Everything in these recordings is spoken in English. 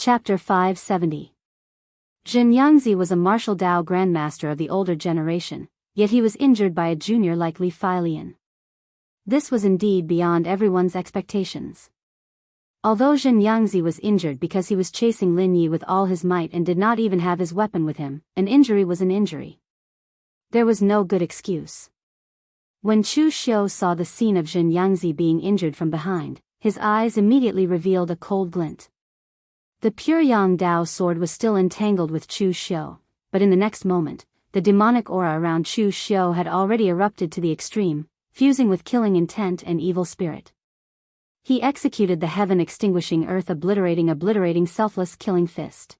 Chapter 570. Xianxia was a martial Dao grandmaster of the older generation, yet he was injured by a junior like Li Feilian. This was indeed beyond everyone's expectations. Although Xianxia was injured because he was chasing Lin Yi with all his might and did not even have his weapon with him, an injury was an injury. There was no good excuse. When Chu Xiu saw the scene of Xianxia being injured from behind, his eyes immediately revealed a cold glint. The pure Yang Dao sword was still entangled with Chu Xiu, but in the next moment, the demonic aura around Chu Xiu had already erupted to the extreme, fusing with killing intent and evil spirit. He executed the heaven-extinguishing earth-obliterating selfless killing fist.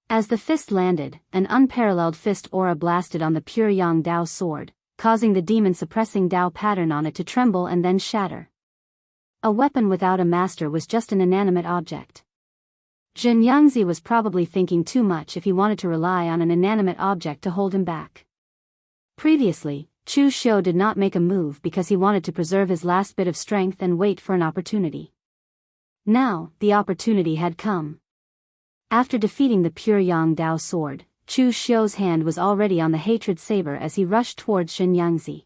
As the fist landed, an unparalleled fist aura blasted on the pure Yang Dao sword, causing the demon-suppressing Dao pattern on it to tremble and then shatter. A weapon without a master was just an inanimate object. Xianxia was probably thinking too much if he wanted to rely on an inanimate object to hold him back. Previously, Chu Xiu did not make a move because he wanted to preserve his last bit of strength and wait for an opportunity. Now, the opportunity had come. After defeating the pure Yang Dao sword, Chu Xiu's hand was already on the hatred saber as he rushed towards Xianxia.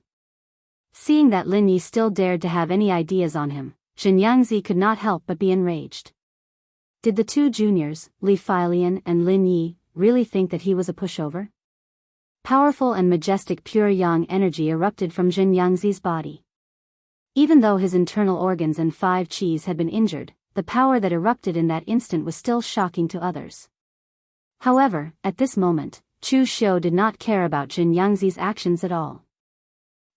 Seeing that Lin Yi still dared to have any ideas on him, Xianxia could not help but be enraged. Did the two juniors, Li Feilian and Lin Yi, really think that he was a pushover? Powerful and majestic pure yang energy erupted from Xianxia's body. Even though his internal organs and 5 qis had been injured, the power that erupted in that instant was still shocking to others. However, at this moment, Chu Xiu did not care about Xianxia's actions at all.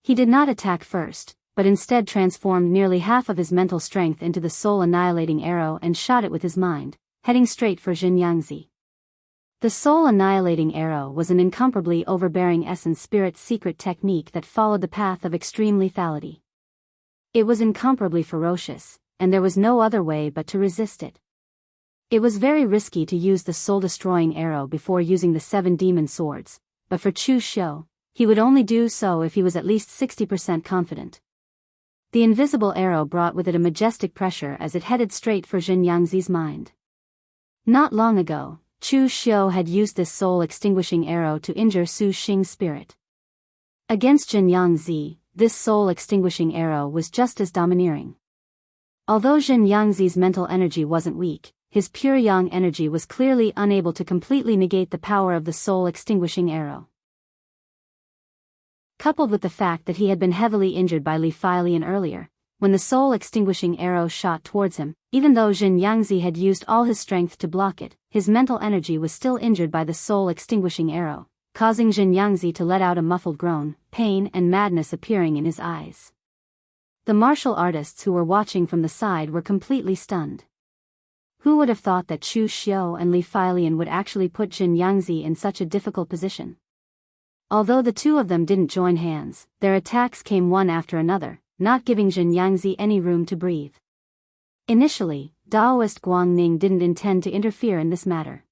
He did not attack first, but instead transformed nearly half of his mental strength into the soul-annihilating arrow and shot it with his mind, heading straight for Xianxia. The soul-annihilating arrow was an incomparably overbearing essence spirit secret technique that followed the path of extreme lethality. It was incomparably ferocious, and there was no other way but to resist it. It was very risky to use the soul-destroying arrow before using the 7 demon swords, but for Chu Xiu, he would only do so if he was at least 60% confident. The invisible arrow brought with it a majestic pressure as it headed straight for Xianxia's mind. Not long ago, Chu Xiu had used this soul-extinguishing arrow to injure Su Xing's spirit. Against Xianxia, this soul-extinguishing arrow was just as domineering. Although Xianxia's mental energy wasn't weak, his pure yang energy was clearly unable to completely negate the power of the soul-extinguishing arrow. Coupled with the fact that he had been heavily injured by Li Feilian earlier, when the soul-extinguishing arrow shot towards him, even though Xianxia had used all his strength to block it, his mental energy was still injured by the soul-extinguishing arrow, causing Xianxia to let out a muffled groan, pain and madness appearing in his eyes. The martial artists who were watching from the side were completely stunned. Who would have thought that Chu Xiu and Li Feilian would actually put Xianxia in such a difficult position? Although the two of them didn't join hands, their attacks came one after another, not giving Xianxia any room to breathe. Initially, Daoist Guangning didn't intend to interfere in this matter.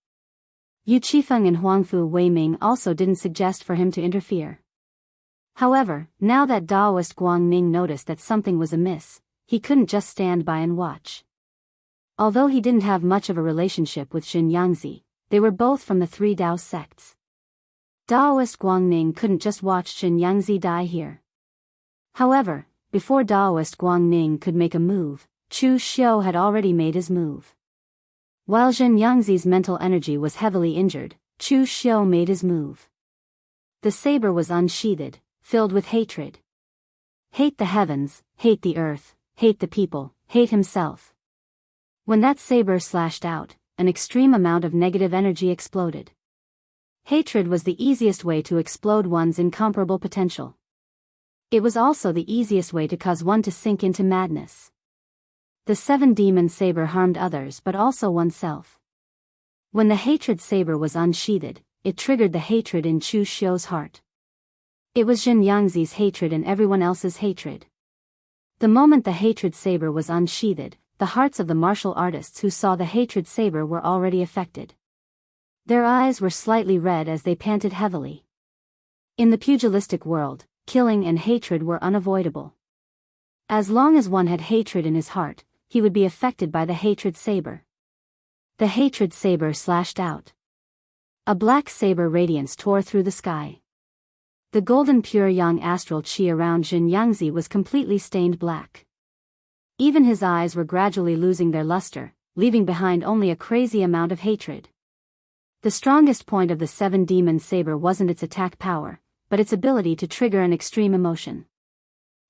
Yu Qifeng and Huangfu Weiming also didn't suggest for him to interfere. However, now that Daoist Guangning noticed that something was amiss, he couldn't just stand by and watch. Although he didn't have much of a relationship with Xianxia, they were both from the 3 Dao sects. Daoist Guangning couldn't just watch Xianxia die here. However, before Daoist Guangning could make a move, Chu Xiu had already made his move. While Xianxia's mental energy was heavily injured, Chu Xiu made his move. The saber was unsheathed, filled with hatred. Hate the heavens, hate the earth, hate the people, hate himself. When that saber slashed out, an extreme amount of negative energy exploded. Hatred was the easiest way to explode one's incomparable potential. It was also the easiest way to cause one to sink into madness. The 7 demon saber harmed others but also oneself. When the hatred saber was unsheathed, it triggered the hatred in Chu Xiu's heart. It was Xianxia's hatred and everyone else's hatred. The moment the hatred saber was unsheathed, the hearts of the martial artists who saw the hatred saber were already affected. Their eyes were slightly red as they panted heavily. In the pugilistic world, killing and hatred were unavoidable. As long as one had hatred in his heart, he would be affected by the hatred saber. The hatred saber slashed out. A black saber radiance tore through the sky. The golden pure yang astral chi around Xianxia was completely stained black. Even his eyes were gradually losing their luster, leaving behind only a crazy amount of hatred. The strongest point of the seven demon saber wasn't its attack power, but its ability to trigger an extreme emotion.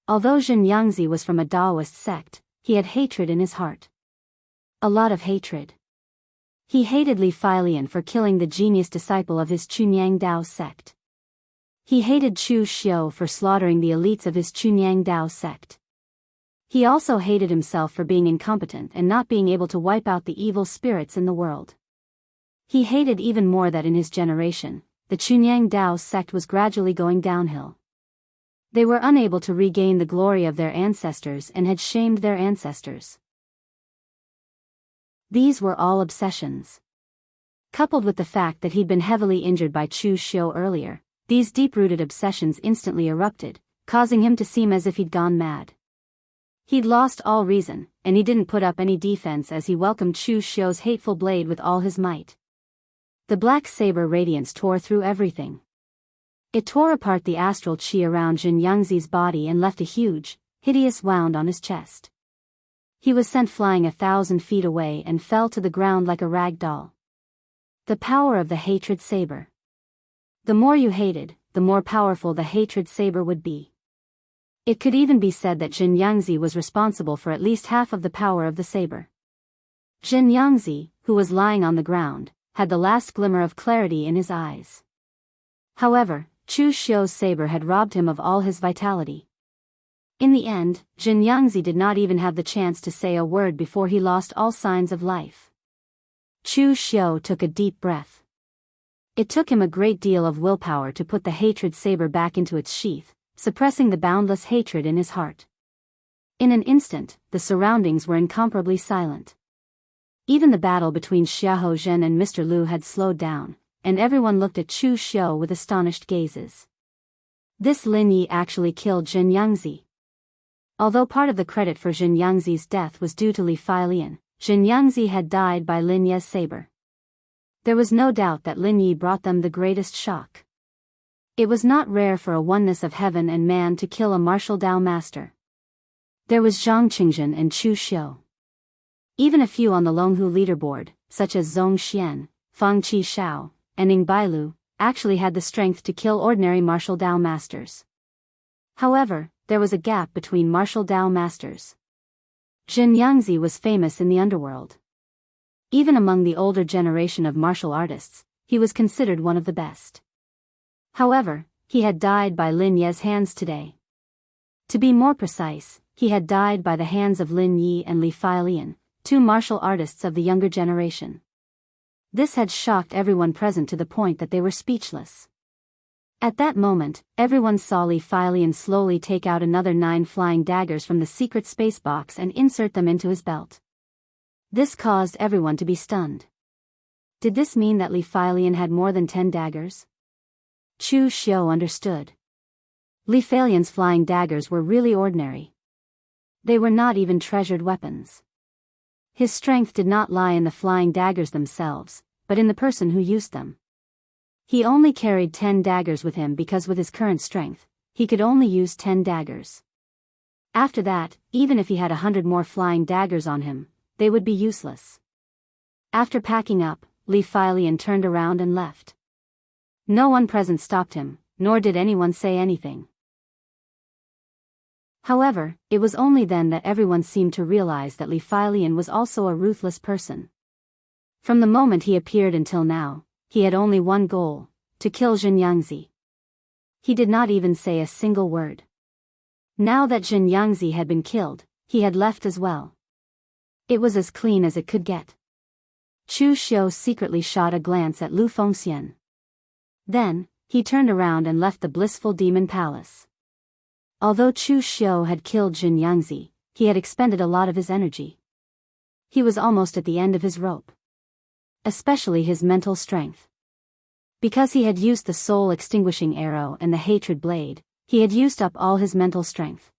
Although Xianxia was from a Daoist sect, he had hatred in his heart. A lot of hatred. He hated Li Filian for killing the genius disciple of his Chunyang Dao sect. He hated Chu Xiu for slaughtering the elites of his Chunyang Dao sect. He also hated himself for being incompetent and not being able to wipe out the evil spirits in the world. He hated even more that in his generation, the Chunyang Dao sect was gradually going downhill. They were unable to regain the glory of their ancestors and had shamed their ancestors. These were all obsessions. Coupled with the fact that he'd been heavily injured by Chu Xiu earlier, these deep-rooted obsessions instantly erupted, causing him to seem as if he'd gone mad. He'd lost all reason, and he didn't put up any defense as he welcomed Chu Xiu's hateful blade with all his might. The black saber radiance tore through everything. It tore apart the astral chi around Xianxia's body and left a huge, hideous wound on his chest. He was sent flying 1,000 feet away and fell to the ground like a rag doll. The power of the hatred saber. The more you hated, the more powerful the hatred saber would be. It could even be said that Xianxia was responsible for at least half of the power of the saber. Xianxia, who was lying on the ground, had the last glimmer of clarity in his eyes. However, Chu Xiu's saber had robbed him of all his vitality. In the end, Xianxia did not even have the chance to say a word before he lost all signs of life. Chu Xiu took a deep breath. It took him a great deal of willpower to put the hatred saber back into its sheath, suppressing the boundless hatred in his heart. In an instant, the surroundings were incomparably silent. Even the battle between Xiahou Zhen and Mr. Lu had slowed down, and everyone looked at Chu Xiu with astonished gazes. This Lin Yi actually killed Xianxia. Although part of the credit for Xianxia's death was due to Li Filian, Xianxia had died by Lin Yi's saber. There was no doubt that Lin Yi brought them the greatest shock. It was not rare for a oneness of heaven and man to kill a martial Dao master. There was Zhang Qingzhen and Chu Xiu. Even a few on the Longhu leaderboard, such as Zhong Xian, Fang Qi Shao, and Ning Bailu, actually had the strength to kill ordinary martial Dao masters. However, there was a gap between martial Dao masters. Xianxia was famous in the underworld. Even among the older generation of martial artists, he was considered one of the best. However, he had died by Lin Yi's hands today. To be more precise, he had died by the hands of Lin Yi and Li Filian, two martial artists of the younger generation. This had shocked everyone present to the point that they were speechless. At that moment, everyone saw Li Filian slowly take out another 9 flying daggers from the secret space box and insert them into his belt. This caused everyone to be stunned. Did this mean that Li Filian had more than 10 daggers? Chu Xiu understood. Li Filian's flying daggers were really ordinary. They were not even treasured weapons. His strength did not lie in the flying daggers themselves, but in the person who used them. He only carried 10 daggers with him because with his current strength, he could only use 10 daggers. After that, even if he had 100 more flying daggers on him, they would be useless. After packing up, Li Filian turned around and left. No one present stopped him, nor did anyone say anything. However, it was only then that everyone seemed to realize that Li Filian was also a ruthless person. From the moment he appeared until now, he had only one goal: to kill Xianxia. He did not even say a single word. Now that Xianxia had been killed, he had left as well. It was as clean as it could get. Chu Xiu secretly shot a glance at Lu Fengxian. Then, he turned around and left the blissful demon palace. Although Chu Xiu had killed Xianxia, he had expended a lot of his energy. He was almost at the end of his rope. Especially his mental strength. Because he had used the soul-extinguishing arrow and the hatred blade, he had used up all his mental strength.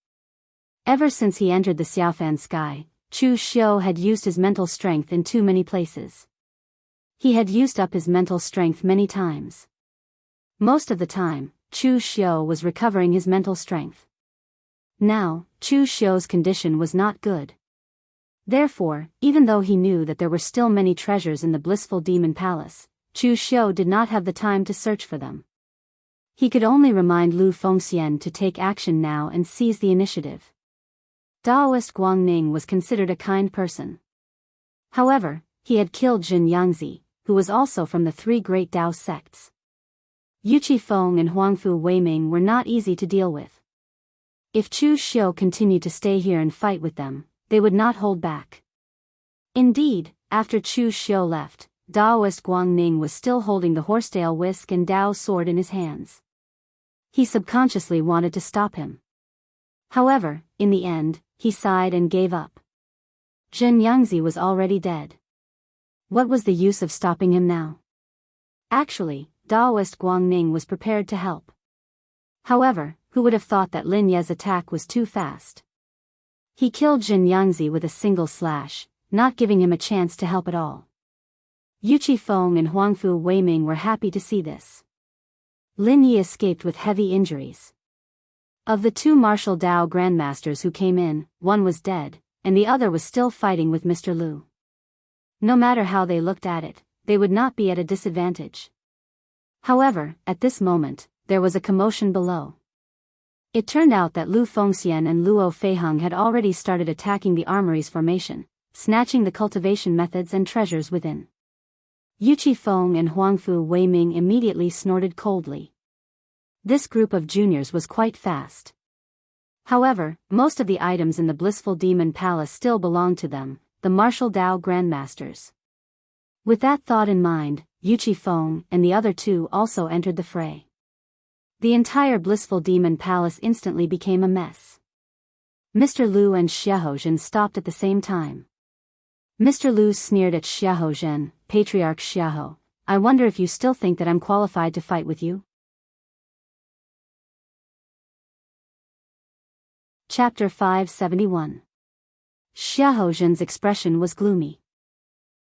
Ever since he entered the Xiaofan sky, Chu Xiu had used his mental strength in too many places. He had used up his mental strength many times. Most of the time, Chu Xiu was recovering his mental strength. Now, Chu Xiu's condition was not good. Therefore, even though he knew that there were still many treasures in the blissful demon palace, Chu Xiu did not have the time to search for them. He could only remind Lu Fengxian to take action now and seize the initiative. Daoist Guangning was considered a kind person. However, he had killed Jianghu, who was also from the three great Dao sects. Yuqi Feng and Huangfu Weiming were not easy to deal with. If Chu Xiu continued to stay here and fight with them, they would not hold back. Indeed, after Chu Xiu left, Daoist Guangning was still holding the horsetail whisk and Dao sword in his hands. He subconsciously wanted to stop him. However, in the end, he sighed and gave up. Jianghu was already dead. What was the use of stopping him now? Actually, Daoist Guangning was prepared to help. However, who would have thought that Lin Ye's attack was too fast? He killed Jianghu with a single slash, not giving him a chance to help at all. Yuqi Feng and Huangfu Weiming were happy to see this. Lin Yi escaped with heavy injuries. Of the two martial Dao grandmasters who came in, one was dead, and the other was still fighting with Mr. Lu. No matter how they looked at it, they would not be at a disadvantage. However, at this moment, there was a commotion below. It turned out that Lu Fengxian and Luo Feiheng had already started attacking the armory's formation, snatching the cultivation methods and treasures within. Yuqi Feng and Huangfu Weiming immediately snorted coldly. This group of juniors was quite fast. However, most of the items in the blissful demon palace still belonged to them, the martial Dao grandmasters. With that thought in mind, Yuqi Feng and the other two also entered the fray. The entire blissful demon palace instantly became a mess. Mr. Lu and Xiahozhen stopped at the same time. Mr. Lu sneered at Xiahozhen, Patriarch Xiaho, I wonder if you still think that I'm qualified to fight with you? Chapter 571. Xiahozhen's expression was gloomy.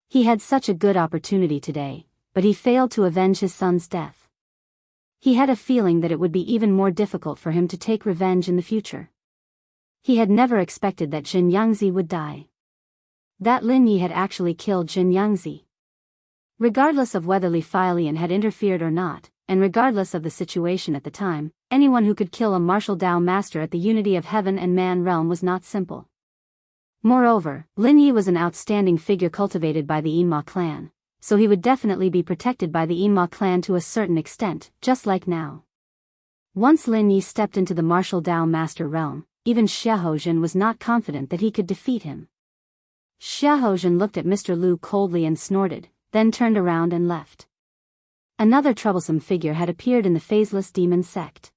He had such a good opportunity today, but he failed to avenge his son's death. He had a feeling that it would be even more difficult for him to take revenge in the future. He had never expected that Jianghu would die. That Lin Yi had actually killed Jianghu. Regardless of whether Li Feilian had interfered or not, and regardless of the situation at the time, anyone who could kill a martial Dao master at the unity of heaven and man realm was not simple. Moreover, Lin Yi was an outstanding figure cultivated by the Yinma clan, so he would definitely be protected by the Yinma clan to a certain extent, just like now. Once Lin Yi stepped into the martial Dao master realm, even Xiahozhen was not confident that he could defeat him. Xiahozhen looked at Mr. Lu coldly and snorted, then turned around and left. Another troublesome figure had appeared in the phaseless demon sect.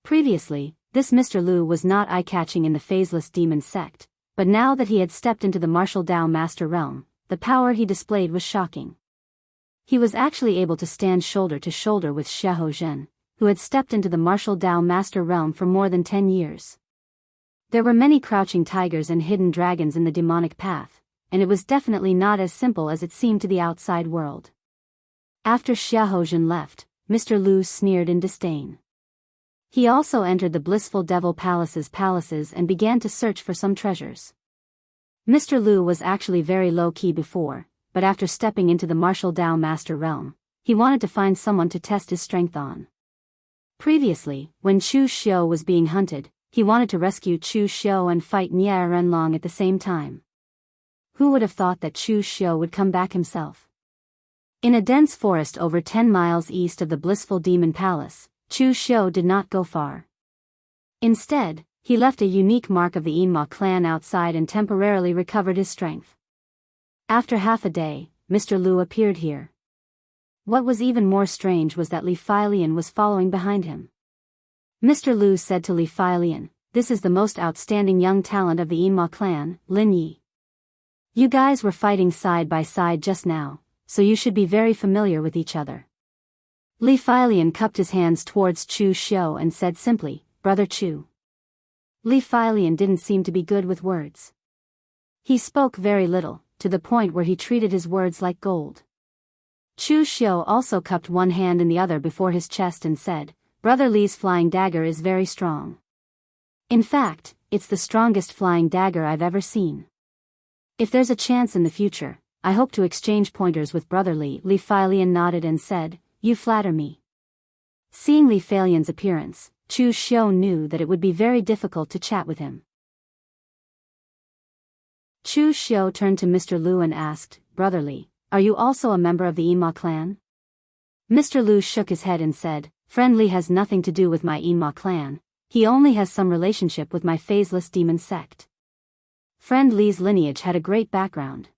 Previously, this Mr. Lu was not eye-catching in the phaseless demon sect, but now that he had stepped into the martial Dao master realm, the power he displayed was shocking. He was actually able to stand shoulder to shoulder with Xiahozhen, who had stepped into the martial Dao master realm for more than 10 years. There were many crouching tigers and hidden dragons in the demonic path, and it was definitely not as simple as it seemed to the outside world. After Xiahozhen left, Mr. Lu sneered in disdain. He also entered the blissful devil palaces and began to search for some treasures. Mr. Lu was actually very low-key before, but after stepping into the martial Dao master realm, he wanted to find someone to test his strength on. Previously, when Chu Xiu was being hunted, he wanted to rescue Chu Xiu and fight Nie Renlong at the same time. Who would have thought that Chu Xiu would come back himself? In a dense forest over 10 miles east of the blissful demon palace, Chu Xiu did not go far. Instead, he left a unique mark of the Yinma clan outside and temporarily recovered his strength. After half a day, Mr. Lu appeared here. What was even more strange was that Li Feilian was following behind him. Mr. Lu said to Li Feilian, "This is the most outstanding young talent of the Yinma clan, Lin Yi. You guys were fighting side by side just now, so you should be very familiar with each other." Li Feilian cupped his hands towards Chu Xiu and said simply, "Brother Chu." Li Feilian didn't seem to be good with words. He spoke very little, to the point where he treated his words like gold. Chu Xiu also cupped one hand in the other before his chest and said, Brother Li's flying dagger is very strong. In fact, it's the strongest flying dagger I've ever seen. If there's a chance in the future, I hope to exchange pointers with Brother Li. Li Failian nodded and said, You flatter me. Seeing Li Failian's appearance, Chu Xiu knew that it would be very difficult to chat with him. Chu Xiu turned to Mr. Lu and asked, Brother Li, are you also a member of the Yinma clan? Mr. Lu shook his head and said, Friend Li has nothing to do with my Yinma clan, he only has some relationship with my phaseless demon sect. Friend Li's lineage had a great background.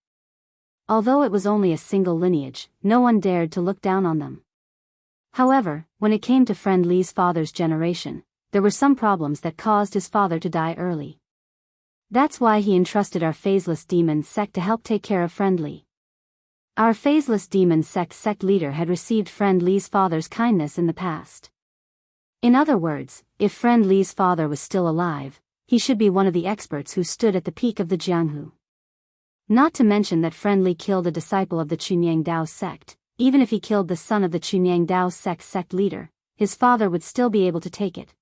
Although it was only a single lineage, no one dared to look down on them. However, when it came to Friend Li's father's generation, there were some problems that caused his father to die early. That's why he entrusted our phaseless demon sect to help take care of Friend Li. Our phaseless demon sect leader had received Friend Li's father's kindness in the past. In other words, if Friend Li's father was still alive, he should be one of the experts who stood at the peak of the Jianghu. Not to mention that Friend Li killed a disciple of the Chunyang Dao sect, even if he killed the son of the Chunyang Dao sect leader, his father would still be able to take it.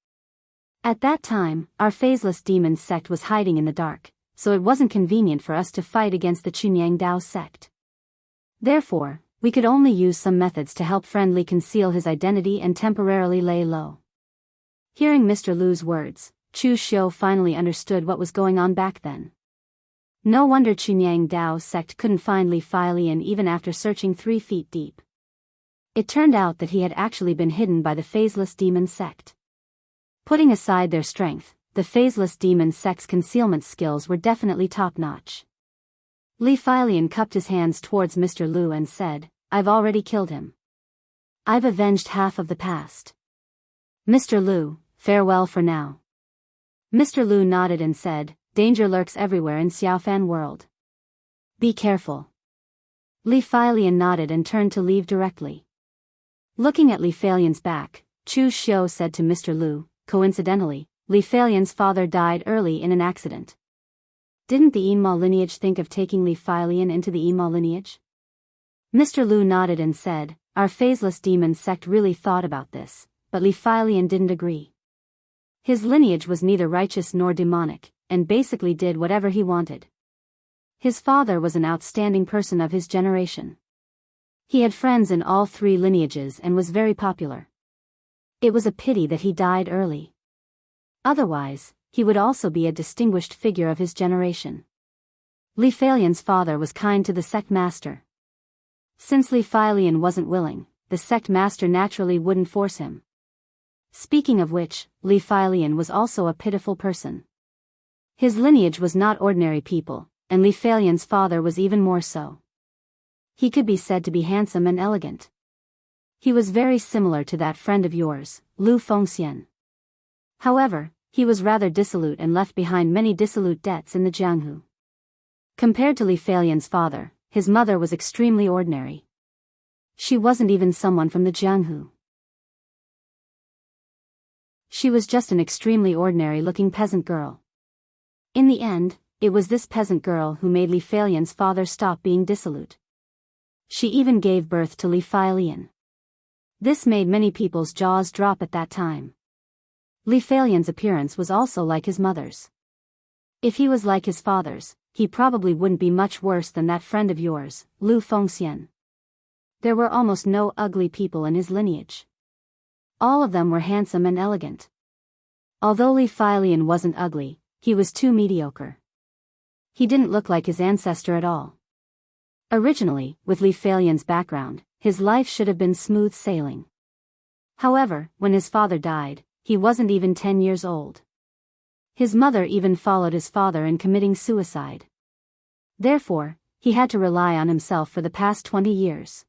At that time, our phaseless demon sect was hiding in the dark, so it wasn't convenient for us to fight against the Chunyang Dao sect. Therefore, we could only use some methods to help Friend Li conceal his identity and temporarily lay low. Hearing Mr. Lu's words, Chu Xiu finally understood what was going on back then. No wonder Chunyang Dao sect couldn't find Li Failian even after searching 3 feet deep. It turned out that he had actually been hidden by the phaseless demon sect. Putting aside their strength, the phaseless demon sect's concealment skills were definitely top-notch. Li Failian cupped his hands towards Mr. Lu and said, I've already killed him. I've avenged half of the past. Mr. Lu, farewell for now. Mr. Lu nodded and said, Danger lurks everywhere in Xiaofan world. Be careful. Li Failian nodded and turned to leave directly. Looking at Li Failian's back, Chu Xiu said to Mr. Lu, coincidentally, Li Failian's father died early in an accident. Didn't the Yinma lineage think of taking Li Failian into the Yinma lineage? Mr. Lu nodded and said, Our phaseless demon sect really thought about this, but Li Failian didn't agree. His lineage was neither righteous nor demonic, and basically did whatever he wanted. His father was an outstanding person of his generation. He had friends in all 3 lineages and was very popular. It was a pity that he died early. Otherwise, he would also be a distinguished figure of his generation. Li Failian's father was kind to the sect master. Since Li Failian wasn't willing, the sect master naturally wouldn't force him. Speaking of which, Li Failian was also a pitiful person. His lineage was not ordinary people, and Li Failian's father was even more so. He could be said to be handsome and elegant. He was very similar to that friend of yours, Lu Fengxian. However, he was rather dissolute and left behind many dissolute debts in the Jianghu. Compared to Li Failian's father, his mother was extremely ordinary. She wasn't even someone from the Jianghu. She was just an extremely ordinary-looking peasant girl. In the end, it was this peasant girl who made Li Failian's father stop being dissolute. She even gave birth to Li Failian. This made many people's jaws drop at that time. Li Failian's appearance was also like his mother's. If he was like his father's, he probably wouldn't be much worse than that friend of yours, Lu Fengxian. There were almost no ugly people in his lineage. All of them were handsome and elegant. Although Li Failian wasn't ugly, he was too mediocre. He didn't look like his ancestor at all. Originally, with Li Failian's background, his life should have been smooth sailing. However, when his father died, he wasn't even 10 years old. His mother even followed his father in committing suicide. Therefore, he had to rely on himself for the past 20 years.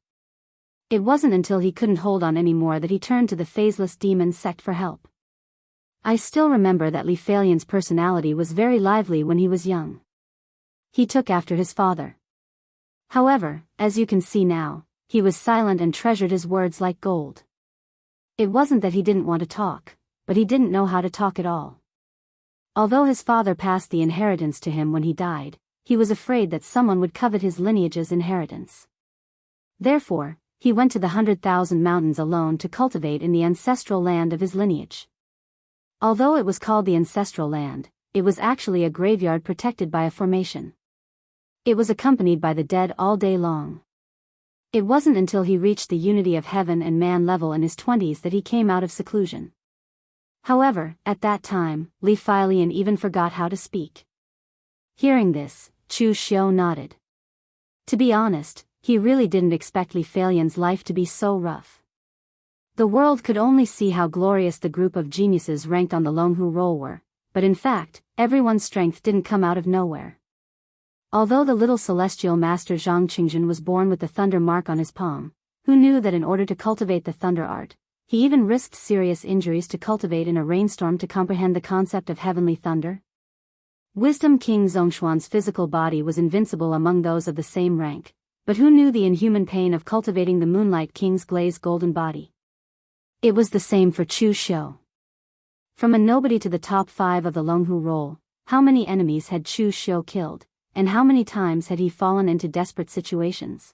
It wasn't until he couldn't hold on anymore that he turned to the phaseless demon sect for help. I still remember that Li Failian's personality was very lively when he was young. He took after his father. However, as you can see now, he was silent and treasured his words like gold. It wasn't that he didn't want to talk, but he didn't know how to talk at all. Although his father passed the inheritance to him when he died, he was afraid that someone would covet his lineage's inheritance. Therefore, he went to the 100,000 mountains alone to cultivate in the ancestral land of his lineage. Although it was called the ancestral land, it was actually a graveyard protected by a formation. It was accompanied by the dead all day long. It wasn't until he reached the unity of heaven and man level in his 20s that he came out of seclusion. However, at that time, Li Feilian even forgot how to speak. Hearing this, Chu Xiu nodded. To be honest, he really didn't expect Li Feilian's life to be so rough. The world could only see how glorious the group of geniuses ranked on the Longhu roll were, but in fact, everyone's strength didn't come out of nowhere. Although the little celestial master Zhang Qingjun was born with the thunder mark on his palm, who knew that in order to cultivate the thunder art, he even risked serious injuries to cultivate in a rainstorm to comprehend the concept of heavenly thunder? Wisdom King Zhongshuan's physical body was invincible among those of the same rank, but who knew the inhuman pain of cultivating the Moonlight King's glazed golden body? It was the same for Chu Xiu. From a nobody to the top 5 of the Longhu roll, how many enemies had Chu Xiu killed, and how many times had he fallen into desperate situations?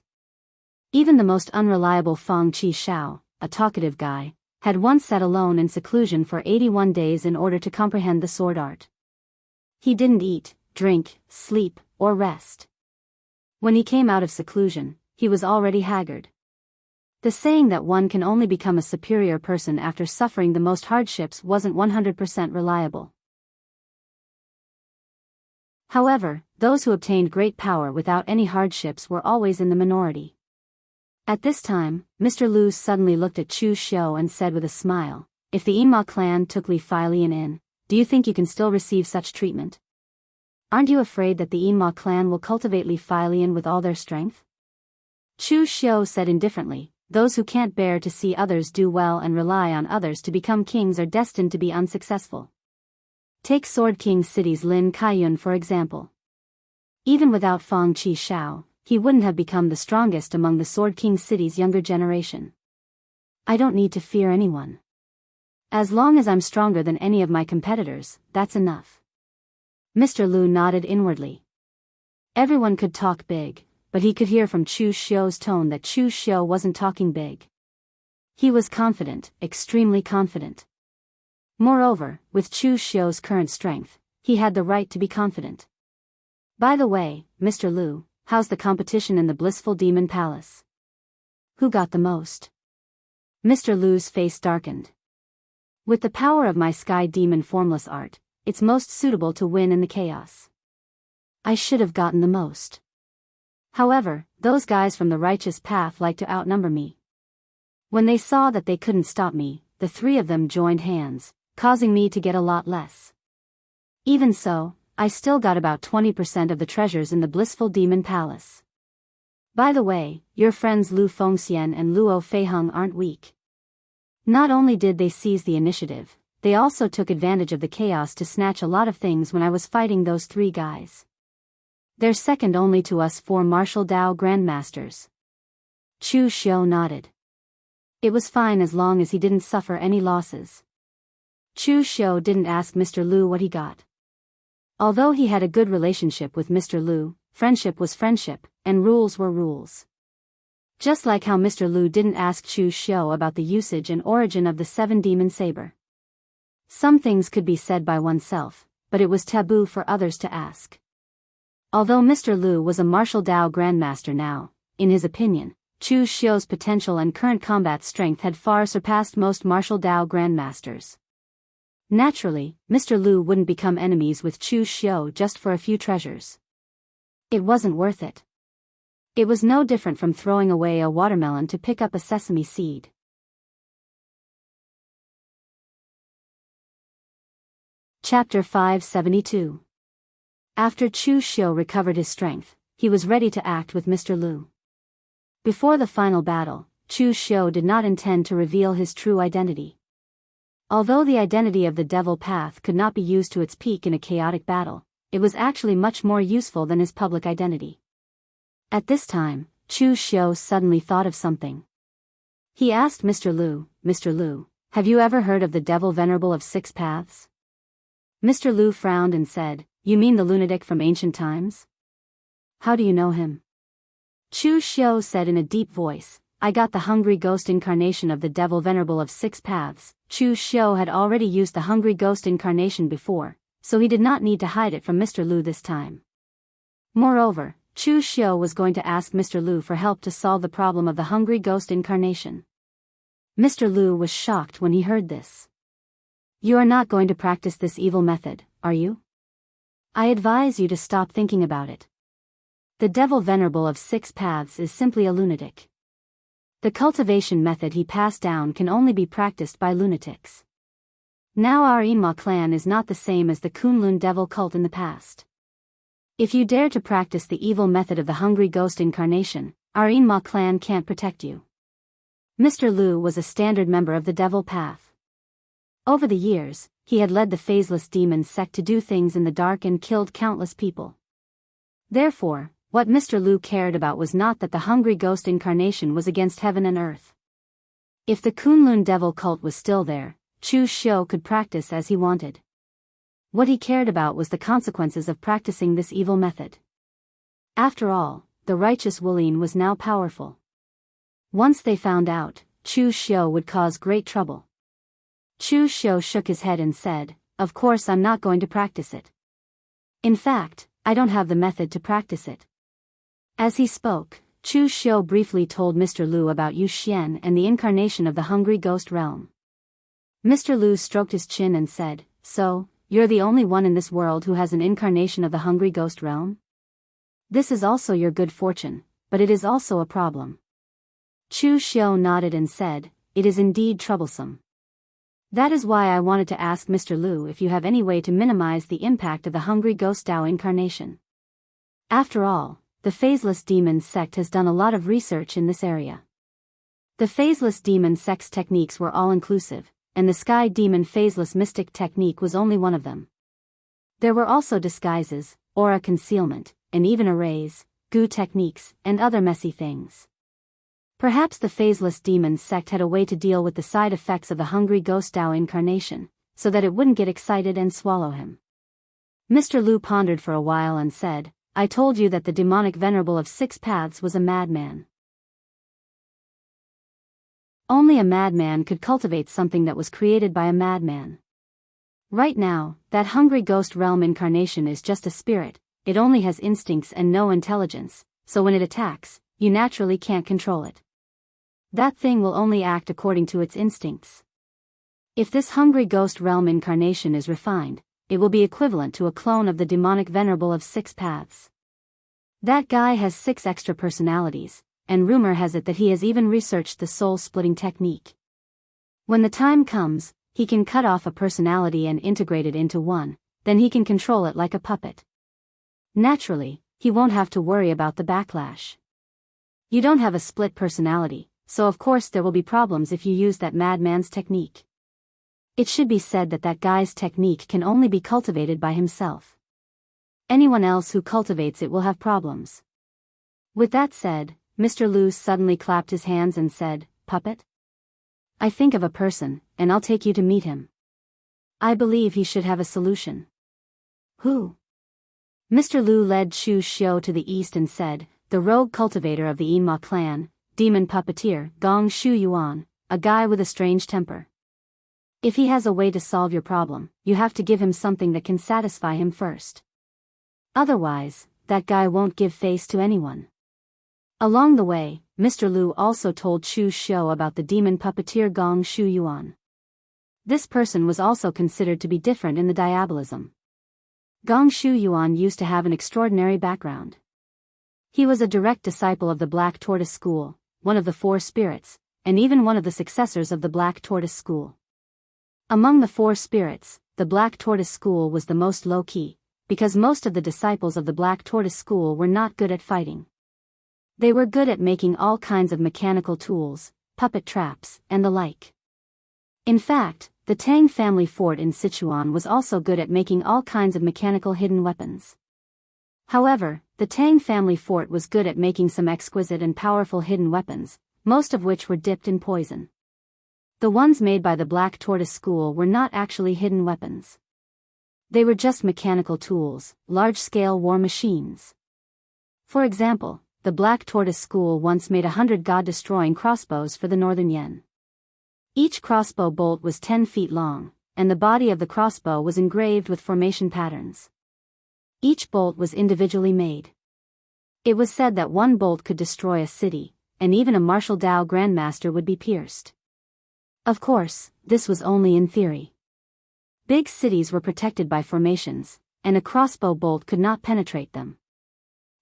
Even the most unreliable Fang Qi Shao, a talkative guy, had once sat alone in seclusion for 81 days in order to comprehend the sword art. He didn't eat, drink, sleep, or rest. When he came out of seclusion, he was already haggard. The saying that one can only become a superior person after suffering the most hardships wasn't 100% reliable. However, those who obtained great power without any hardships were always in the minority. At this time, Mr. Lu suddenly looked at Chu Xiu and said with a smile, "If the Yinma clan took Li Feilian in, do you think you can still receive such treatment? Aren't you afraid that the Yinma clan will cultivate Li Feilian with all their strength?" Chu Xiu said indifferently, "Those who can't bear to see others do well and rely on others to become kings are destined to be unsuccessful. Take Sword King City's Lin Kaiyun for example. Even without Fang Qi Shao, he wouldn't have become the strongest among the Sword King City's younger generation. I don't need to fear anyone. As long as I'm stronger than any of my competitors, that's enough." Mr. Lu nodded inwardly. Everyone could talk big, but he could hear from Chu Xiu's tone that Chu Xiu wasn't talking big. He was confident, extremely confident. Moreover, with Chu Xiu's current strength, he had the right to be confident. "By the way, Mr. Lu, how's the competition in the Blissful Demon Palace? Who got the most?" Mr. Lu's face darkened. "With the power of my Sky Demon formless art, it's most suitable to win in the chaos. I should have gotten the most. However, those guys from the righteous path like to outnumber me." When they saw that they couldn't stop me, the 3 of them joined hands, causing me to get a lot less. Even so, I still got about 20% of the treasures in the Blissful Demon Palace. By the way, your friends Lu Fengxian and Luo Feiheng aren't weak. Not only did they seize the initiative, they also took advantage of the chaos to snatch a lot of things when I was fighting those 3 guys. They're second only to us 4 martial Dao grandmasters." Chu Xiu nodded. It was fine as long as he didn't suffer any losses. Chu Xiu didn't ask Mr. Lu what he got. Although he had a good relationship with Mr. Lu, friendship was friendship, and rules were rules. Just like how Mr. Lu didn't ask Chu Xiu about the usage and origin of the 7-demon saber. Some things could be said by oneself, but it was taboo for others to ask. Although Mr. Lu was a martial Dao grandmaster now, in his opinion, Chu Xiu's potential and current combat strength had far surpassed most martial Dao grandmasters. Naturally, Mr. Lu wouldn't become enemies with Chu Xiu just for a few treasures. It wasn't worth it. It was no different from throwing away a watermelon to pick up a sesame seed. Chapter 572. After Chu Xiu recovered his strength, he was ready to act with Mr. Lu. Before the final battle, Chu Xiu did not intend to reveal his true identity. Although the identity of the Devil Path could not be used to its peak in a chaotic battle, it was actually much more useful than his public identity. At this time, Chu Xiu suddenly thought of something. He asked Mr. Lu, "Mr. Lu, have you ever heard of the Devil Venerable of 6 Paths?" Mr. Lu frowned and said, "You mean the lunatic from ancient times? How do you know him?" Chu Xiu said in a deep voice, I got the hungry ghost incarnation of the devil venerable of 6 paths. Chu Xiu had already used the hungry ghost incarnation before, so he did not need to hide it from Mr. Lu this time. Moreover, Chu Xiu was going to ask Mr. Lu for help to solve the problem of the hungry ghost incarnation. Mr. Lu was shocked when he heard this. You are not going to practice this evil method, are you? I advise you to stop thinking about it. The devil venerable of 6 paths is simply a lunatic. The cultivation method he passed down can only be practiced by lunatics. Now our Yinma clan is not the same as the Kunlun devil cult in the past. If you dare to practice the evil method of the hungry ghost incarnation, our Yinma clan can't protect you. Mr. Lu was a standard member of the devil path. Over the years, he had led the phaseless demon sect to do things in the dark and killed countless people. Therefore, what Mr. Lu cared about was not that the hungry ghost incarnation was against heaven and earth. If the Kunlun devil cult was still there, Chu Xiu could practice as he wanted. What he cared about was the consequences of practicing this evil method. After all, the righteous Wulin was now powerful. Once they found out, Chu Xiu would cause great trouble. Chu Xiu shook his head and said, "Of course I'm not going to practice it. In fact, I don't have the method to practice it." As he spoke, Chu Xiu briefly told Mr. Lu about Yu Xian and the incarnation of the hungry ghost realm. Mr. Lu stroked his chin and said, "So, you're the only one in this world who has an incarnation of the hungry ghost realm? This is also your good fortune, but it is also a problem." Chu Xiu nodded and said, "It is indeed troublesome. That is why I wanted to ask Mr. Lu if you have any way to minimize the impact of the hungry ghost Dao incarnation. After all, the phaseless demon sect has done a lot of research in this area. The phaseless demon sect's techniques were all-inclusive, and the sky demon phaseless mystic technique was only one of them. There were also disguises, aura concealment, and even arrays, goo techniques, and other messy things. Perhaps the phaseless demon sect had a way to deal with the side effects of the hungry ghost Dao incarnation, so that it wouldn't get excited and swallow him." Mr. Lu pondered for a while and said, "I told you that the demonic venerable of 6 paths was a madman. Only a madman could cultivate something that was created by a madman. Right now, that hungry ghost realm incarnation is just a spirit. It only has instincts and no intelligence, so when it attacks, you naturally can't control it. That thing will only act according to its instincts. If this hungry ghost realm incarnation is refined, it will be equivalent to a clone of the demonic venerable of 6 paths. That guy has 6 extra personalities, and rumor has it that he has even researched the soul-splitting technique. When the time comes, he can cut off a personality and integrate it into one, then he can control it like a puppet. Naturally, he won't have to worry about the backlash. You don't have a split personality, so of course there will be problems if you use that madman's technique. It should be said that that guy's technique can only be cultivated by himself. Anyone else who cultivates it will have problems." With that said, Mr. Lu suddenly clapped his hands and said, "Puppet? I think of a person, and I'll take you to meet him. I believe he should have a solution." "Who?" Mr. Lu led Chu Xiu to the east and said, "The rogue cultivator of the Yinma clan, demon puppeteer, Gong Shu Yuan, a guy with a strange temper. If he has a way to solve your problem, you have to give him something that can satisfy him first. Otherwise, that guy won't give face to anyone." Along the way, Mr. Lu also told Chu Xiu about the demon puppeteer Gong Shu Yuan. This person was also considered to be different in the diabolism. Gong Shu Yuan used to have an extraordinary background. He was a direct disciple of the Black Tortoise School, one of the 4 spirits, and even one of the successors of the Black Tortoise School. Among the 4 spirits, the Black Tortoise School was the most low-key, because most of the disciples of the Black Tortoise School were not good at fighting. They were good at making all kinds of mechanical tools, puppet traps, and the like. In fact, the Tang family fort in Sichuan was also good at making all kinds of mechanical hidden weapons. However, the Tang family fort was good at making some exquisite and powerful hidden weapons, most of which were dipped in poison. The ones made by the Black Tortoise School were not actually hidden weapons. They were just mechanical tools, large-scale war machines. For example, the Black Tortoise School once made 100 god-destroying crossbows for the Northern Yen. Each crossbow bolt was 10 feet long, and the body of the crossbow was engraved with formation patterns. Each bolt was individually made. It was said that one bolt could destroy a city, and even a martial Dao grandmaster would be pierced. Of course, this was only in theory. Big cities were protected by formations, and a crossbow bolt could not penetrate them.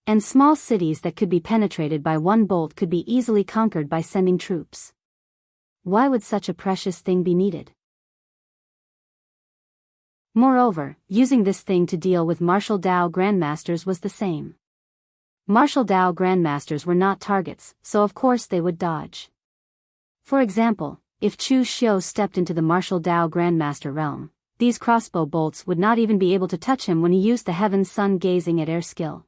And small cities that could be penetrated by one bolt could be easily conquered by sending troops. Why would such a precious thing be needed? Moreover, using this thing to deal with martial Dao grandmasters was the same. Martial Dao grandmasters were not targets, so of course they would dodge. For example, if Chu Xiu stepped into the martial Dao grandmaster realm, these crossbow bolts would not even be able to touch him when he used the heaven's sun gazing at air skill.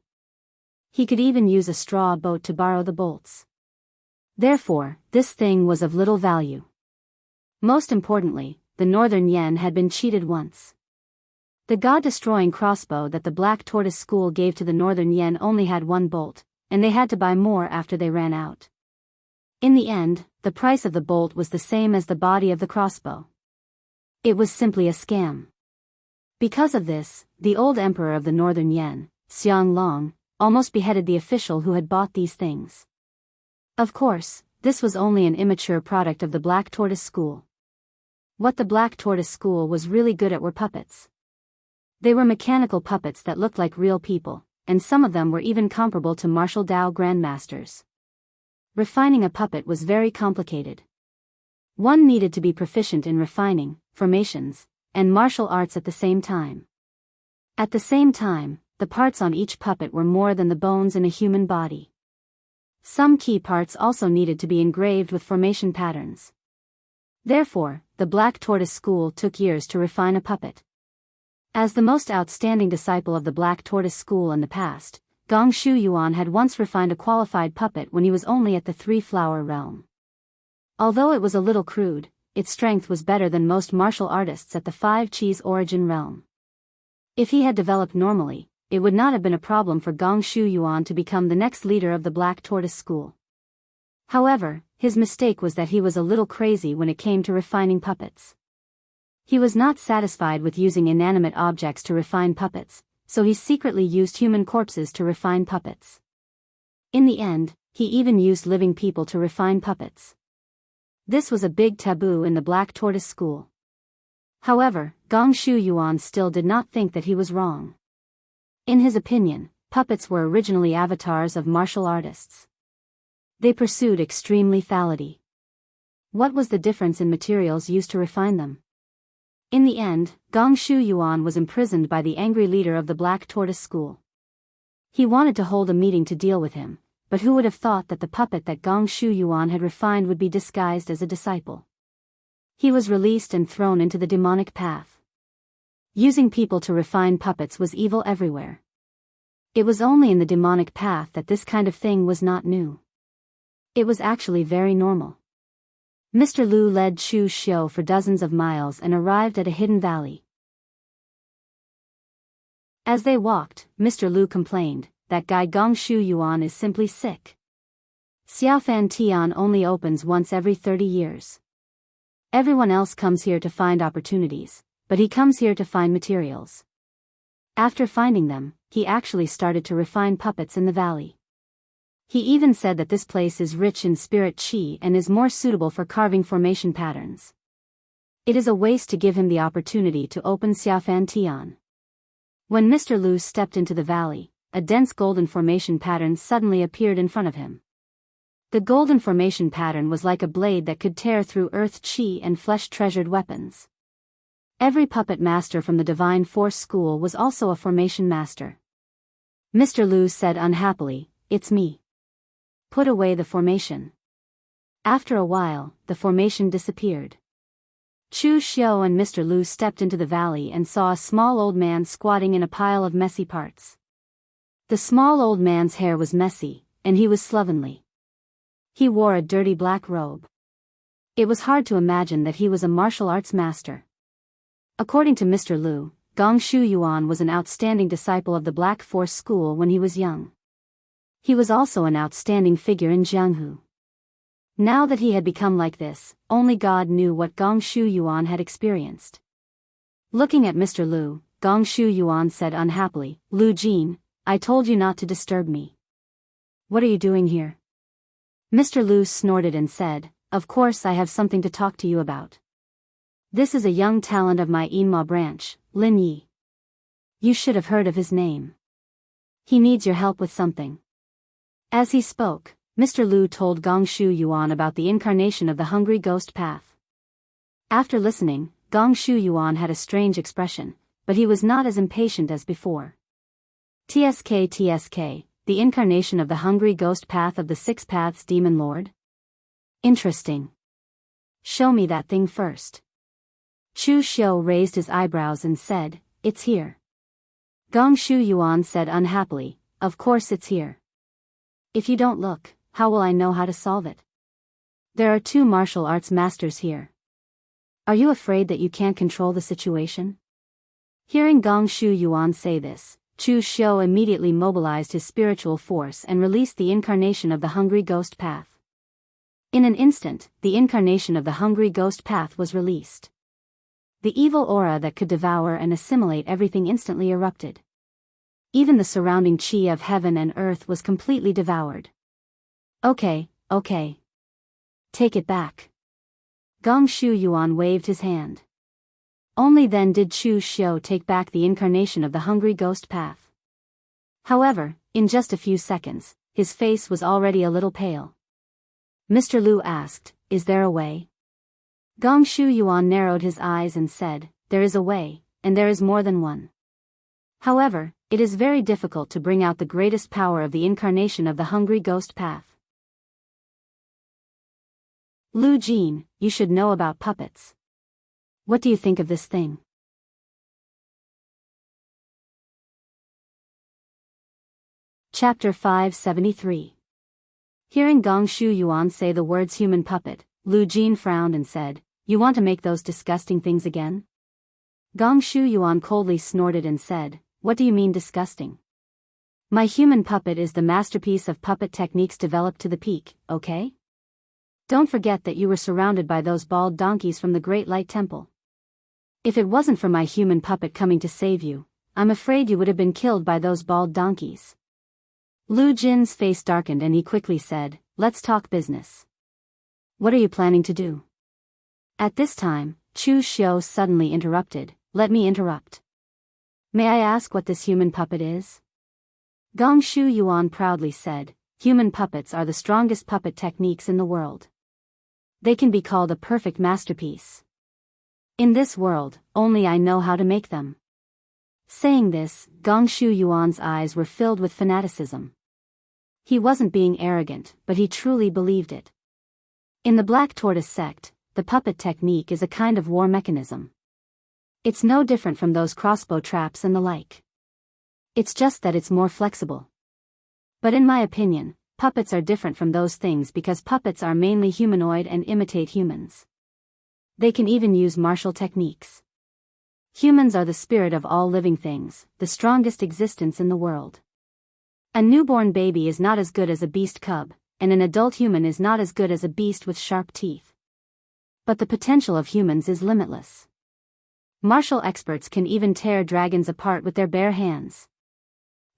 He could even use a straw boat to borrow the bolts. Therefore, this thing was of little value. Most importantly, the Northern Yen had been cheated once. The god-destroying crossbow that the Black Tortoise School gave to the Northern Yen only had one bolt, and they had to buy more after they ran out. In the end, the price of the bolt was the same as the body of the crossbow. It was simply a scam. Because of this, the old emperor of the Northern Yen, Xianglong, almost beheaded the official who had bought these things. Of course, this was only an immature product of the Black Tortoise School. What the Black Tortoise School was really good at were puppets. They were mechanical puppets that looked like real people, and some of them were even comparable to martial Dao grandmasters. Refining a puppet was very complicated. One needed to be proficient in refining, formations, and martial arts at the same time. At the same time, the parts on each puppet were more than the bones in a human body. Some key parts also needed to be engraved with formation patterns. Therefore, the Black Tortoise School took years to refine a puppet. As the most outstanding disciple of the Black Tortoise School in the past, Gong Shu Yuan had once refined a qualified puppet when he was only at the Three-Flower realm. Although it was a little crude, its strength was better than most martial artists at the Five Cheese origin realm. If he had developed normally, it would not have been a problem for Gong Shu Yuan to become the next leader of the Black Tortoise School. However, his mistake was that he was a little crazy when it came to refining puppets. He was not satisfied with using inanimate objects to refine puppets, so he secretly used human corpses to refine puppets. In the end, he even used living people to refine puppets. This was a big taboo in the Black Tortoise School. However, Gong Shu Yuan still did not think that he was wrong. In his opinion, puppets were originally avatars of martial artists. They pursued extreme lethality. What was the difference in materials used to refine them? In the end, Gong Shu Yuan was imprisoned by the angry leader of the Black Tortoise School. He wanted to hold a meeting to deal with him, but who would have thought that the puppet that Gong Shu Yuan had refined would be disguised as a disciple? He was released and thrown into the demonic path. Using people to refine puppets was evil everywhere. It was only in the demonic path that this kind of thing was not new. It was actually very normal. Mr. Lu led Chu Xiu for dozens of miles and arrived at a hidden valley. As they walked, Mr. Lu complained, "That guy Gong Shu Yuan is simply sick. Xiaofan Tian only opens once every 30 years. Everyone else comes here to find opportunities, but he comes here to find materials." After finding them, he actually started to refine puppets in the valley. He even said that this place is rich in spirit qi and is more suitable for carving formation patterns. It is a waste to give him the opportunity to open Xiaofan Tian. When Mr. Lu stepped into the valley, a dense golden formation pattern suddenly appeared in front of him. The golden formation pattern was like a blade that could tear through earth qi and flesh-treasured weapons. Every puppet master from the Divine Force School was also a formation master. Mr. Lu said unhappily, "It's me. Put away the formation." After a while, the formation disappeared. Chu Xiu and Mr. Lu stepped into the valley and saw a small old man squatting in a pile of messy parts. The small old man's hair was messy, and he was slovenly. He wore a dirty black robe. It was hard to imagine that he was a martial arts master. According to Mr. Lu, Gong Shu Yuan was an outstanding disciple of the Black Force School when he was young. He was also an outstanding figure in Jianghu. Now that he had become like this, only God knew what Gong Shu Yuan had experienced. Looking at Mr. Lu, Gong Shu Yuan said unhappily, "Lu Jin, I told you not to disturb me. What are you doing here?" Mr. Lu snorted and said, "Of course I have something to talk to you about. This is a young talent of my Yinma branch, Lin Yi. You should have heard of his name. He needs your help with something." As he spoke, Mr. Lu told Gong Shu Yuan about the incarnation of the hungry ghost path. After listening, Gong Shu Yuan had a strange expression, but he was not as impatient as before. TSK, the incarnation of the hungry ghost path of the Six Paths Demon Lord? Interesting. Show me that thing first. Chu Xiu raised his eyebrows and said, "It's here." Gong Shu Yuan said unhappily, "Of course it's here. If you don't look, how will I know how to solve it? There are 2 martial arts masters here. Are you afraid that you can't control the situation?" Hearing Gong Shu Yuan say this, Chu Xiu immediately mobilized his spiritual force and released the incarnation of the hungry ghost path. In an instant, the incarnation of the hungry ghost path was released. The evil aura that could devour and assimilate everything instantly erupted. Even the surrounding qi of heaven and earth was completely devoured. Okay. Take it back." Gong Shu Yuan waved his hand. Only then did Chu Xiu take back the incarnation of the hungry ghost path. However, in just a few seconds, his face was already a little pale. Mr. Lu asked, "Is there a way?" Gong Shu Yuan narrowed his eyes and said, "There is a way, and there is more than one. However, it is very difficult to bring out the greatest power of the incarnation of the hungry ghost path. Lu Jin, you should know about puppets. What do you think of this thing?" Chapter 573. Hearing Gong Shu Yuan say the words human puppet, Lu Jin frowned and said, "You want to make those disgusting things again?" Gong Shu Yuan coldly snorted and said, "What do you mean disgusting? My human puppet is the masterpiece of puppet techniques developed to the peak, okay? Don't forget that you were surrounded by those bald donkeys from the Great Light Temple. If it wasn't for my human puppet coming to save you, I'm afraid you would have been killed by those bald donkeys." Lu Jin's face darkened and he quickly said, "Let's talk business. What are you planning to do?" At this time, Chu Xiu suddenly interrupted, "Let me interrupt. May I ask what this human puppet is?" Gong Shu Yuan proudly said, "Human puppets are the strongest puppet techniques in the world. They can be called a perfect masterpiece. In this world, only I know how to make them." Saying this, Gong Shu Yuan's eyes were filled with fanaticism. He wasn't being arrogant, but he truly believed it. In the Black Tortoise sect, the puppet technique is a kind of war mechanism. It's no different from those crossbow traps and the like. It's just that it's more flexible. But in my opinion, puppets are different from those things because puppets are mainly humanoid and imitate humans. They can even use martial techniques. Humans are the spirit of all living things, the strongest existence in the world. A newborn baby is not as good as a beast cub, and an adult human is not as good as a beast with sharp teeth. But the potential of humans is limitless. Martial experts can even tear dragons apart with their bare hands.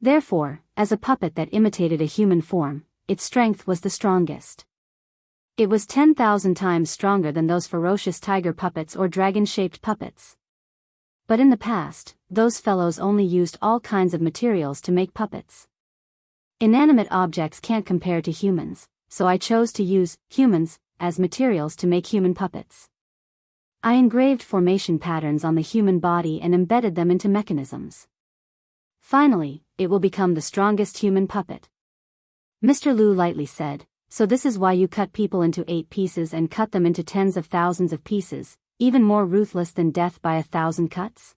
Therefore, as a puppet that imitated a human form, its strength was the strongest. It was 10,000 times stronger than those ferocious tiger puppets or dragon-shaped puppets. But in the past, those fellows only used all kinds of materials to make puppets. Inanimate objects can't compare to humans, so I chose to use humans as materials to make human puppets. I engraved formation patterns on the human body and embedded them into mechanisms. Finally, it will become the strongest human puppet. Mr. Lu lightly said, "So this is why you cut people into 8 pieces and cut them into tens of thousands of pieces, even more ruthless than death by 1,000 cuts?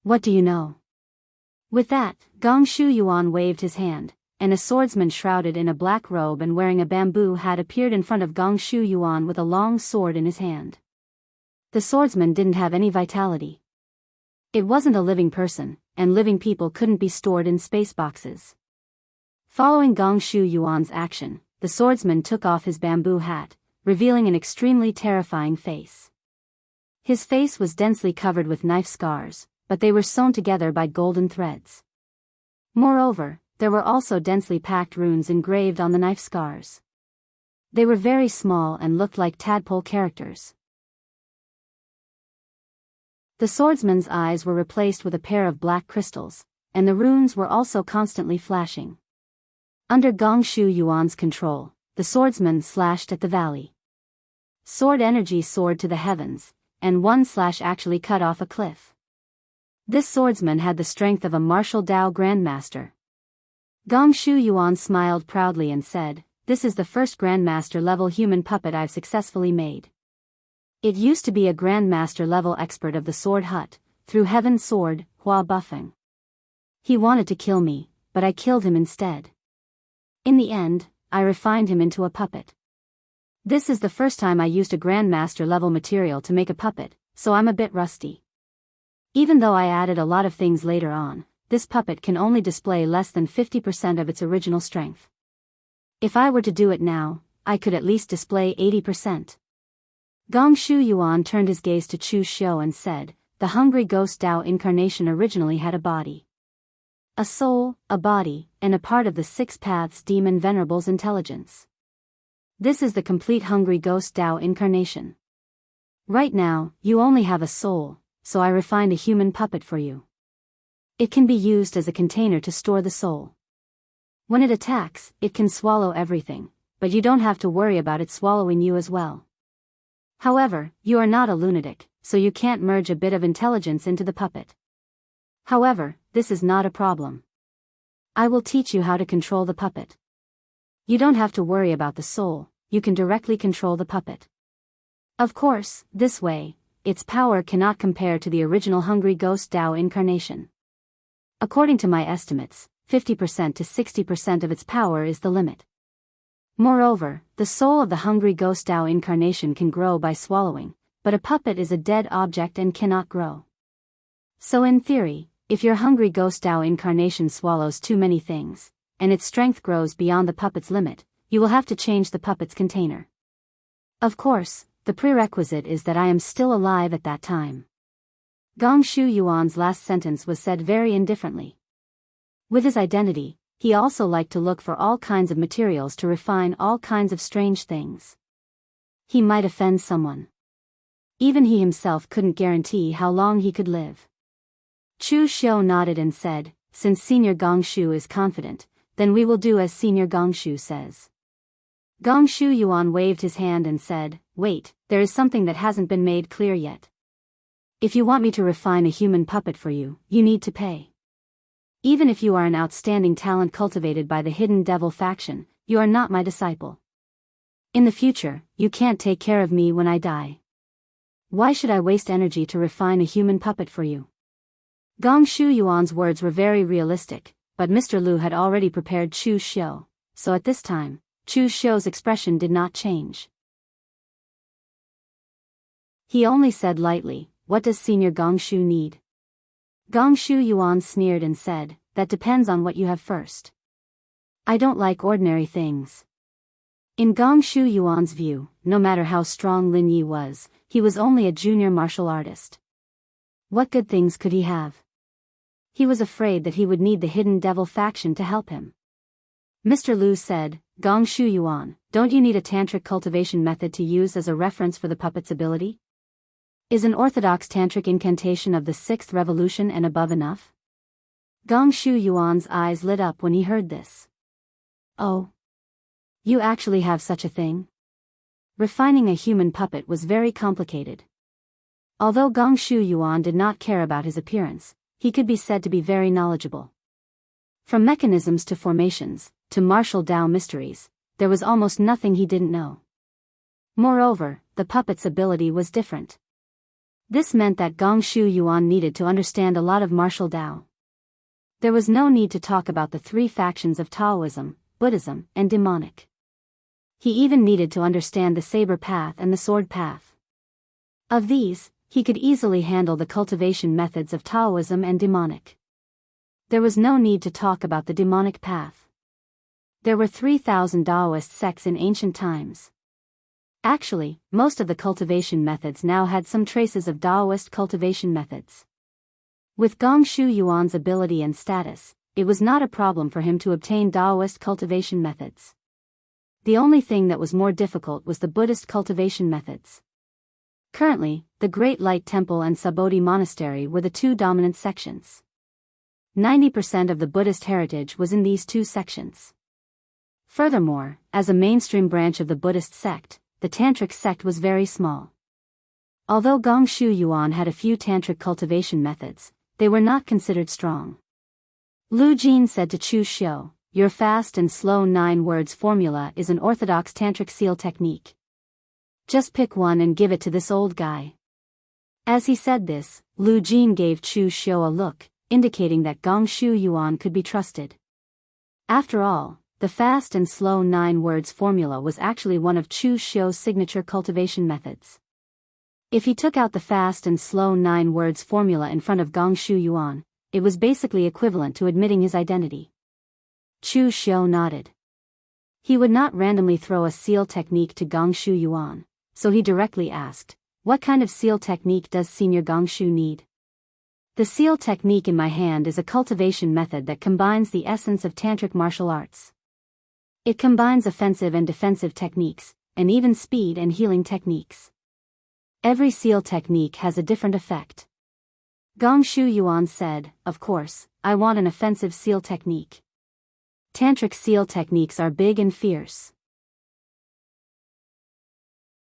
What do you know?" With that, Gong Shu Yuan waved his hand, and a swordsman shrouded in a black robe and wearing a bamboo hat appeared in front of Gong Shu Yuan with a long sword in his hand. The swordsman didn't have any vitality. It wasn't a living person, and living people couldn't be stored in space boxes. Following Gong Shu Yuan's action, the swordsman took off his bamboo hat, revealing an extremely terrifying face. His face was densely covered with knife scars, but they were sewn together by golden threads. Moreover, there were also densely packed runes engraved on the knife scars. They were very small and looked like tadpole characters. The swordsman's eyes were replaced with a pair of black crystals, and the runes were also constantly flashing. Under Gong Shu Yuan's control, the swordsman slashed at the valley. Sword energy soared to the heavens, and one slash actually cut off a cliff. This swordsman had the strength of a martial Dao grandmaster. Gong Shu Yuan smiled proudly and said, "This is the first grandmaster level human puppet I've successfully made. It used to be a grandmaster level expert of the sword hut, through heaven's sword, Hua Buffing. He wanted to kill me, but I killed him instead. In the end, I refined him into a puppet. This is the first time I used a grandmaster level material to make a puppet, so I'm a bit rusty. Even though I added a lot of things later on, this puppet can only display less than 50% of its original strength. If I were to do it now, I could at least display 80%. Gong Shu Yuan turned his gaze to Chu Xiu and said, "The hungry ghost Dao incarnation originally had a body. A soul, a body, and a part of the Six Paths Demon Venerable's intelligence. This is the complete hungry ghost Dao incarnation. Right now, you only have a soul, so I refined a human puppet for you. It can be used as a container to store the soul. When it attacks, it can swallow everything, but you don't have to worry about it swallowing you as well. However, you are not a lunatic, so you can't merge a bit of intelligence into the puppet. However, this is not a problem. I will teach you how to control the puppet. You don't have to worry about the soul, you can directly control the puppet. Of course, this way, its power cannot compare to the original hungry ghost Dao incarnation. According to my estimates, 50% to 60% of its power is the limit. Moreover, the soul of the hungry ghost Dao incarnation can grow by swallowing, but a puppet is a dead object and cannot grow. So in theory, if your hungry ghost Dao incarnation swallows too many things, and its strength grows beyond the puppet's limit, you will have to change the puppet's container. Of course, the prerequisite is that I am still alive at that time." Gong Shu Yuan's last sentence was said very indifferently. With his identity, he also liked to look for all kinds of materials to refine all kinds of strange things. He might offend someone. Even he himself couldn't guarantee how long he could live. Chu Xiu nodded and said, "Since Senior Gong Shu is confident, then we will do as Senior Gong Shu says." Gong Shu Yuan waved his hand and said, "Wait, there is something that hasn't been made clear yet. If you want me to refine a human puppet for you, you need to pay. Even if you are an outstanding talent cultivated by the Hidden Devil faction, you are not my disciple. In the future, you can't take care of me when I die. Why should I waste energy to refine a human puppet for you?" Gong Shu Yuan's words were very realistic, but Mr. Lu had already prepared Chu Xiu, so at this time, Chu Xiu's expression did not change. He only said lightly, "What does Senior Gong Shu need?" Gong Shu Yuan sneered and said, "That depends on what you have first. I don't like ordinary things." In Gong Shu Yuan's view, no matter how strong Lin Yi was, he was only a junior martial artist. What good things could he have? He was afraid that he would need the Hidden Devil faction to help him. Mr. Lu said, "Gong Shu Yuan, don't you need a tantric cultivation method to use as a reference for the puppet's ability? Is an orthodox tantric incantation of the 6th revolution and above enough?" Gong Shu Yuan's eyes lit up when he heard this. "Oh. You actually have such a thing?" Refining a human puppet was very complicated. Although Gong Shu Yuan did not care about his appearance, he could be said to be very knowledgeable. From mechanisms to formations, to martial Dao mysteries, there was almost nothing he didn't know. Moreover, the puppet's ability was different. This meant that Gong Shu Yuan needed to understand a lot of martial Dao. There was no need to talk about the 3 factions of Taoism, Buddhism, and demonic. He even needed to understand the saber path and the sword path. Of these, he could easily handle the cultivation methods of Taoism and demonic. There was no need to talk about the demonic path. There were 3,000 Daoist sects in ancient times. Actually, most of the cultivation methods now had some traces of Daoist cultivation methods. With Gong Shu Yuan's ability and status, it was not a problem for him to obtain Daoist cultivation methods. The only thing that was more difficult was the Buddhist cultivation methods. Currently, the Great Light Temple and Sabodhi Monastery were the two dominant sections. 90% of the Buddhist heritage was in these two sections. Furthermore, as a mainstream branch of the Buddhist sect, the Tantric sect was very small. Although Gong Shu Yuan had a few Tantric cultivation methods, they were not considered strong. Lu Jin said to Chu Xiu, "Your fast and slow 9 words formula is an orthodox Tantric seal technique. Just pick one and give it to this old guy." As he said this, Lu Jin gave Chu Xiu a look, indicating that Gong Shu Yuan could be trusted. After all, the fast and slow 9 words formula was actually one of Chu Xiu's signature cultivation methods. If he took out the fast and slow 9 words formula in front of Gong Shu Yuan, it was basically equivalent to admitting his identity. Chu Xiu nodded. He would not randomly throw a seal technique to Gong Shu Yuan, so he directly asked, "What kind of seal technique does Senior Gong Shu need?" "The seal technique in my hand is a cultivation method that combines the essence of Tantric martial arts. It combines offensive and defensive techniques, and even speed and healing techniques. Every seal technique has a different effect." Gong Shu Yuan said, "Of course, I want an offensive seal technique. Tantric seal techniques are big and fierce.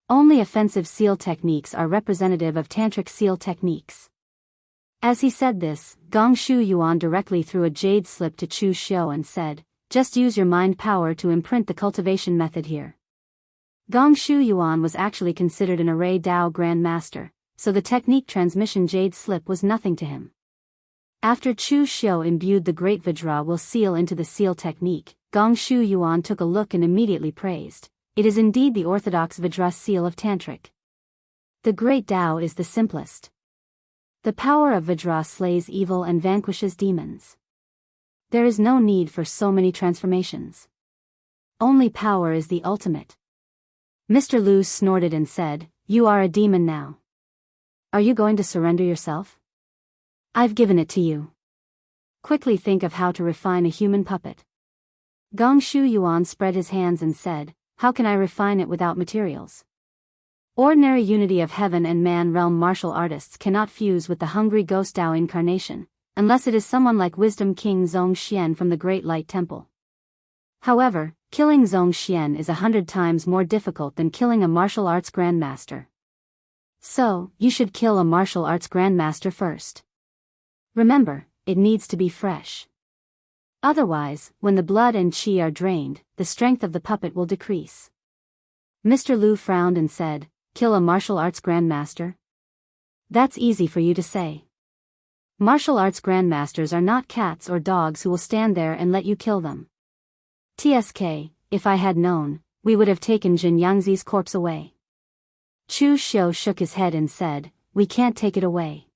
Only offensive seal techniques are representative of Tantric seal techniques." As he said this, Gong Shu Yuan directly threw a jade slip to Chu Xiu and said, "Just use your mind power to imprint the cultivation method here." Gong Shu Yuan was actually considered an array Dao Grand Master, so the technique transmission jade slip was nothing to him. After Chu Xiu imbued the Great Vajra will seal into the seal technique, Gong Shu Yuan took a look and immediately praised, "It is indeed the orthodox Vajra seal of Tantric. The Great Dao is the simplest. The power of Vajra slays evil and vanquishes demons. There is no need for so many transformations. Only power is the ultimate." Mr. Lu snorted and said, "You are a demon now. Are you going to surrender yourself? I've given it to you. Quickly think of how to refine a human puppet." Gong Shu Yuan spread his hands and said, "How can I refine it without materials? Ordinary unity of heaven and man realm martial artists cannot fuse with the hungry ghost Dao incarnation, unless it is someone like Wisdom King Zongxian from the Great Light Temple. However, killing Zongxian is 100 times more difficult than killing a martial arts grandmaster. So, you should kill a martial arts grandmaster first. Remember, it needs to be fresh. Otherwise, when the blood and qi are drained, the strength of the puppet will decrease." Mr. Lu frowned and said, "Kill a martial arts grandmaster? That's easy for you to say. Martial arts grandmasters are not cats or dogs who will stand there and let you kill them. TSK, if I had known, we would have taken Jianghu's corpse away." Chu Xiu shook his head and said, "We can't take it away.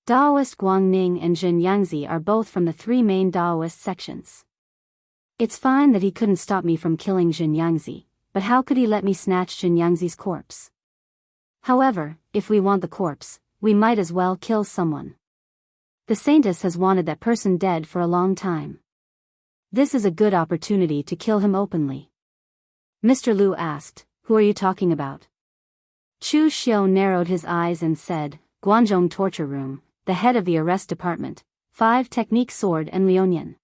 Daoist Guangning and Jianghu are both from the 3 main Daoist sections. It's fine that he couldn't stop me from killing Jianghu, but how could he let me snatch Jianghu's corpse? However, if we want the corpse, we might as well kill someone. The Saintess has wanted that person dead for a long time. This is a good opportunity to kill him openly." Mr. Lu asked, "Who are you talking about?" Chu Xiu narrowed his eyes and said, "Guangzhong torture room, the head of the arrest department, 5 technique sword and Lionian.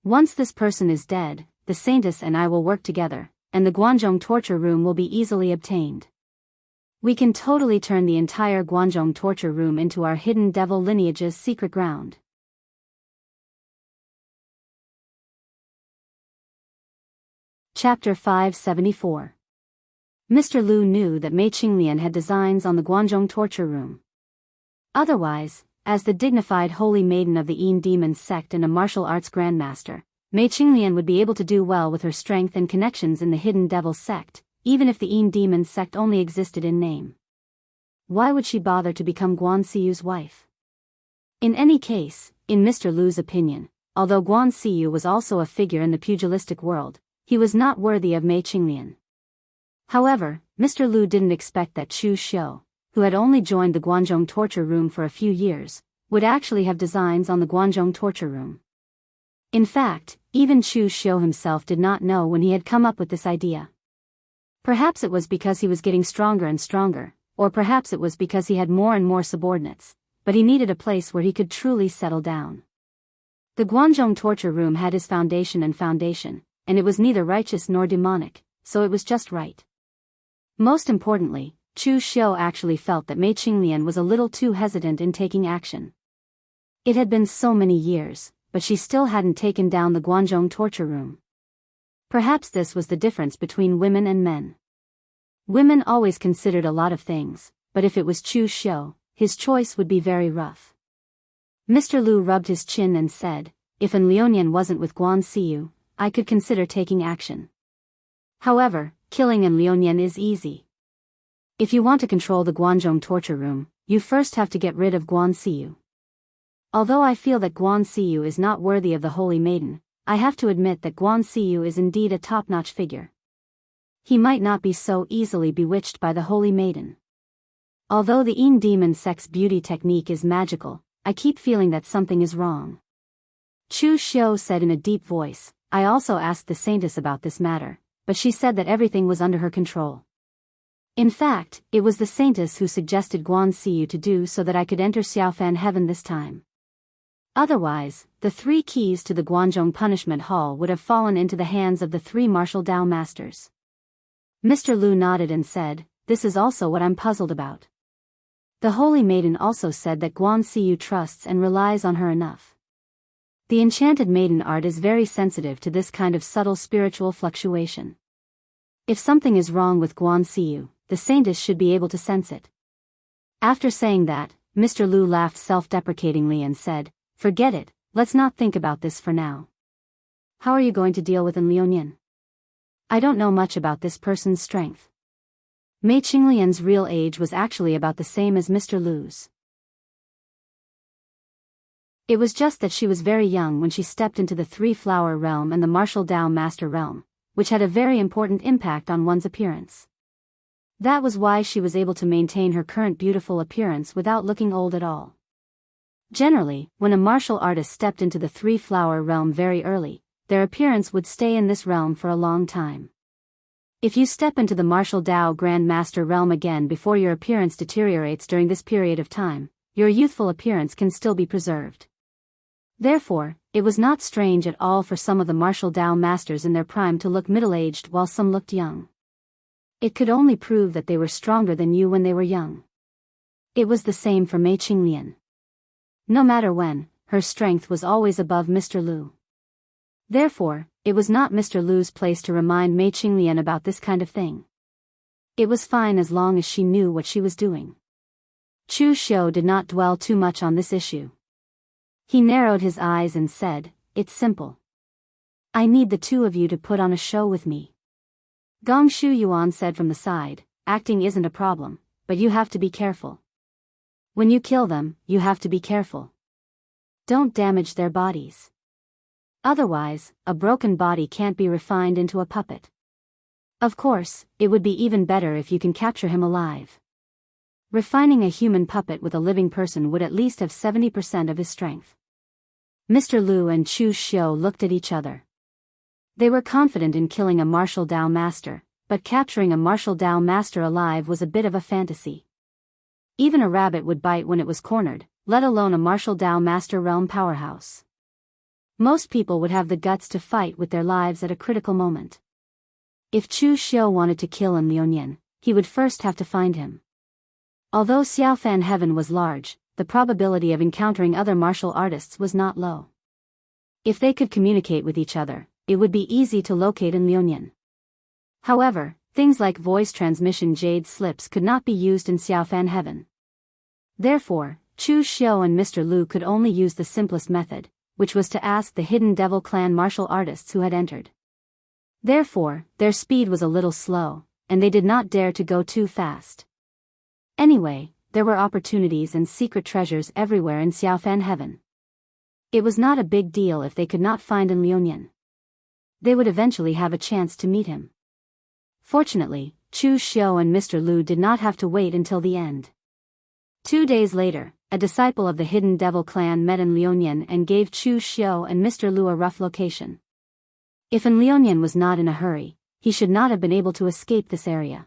Once this person is dead, the Saintess and I will work together, and the Guangzhong torture room will be easily obtained. We can totally turn the entire Guangzhong torture room into our hidden devil lineage's secret ground." Chapter 574. Mr. Lu knew that Mei Qinglian had designs on the Guangzhong torture room. Otherwise, as the dignified holy maiden of the Yin Demon sect and a martial arts grandmaster, Mei Qinglian would be able to do well with her strength and connections in the hidden devil sect, even if the Yin Demon sect only existed in name. Why would she bother to become Guan Xiyu's wife? In any case, in Mr. Lu's opinion, although Guan Siyu was also a figure in the pugilistic world, he was not worthy of Mei Qinglian. However, Mr. Lu didn't expect that Chu Xiu, who had only joined the Guanzhong torture room for a few years, would actually have designs on the Guanzhong torture room. In fact, even Chu Xiu himself did not know when he had come up with this idea. Perhaps it was because he was getting stronger and stronger, or perhaps it was because he had more and more subordinates, but he needed a place where he could truly settle down. The Guanzhong torture room had his foundation, and it was neither righteous nor demonic, so it was just right. Most importantly, Chu Xiu actually felt that Mei Qinglian was a little too hesitant in taking action. It had been so many years, but she still hadn't taken down the Guanzhong torture room. Perhaps this was the difference between women and men. Women always considered a lot of things, but if it was Chu Xiu, his choice would be very rough. Mr. Lu rubbed his chin and said, "If An Lionian wasn't with Guan Siyu, I could consider taking action. However, killing An Lionian is easy. If you want to control the Guanzhong torture room, you first have to get rid of Guan Siyu. Although I feel that Guan Siyu is not worthy of the Holy Maiden, I have to admit that Guan Siyu is indeed a top-notch figure. He might not be so easily bewitched by the Holy Maiden. Although the Yin demon sex beauty technique is magical, I keep feeling that something is wrong." Chu Xiu said in a deep voice. "I also asked the Saintess about this matter, but she said that everything was under her control. In fact, it was the Saintess who suggested Guan Siyu to do so that I could enter Xiaofan heaven this time. Otherwise, the 3 keys to the Guanzhong punishment hall would have fallen into the hands of the 3 martial Dao masters." Mr. Lu nodded and said, "This is also what I'm puzzled about. The Holy Maiden also said that Guan Siyu trusts and relies on her enough. The enchanted maiden art is very sensitive to this kind of subtle spiritual fluctuation. If something is wrong with Guan Siyu, the Saintess should be able to sense it." After saying that, Mr. Lu laughed self-deprecatingly and said, "Forget it, let's not think about this for now. How are you going to deal with An Lionian? I don't know much about this person's strength." Mei Qinglian's real age was actually about the same as Mr. Lu's. It was just that she was very young when she stepped into the 3-flower realm and the martial Dao master realm, which had a very important impact on one's appearance. That was why she was able to maintain her current beautiful appearance without looking old at all. Generally, when a martial artist stepped into the 3-flower realm very early, their appearance would stay in this realm for a long time. If you step into the martial Dao Grand Master realm again before your appearance deteriorates during this period of time, your youthful appearance can still be preserved. Therefore, it was not strange at all for some of the martial Dao masters in their prime to look middle-aged while some looked young. It could only prove that they were stronger than you when they were young. It was the same for Mei Qinglian. No matter when, her strength was always above Mr. Lu. Therefore, it was not Mr. Lu's place to remind Mei Qinglian about this kind of thing. It was fine as long as she knew what she was doing. Chu Xiu did not dwell too much on this issue. He narrowed his eyes and said, "It's simple. I need the 2 of you to put on a show with me." Gong Shu Yuan said from the side, "Acting isn't a problem, but you have to be careful. When you kill them, you have to be careful. Don't damage their bodies. Otherwise, a broken body can't be refined into a puppet. Of course, it would be even better if you can capture him alive. Refining a human puppet with a living person would at least have 70% of his strength." Mr. Lu and Chu Xiu looked at each other. They were confident in killing a martial Dao master, but capturing a martial Dao master alive was a bit of a fantasy. Even a rabbit would bite when it was cornered, let alone a martial Dao master realm powerhouse. Most people would have the guts to fight with their lives at a critical moment. If Chu Xiu wanted to kill An Lionian, he would first have to find him. Although Xiaofan heaven was large, the probability of encountering other martial artists was not low. If they could communicate with each other, it would be easy to locate An Lionian. However, things like voice transmission jade slips could not be used in Xiaofan heaven. Therefore, Chu Xiu and Mr. Lu could only use the simplest method, which was to ask the hidden devil clan martial artists who had entered. Therefore, their speed was a little slow, and they did not dare to go too fast. Anyway, there were opportunities and secret treasures everywhere in Xiaofan heaven. It was not a big deal if they could not find An Liuyan. They would eventually have a chance to meet him. Fortunately, Chu Xiu and Mr. Lu did not have to wait until the end. 2 days later, a disciple of the Hidden Devil clan met An Liuyan and gave Chu Xiu and Mr. Lu a rough location. If An Liuyan was not in a hurry, he should not have been able to escape this area.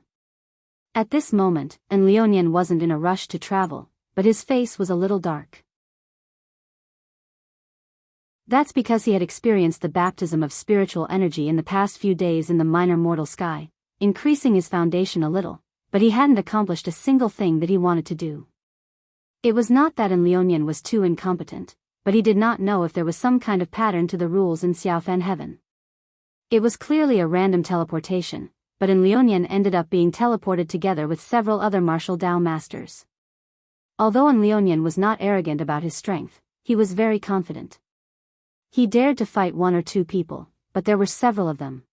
At this moment, An Liuyan wasn't in a rush to travel, but his face was a little dark. That's because he had experienced the baptism of spiritual energy in the past few days in the minor mortal sky, increasing his foundation a little, but he hadn't accomplished a single thing that he wanted to do. It was not that An Liuyan was too incompetent, but he did not know if there was some kind of pattern to the rules in Xiaofan heaven. It was clearly a random teleportation, but An Liuyan ended up being teleported together with several other martial Dao masters. Although An Liuyan was not arrogant about his strength, he was very confident. He dared to fight 1 or 2 people, but there were several of them.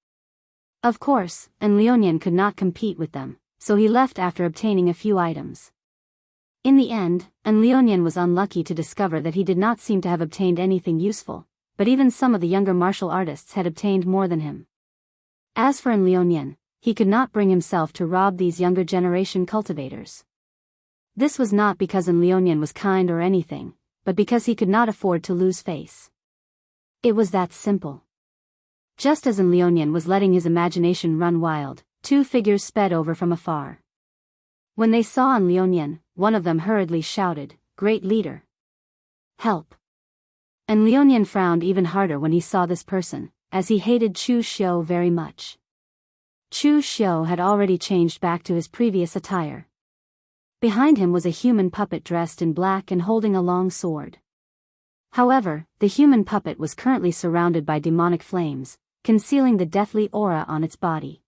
Of course, An Liuyan could not compete with them, so he left after obtaining a few items. In the end, An Liuyan was unlucky to discover that he did not seem to have obtained anything useful, but even some of the younger martial artists had obtained more than him. As for An Liuyan, he could not bring himself to rob these younger generation cultivators. This was not because An Liuyan was kind or anything, but because he could not afford to lose face. It was that simple. Just as An Liuyan was letting his imagination run wild, 2 figures sped over from afar. When they saw An Liuyan, one of them hurriedly shouted, "Great leader! Help!" An Liuyan frowned even harder when he saw this person, as he hated Chu Xiu very much. Chu Xiu had already changed back to his previous attire. Behind him was a human puppet dressed in black and holding a long sword. However, the human puppet was currently surrounded by demonic flames, concealing the deathly aura on its body.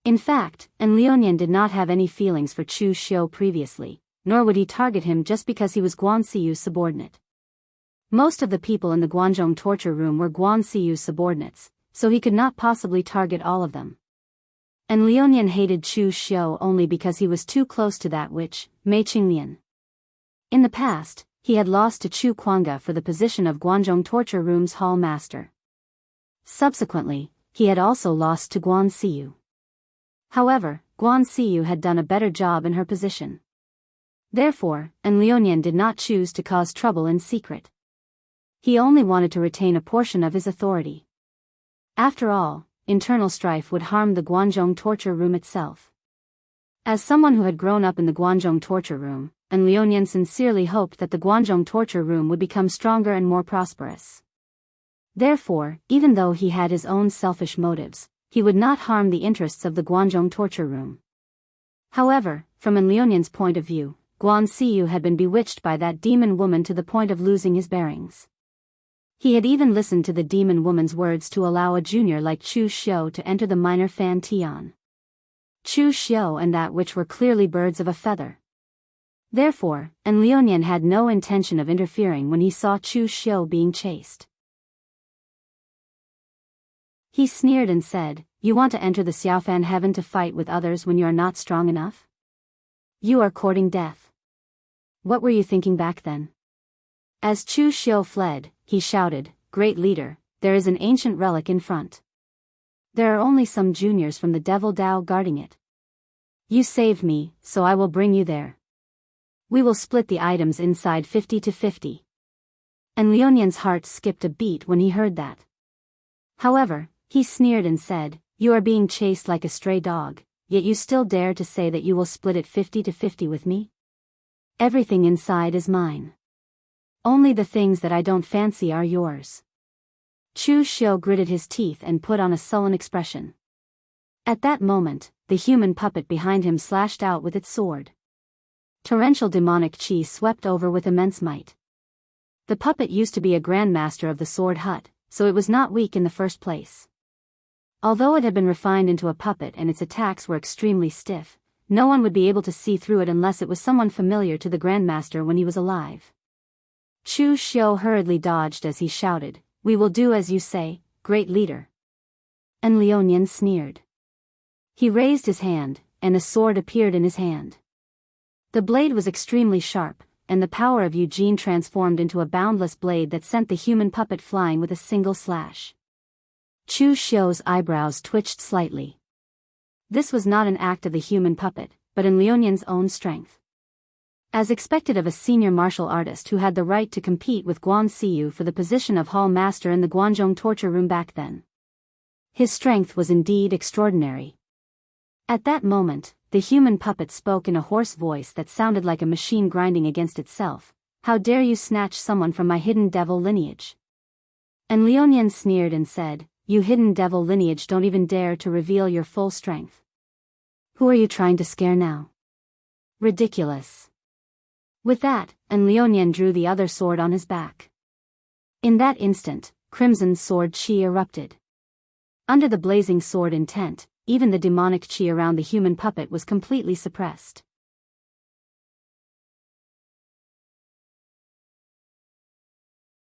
In fact, An Liuyan did not have any feelings for Chu Xiu previously, nor would he target him just because he was Guanxiyu's subordinate. Most of the people in the Guanzhong torture room were Guanxiyu's subordinates, so he could not possibly target all of them. An Liuyan hated Chu Xiu only because he was too close to that witch, Mei Qinglian. In the past, he had lost to Chu Kuanga for the position of Guanzhong torture room's hall master. Subsequently, he had also lost to Guanxiyu. However, Guanxiyu had done a better job in her position. Therefore, An Liuyan did not choose to cause trouble in secret. He only wanted to retain a portion of his authority. After all, internal strife would harm the Guanzhong torture room itself. As someone who had grown up in the Guanzhong torture room, An Liuyan sincerely hoped that the Guanzhong torture room would become stronger and more prosperous. Therefore, even though he had his own selfish motives, he would not harm the interests of the Guanzhong torture room. However, from An Liuyan's point of view, Guanxiyu had been bewitched by that demon woman to the point of losing his bearings. He had even listened to the demon woman's words to allow a junior like Chu Xiu to enter the minor Fan Tian. Chu Xiu and that witch were clearly birds of a feather. Therefore, An Liuyan had no intention of interfering when he saw Chu Xiu being chased. He sneered and said, "You want to enter the Xiaofan heaven to fight with others when you are not strong enough? You are courting death. What were you thinking back then?" As Chu Xiu fled, he shouted, "Great leader, there is an ancient relic in front. There are only some juniors from the Devil Dao guarding it. You saved me, so I will bring you there. We will split the items inside 50 to 50. And Liuyan's heart skipped a beat when he heard that. However, he sneered and said, "You are being chased like a stray dog, yet you still dare to say that you will split it 50 to 50 with me? Everything inside is mine. Only the things that I don't fancy are yours." Chu Xiu gritted his teeth and put on a sullen expression. At that moment, the human puppet behind him slashed out with its sword. Torrential demonic chi swept over with immense might. The puppet used to be a grandmaster of the sword hut, so it was not weak in the first place. Although it had been refined into a puppet and its attacks were extremely stiff, no one would be able to see through it unless it was someone familiar to the grandmaster when he was alive. Chu Xiu hurriedly dodged as he shouted, "We will do as you say, great leader." And Liuyan sneered. He raised his hand, and a sword appeared in his hand. The blade was extremely sharp, and the power of Eugene transformed into a boundless blade that sent the human puppet flying with a single slash. Chu Xiu's eyebrows twitched slightly. This was not an act of the human puppet, but in Liunian's own strength. As expected of a senior martial artist who had the right to compete with Guan Siyu for the position of hall master in the Guanzhong torture room back then. His strength was indeed extraordinary. At that moment, the human puppet spoke in a hoarse voice that sounded like a machine grinding against itself. "How dare you snatch someone from my hidden devil lineage?" And Liunian sneered and said, "You hidden devil lineage don't even dare to reveal your full strength. Who are you trying to scare now? Ridiculous." With that, and Liunian drew the other sword on his back. In that instant, crimson sword chi erupted. Under the blazing sword intent, even the demonic chi around the human puppet was completely suppressed.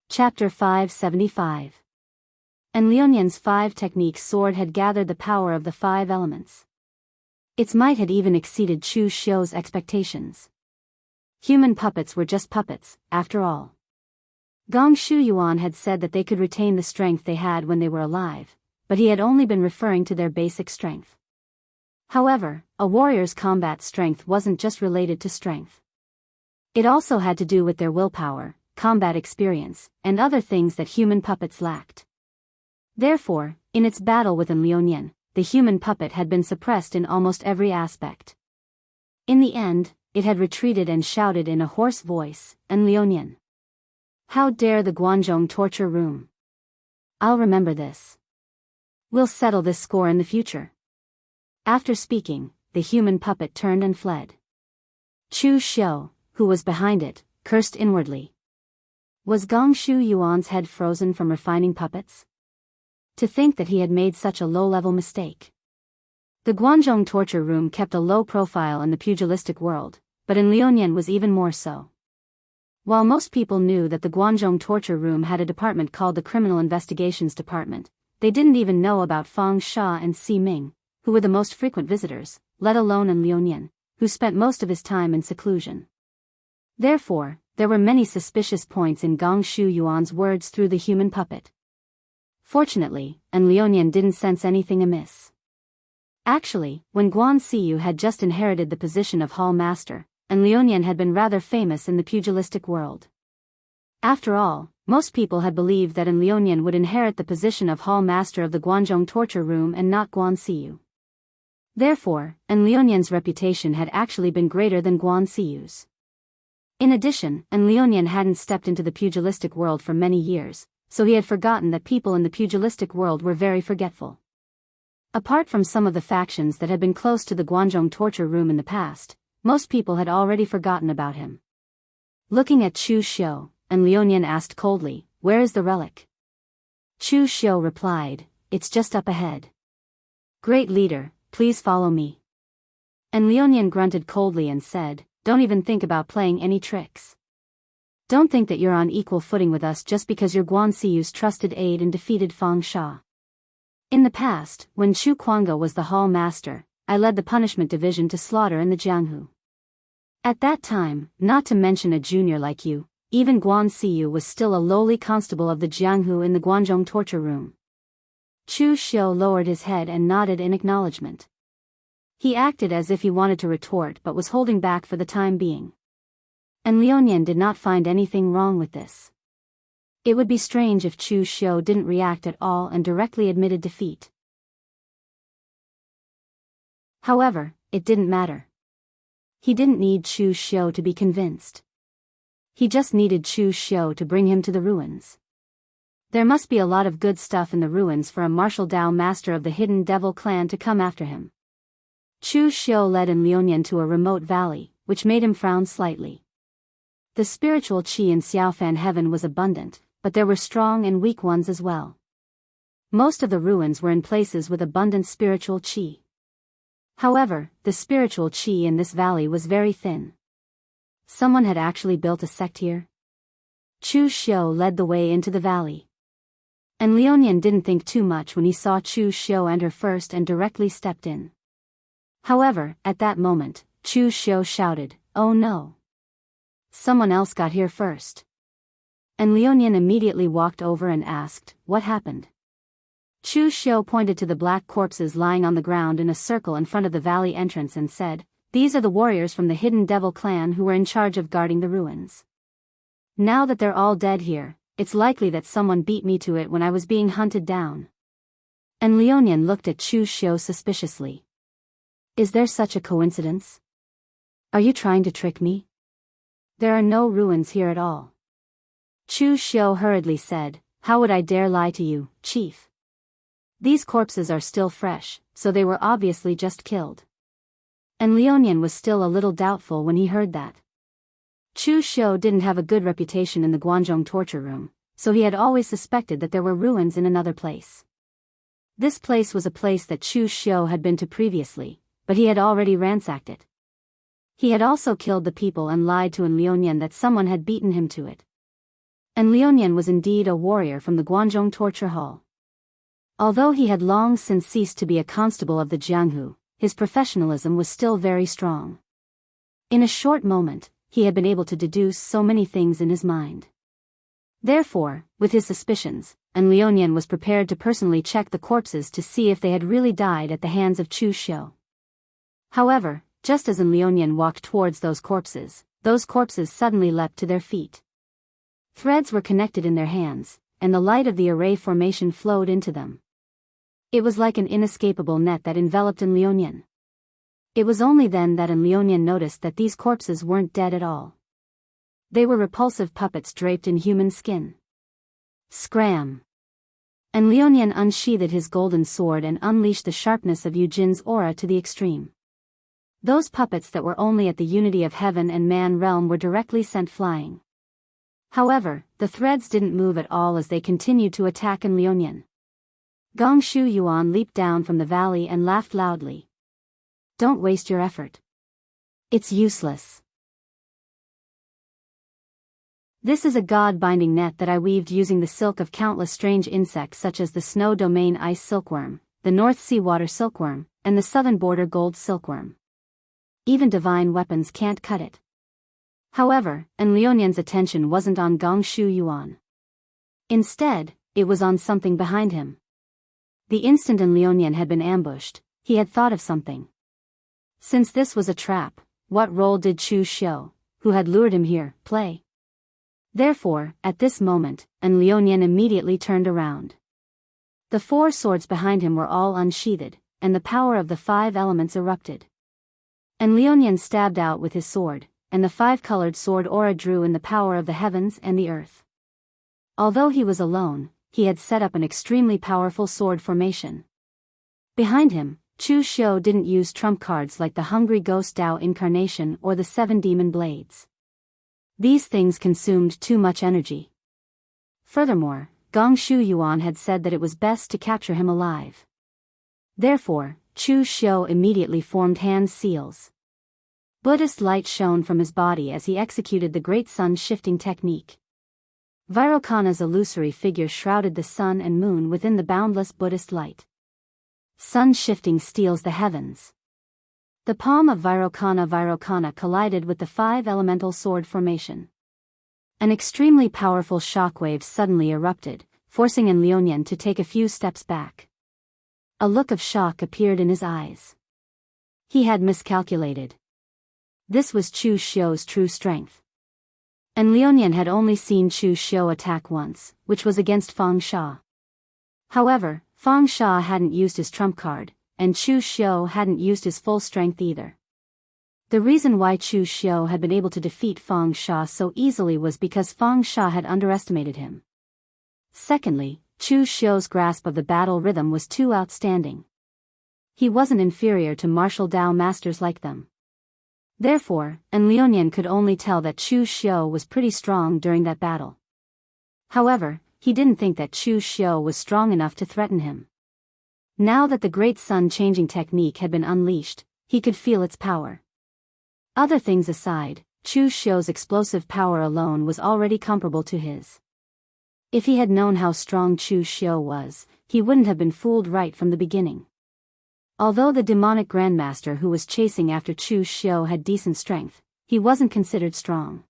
Chapter 575. And Liunian's 5 techniques sword had gathered the power of the 5 elements. Its might had even exceeded Chu Xiu's expectations. Human puppets were just puppets, after all. Gong Shu Yuan had said that they could retain the strength they had when they were alive, but he had only been referring to their basic strength. However, a warrior's combat strength wasn't just related to strength. It also had to do with their willpower, combat experience, and other things that human puppets lacked. Therefore, in its battle with Liunian, the human puppet had been suppressed in almost every aspect. In the end, it had retreated and shouted in a hoarse voice, "And Liunian, how dare the Guanzhong torture room? I'll remember this. We'll settle this score in the future." After speaking, the human puppet turned and fled. Chu Xiu, who was behind it, cursed inwardly. Was Gong Shu Yuan's head frozen from refining puppets? To think that he had made such a low-level mistake. The Guanzhong torture room kept a low profile in the pugilistic world, but in Liunian was even more so. While most people knew that the Guanzhong torture room had a department called the Criminal Investigations Department, they didn't even know about Fang Sha and Si Ming, who were the most frequent visitors, let alone in Liunian, who spent most of his time in seclusion. Therefore, there were many suspicious points in Gong Shu Yuan's words through the human puppet. Fortunately, and Liunian didn't sense anything amiss. Actually, when Guan Siyu had just inherited the position of hall master, and Liunian had been rather famous in the pugilistic world. After all, most people had believed that Liunian would inherit the position of hall master of the Guanzhong torture room and not Guan Siyu. Therefore, Liunian's reputation had actually been greater than Guan Siyu's. In addition, Liunian hadn't stepped into the pugilistic world for many years, so he had forgotten that people in the pugilistic world were very forgetful. Apart from some of the factions that had been close to the Guanzhong torture room in the past, most people had already forgotten about him. Looking at Chu Xiu, Liunian asked coldly, "Where is the relic?" Chu Xiu replied, "It's just up ahead." "Great leader, please follow me." Liunian grunted coldly and said, "Don't even think about playing any tricks. Don't think that you're on equal footing with us just because you're Guan Siyu's trusted aide and defeated Fang Sha. In the past, when Chu Kuanga was the hall master, I led the punishment division to slaughter in the Jianghu. At that time, not to mention a junior like you, even Guan Siyu was still a lowly constable of the Jianghu in the Guanzhong torture room." Chu Xiu lowered his head and nodded in acknowledgement. He acted as if he wanted to retort but was holding back for the time being. And Liunian did not find anything wrong with this. It would be strange if Chu Xiu didn't react at all and directly admitted defeat. However, it didn't matter. He didn't need Chu Xiu to be convinced. He just needed Chu Xiu to bring him to the ruins. There must be a lot of good stuff in the ruins for a martial Dao master of the hidden devil clan to come after him. Chu Xiu led Liunian to a remote valley, which made him frown slightly. The spiritual qi in Xiaofan heaven was abundant, but there were strong and weak ones as well. Most of the ruins were in places with abundant spiritual qi. However, the spiritual qi in this valley was very thin. Someone had actually built a sect here? Chu Xiu led the way into the valley. And Liunian didn't think too much when he saw Chu Xiu enter first and directly stepped in. However, at that moment, Chu Xiu shouted, "Oh no! someone else got here first. And Lionian immediately walked over and asked, what happened? Chu Xiu pointed to the black corpses lying on the ground in a circle in front of the valley entrance and said, these are the warriors from the Hidden Devil clan who were in charge of guarding the ruins. Now that they're all dead here, it's likely that someone beat me to it when I was being hunted down. And Lionian looked at Chu Xiu suspiciously. Is there such a coincidence? Are you trying to trick me? There are no ruins here at all. Chu Xiu hurriedly said, how would I dare lie to you, chief? These corpses are still fresh, so they were obviously just killed. And Lionian was still a little doubtful when he heard that. Chu Xiu didn't have a good reputation in the Guangzhong torture room, so he had always suspected that there were ruins in another place. This place was a place that Chu Xiu had been to previously, but he had already ransacked it. He had also killed the people and lied to Lionian that someone had beaten him to it. And Lionian was indeed a warrior from the Guangzhong torture hall. Although he had long since ceased to be a constable of the Jianghu, his professionalism was still very strong. In a short moment, he had been able to deduce so many things in his mind. Therefore, with his suspicions, and Lionian was prepared to personally check the corpses to see if they had really died at the hands of Chu Xiu. However, just as Lionian walked towards those corpses suddenly leapt to their feet. Threads were connected in their hands, and the light of the array formation flowed into them. It was like an inescapable net that enveloped Lionian. It was only then that Lionian noticed that these corpses weren't dead at all. They were repulsive puppets draped in human skin. Scram! And Lionian unsheathed his golden sword and unleashed the sharpness of Yujin's aura to the extreme. Those puppets that were only at the unity of heaven and man realm were directly sent flying. However, the threads didn't move at all as they continued to attack Lionian. Gong Shu Yuan leaped down from the valley and laughed loudly. Don't waste your effort. It's useless. This is a god-binding net that I weaved using the silk of countless strange insects such as the snow domain ice silkworm, the North Sea water silkworm, and the southern border gold silkworm. Even divine weapons can't cut it. However, Lionian's attention wasn't on Gong Shu Yuan. Instead, it was on something behind him. The instant Lionian had been ambushed, he had thought of something. Since this was a trap, what role did Chu Xiu, who had lured him here, play? Therefore, at this moment, Lionian immediately turned around. The 4 swords behind him were all unsheathed, and the power of the 5 elements erupted. Lionian stabbed out with his sword, and the 5-colored sword aura drew in the power of the heavens and the earth. Although he was alone, he had set up an extremely powerful sword formation. Behind him, Chu Xiu didn't use trump cards like the Hungry Ghost Dao Incarnation or the 7 Demon Blades. These things consumed too much energy. Furthermore, Gong Shu Yuan had said that it was best to capture him alive. Therefore, Chu Xiu immediately formed hand seals. Buddhist light shone from his body as he executed the Great Sun Shifting technique. Vairocana's illusory figure shrouded the sun and moon within the boundless Buddhist light. Sun shifting steals the heavens. The palm of Vairocana collided with the 5 elemental sword formation. An extremely powerful shockwave suddenly erupted, forcing Lionian to take a few steps back. A look of shock appeared in his eyes. He had miscalculated. This was Chu Xiu's true strength. Lionian had only seen Chu Xiu attack once, which was against Fang Sha. However, Fang Sha hadn't used his trump card, and Chu Xiu hadn't used his full strength either. The reason why Chu Xiu had been able to defeat Fang Sha so easily was because Fang Sha had underestimated him. Secondly, Chu Xiu's grasp of the battle rhythm was too outstanding. He wasn't inferior to martial Dao masters like them. Therefore, Lionian could only tell that Chu Xiu was pretty strong during that battle. However, he didn't think that Chu Xiu was strong enough to threaten him. Now that the Great Sun Changing technique had been unleashed, he could feel its power. Other things aside, Chu Xiu's explosive power alone was already comparable to his. If he had known how strong Chu Xiu was, he wouldn't have been fooled right from the beginning. Although the demonic grandmaster who was chasing after Chu Xiu had decent strength, he wasn't considered strong.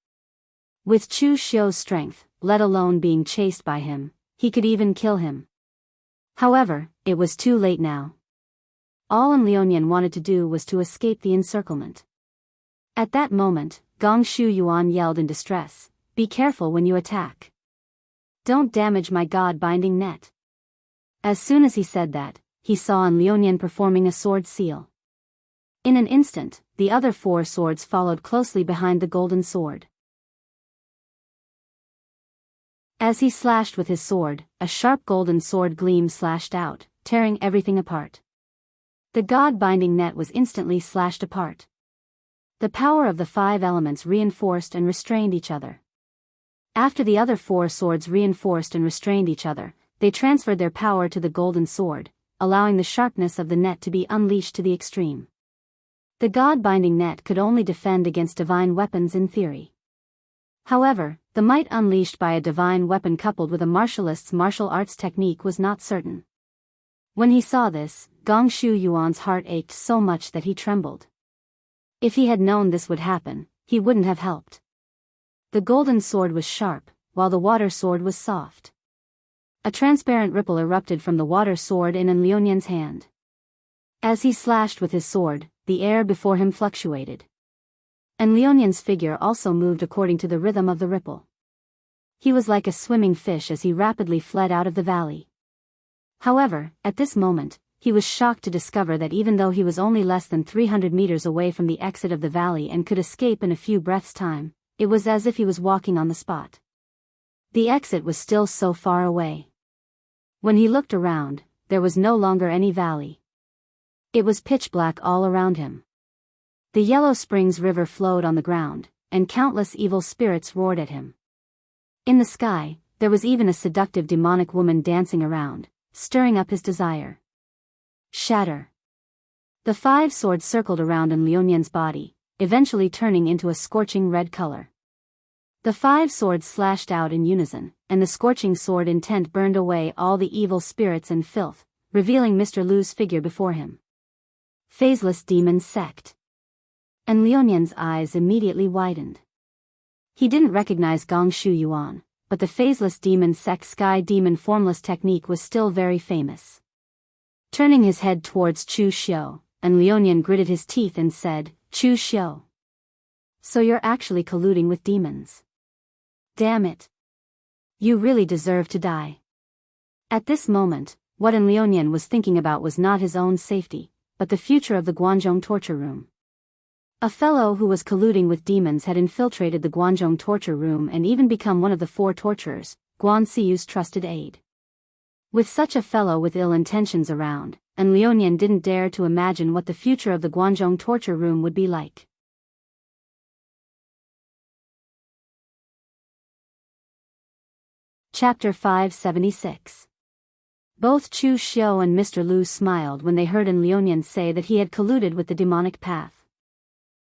With Chu Xiu's strength, let alone being chased by him, he could even kill him. However, it was too late now. All An Liuyan wanted to do was to escape the encirclement. At that moment, Gong Shu Yuan yelled in distress, "Be careful when you attack. Don't damage my god-binding net." As soon as he said that, he saw An Liuyan performing a sword seal. In an instant, the other 4 swords followed closely behind the golden sword. As he slashed with his sword, a sharp golden sword gleam slashed out, tearing everything apart. The god-binding net was instantly slashed apart. The power of the 5 elements reinforced and restrained each other. After the other 4 swords reinforced and restrained each other, they transferred their power to the golden sword, allowing the sharpness of the net to be unleashed to the extreme. The god-binding net could only defend against divine weapons in theory. However, the might unleashed by a divine weapon coupled with a martialist's martial arts technique was not certain. When he saw this, Gong Shu Yuan's heart ached so much that he trembled. If he had known this would happen, he wouldn't have helped. The golden sword was sharp, while the water sword was soft. A transparent ripple erupted from the water sword in An Liuyan's hand. As he slashed with his sword, the air before him fluctuated. An Liuyan's figure also moved according to the rhythm of the ripple. He was like a swimming fish as he rapidly fled out of the valley. However, at this moment, he was shocked to discover that even though he was only less than 300 meters away from the exit of the valley and could escape in a few breaths' time, it was as if he was walking on the spot. The exit was still so far away. When he looked around, there was no longer any valley. It was pitch black all around him. The Yellow Springs River flowed on the ground, and countless evil spirits roared at him. In the sky, there was even a seductive demonic woman dancing around, stirring up his desire. Shatter. The 5 swords circled around An Liuyan's body, eventually turning into a scorching red color. The 5 swords slashed out in unison, and the scorching sword intent burned away all the evil spirits and filth, revealing Mr. Lu's figure before him. Phaseless Demon Sect. An Liuyan's eyes immediately widened. He didn't recognize Gong Shu Yuan, but the Phaseless Demon Sect Sky Demon Formless technique was still very famous. Turning his head towards Chu Xiu, An Liuyan gritted his teeth and said, "Chu Xiu. So you're actually colluding with demons. Damn it. You really deserve to die." At this moment, what An Liuyan was thinking about was not his own safety, but the future of the Guanzhong torture room. A fellow who was colluding with demons had infiltrated the Guanzhong torture room and even become one of the 4 torturers, Guan Siyu's trusted aide. With such a fellow with ill intentions around, An Liuyan didn't dare to imagine what the future of the Guanzhong torture room would be like. Chapter 576. Both Chu Xiu and Mr. Lu smiled when they heard An Liuyan say that he had colluded with the demonic path.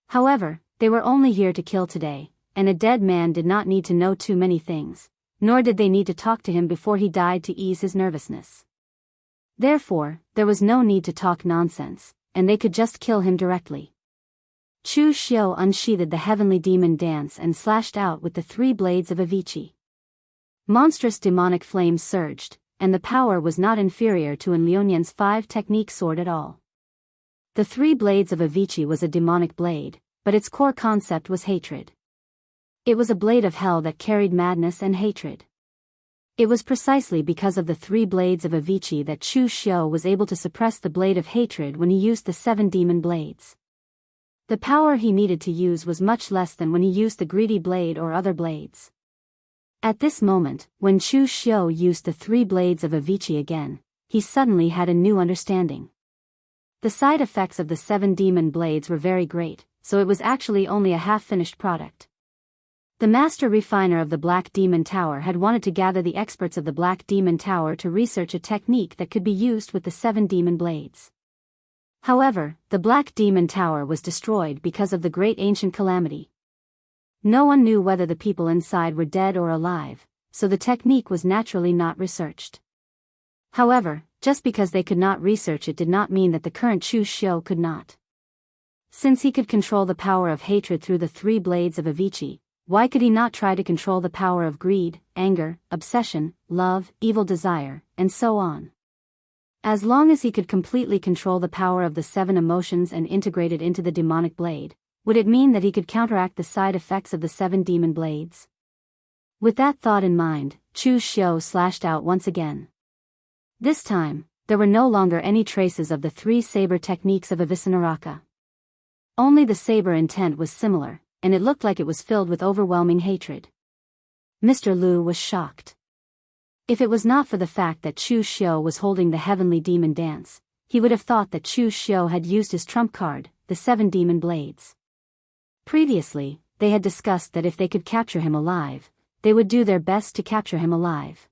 However, they were only here to kill today, and a dead man did not need to know too many things, nor did they need to talk to him before he died to ease his nervousness. Therefore, there was no need to talk nonsense, and they could just kill him directly. Chu Xiu unsheathed the heavenly demon dance and slashed out with the 3 blades of Avicii. Monstrous demonic flames surged, and the power was not inferior to An Liuyan's 5 technique sword at all. The 3 blades of Avicii was a demonic blade, but its core concept was hatred. It was a blade of hell that carried madness and hatred. It was precisely because of the 3 blades of Avicii that Chu Xiu was able to suppress the blade of hatred when he used the 7 demon blades. The power he needed to use was much less than when he used the greedy blade or other blades. At this moment, when Chu Xiu used the 3 blades of Avicii again, he suddenly had a new understanding. The side effects of the 7 demon blades were very great, so it was actually only a half-finished product. The master refiner of the Black Demon Tower had wanted to gather the experts of the Black Demon Tower to research a technique that could be used with the 7 demon blades. However, the Black Demon Tower was destroyed because of the great ancient calamity. No one knew whether the people inside were dead or alive, so the technique was naturally not researched. However, just because they could not research it did not mean that the current Chu Xiu could not. Since he could control the power of hatred through the 3 blades of Avicii, why could he not try to control the power of greed, anger, obsession, love, evil desire, and so on? As long as he could completely control the power of the 7 emotions and integrate it into the demonic blade, would it mean that he could counteract the side effects of the 7 demon blades? With that thought in mind, Chu Xiu slashed out once again. This time, there were no longer any traces of the 3 saber techniques of Avicenaraka. Only the saber intent was similar, and it looked like it was filled with overwhelming hatred. Mr. Lu was shocked. If it was not for the fact that Chu Xiu was holding the heavenly demon dance, he would have thought that Chu Xiu had used his trump card, the 7 demon blades. Previously, they had discussed that if they could capture him alive, they would do their best to capture him alive.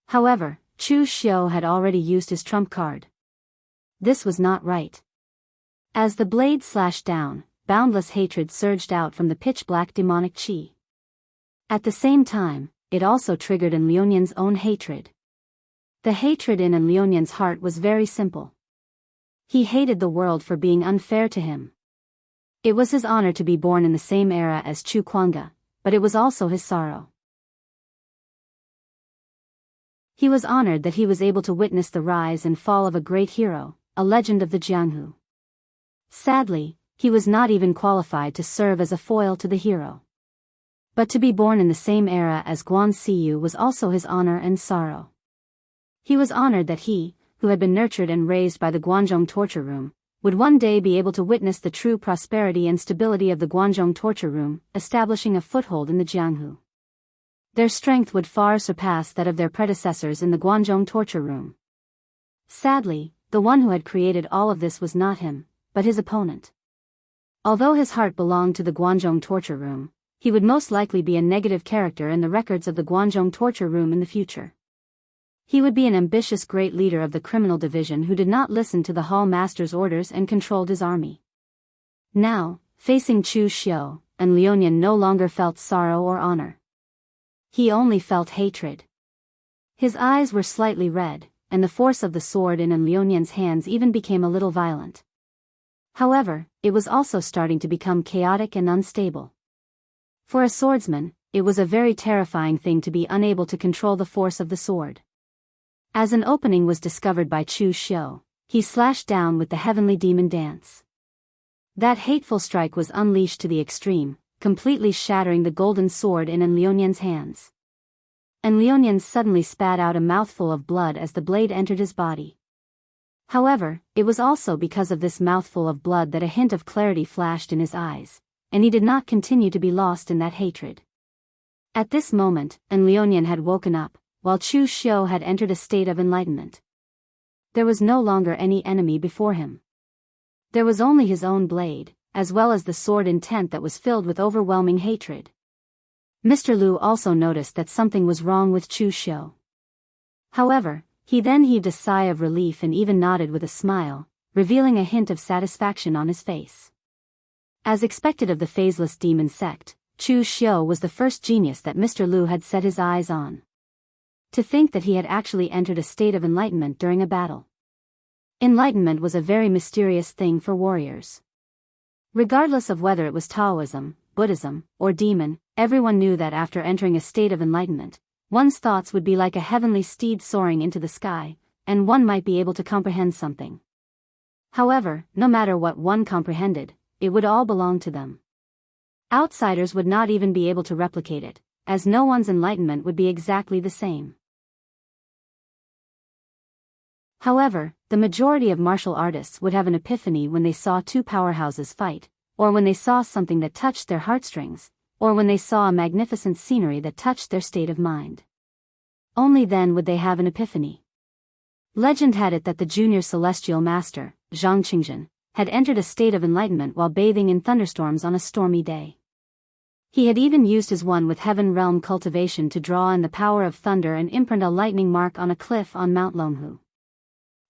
However, Chu Xiu had already used his trump card. This was not right. As the blade slashed down, boundless hatred surged out from the pitch-black demonic qi. At the same time, it also triggered in Liunian's own hatred. The hatred in Liunian's heart was very simple. He hated the world for being unfair to him. It was his honor to be born in the same era as Chu Kuanga, but it was also his sorrow. He was honored that he was able to witness the rise and fall of a great hero, a legend of the Jianghu. Sadly, he was not even qualified to serve as a foil to the hero. But to be born in the same era as Guan Siyu was also his honor and sorrow. He was honored that he, who had been nurtured and raised by the Guanzhong torture room, would one day be able to witness the true prosperity and stability of the Guanzhong torture room, establishing a foothold in the Jianghu. Their strength would far surpass that of their predecessors in the Guanzhong torture room. Sadly, the one who had created all of this was not him, but his opponent. Although his heart belonged to the Guanzhong torture room, he would most likely be a negative character in the records of the Guanzhong torture room in the future. He would be an ambitious great leader of the criminal division who did not listen to the hall master's orders and controlled his army. Now, facing Chu Xiu, and Liunian no longer felt sorrow or honor. He only felt hatred. His eyes were slightly red, and the force of the sword in Liunian's hands even became a little violent. However, it was also starting to become chaotic and unstable. For a swordsman, it was a very terrifying thing to be unable to control the force of the sword. As an opening was discovered by Chu Xiu, he slashed down with the heavenly demon dance. That hateful strike was unleashed to the extreme, completely shattering the golden sword in Liunian's hands. And Liunian suddenly spat out a mouthful of blood as the blade entered his body. However, it was also because of this mouthful of blood that a hint of clarity flashed in his eyes, and he did not continue to be lost in that hatred. At this moment, Liunian had woken up, while Chu Xiu had entered a state of enlightenment. There was no longer any enemy before him. There was only his own blade, as well as the sword intent that was filled with overwhelming hatred. Mr. Lu also noticed that something was wrong with Chu Xiu. However, he then heaved a sigh of relief and even nodded with a smile, revealing a hint of satisfaction on his face. As expected of the phaseless demon sect, Chu Xiu was the first genius that Mr. Lu had set his eyes on. To think that he had actually entered a state of enlightenment during a battle. Enlightenment was a very mysterious thing for warriors. Regardless of whether it was Taoism, Buddhism, or demon, everyone knew that after entering a state of enlightenment, one's thoughts would be like a heavenly steed soaring into the sky, and one might be able to comprehend something. However, no matter what one comprehended, it would all belong to them. Outsiders would not even be able to replicate it, as no one's enlightenment would be exactly the same. However, the majority of martial artists would have an epiphany when they saw 2 powerhouses fight, or when they saw something that touched their heartstrings, or when they saw a magnificent scenery that touched their state of mind. Only then would they have an epiphany. Legend had it that the junior celestial master, Zhang Qingjin, had entered a state of enlightenment while bathing in thunderstorms on a stormy day. He had even used his one with heaven realm cultivation to draw in the power of thunder and imprint a lightning mark on a cliff on Mount Longhu.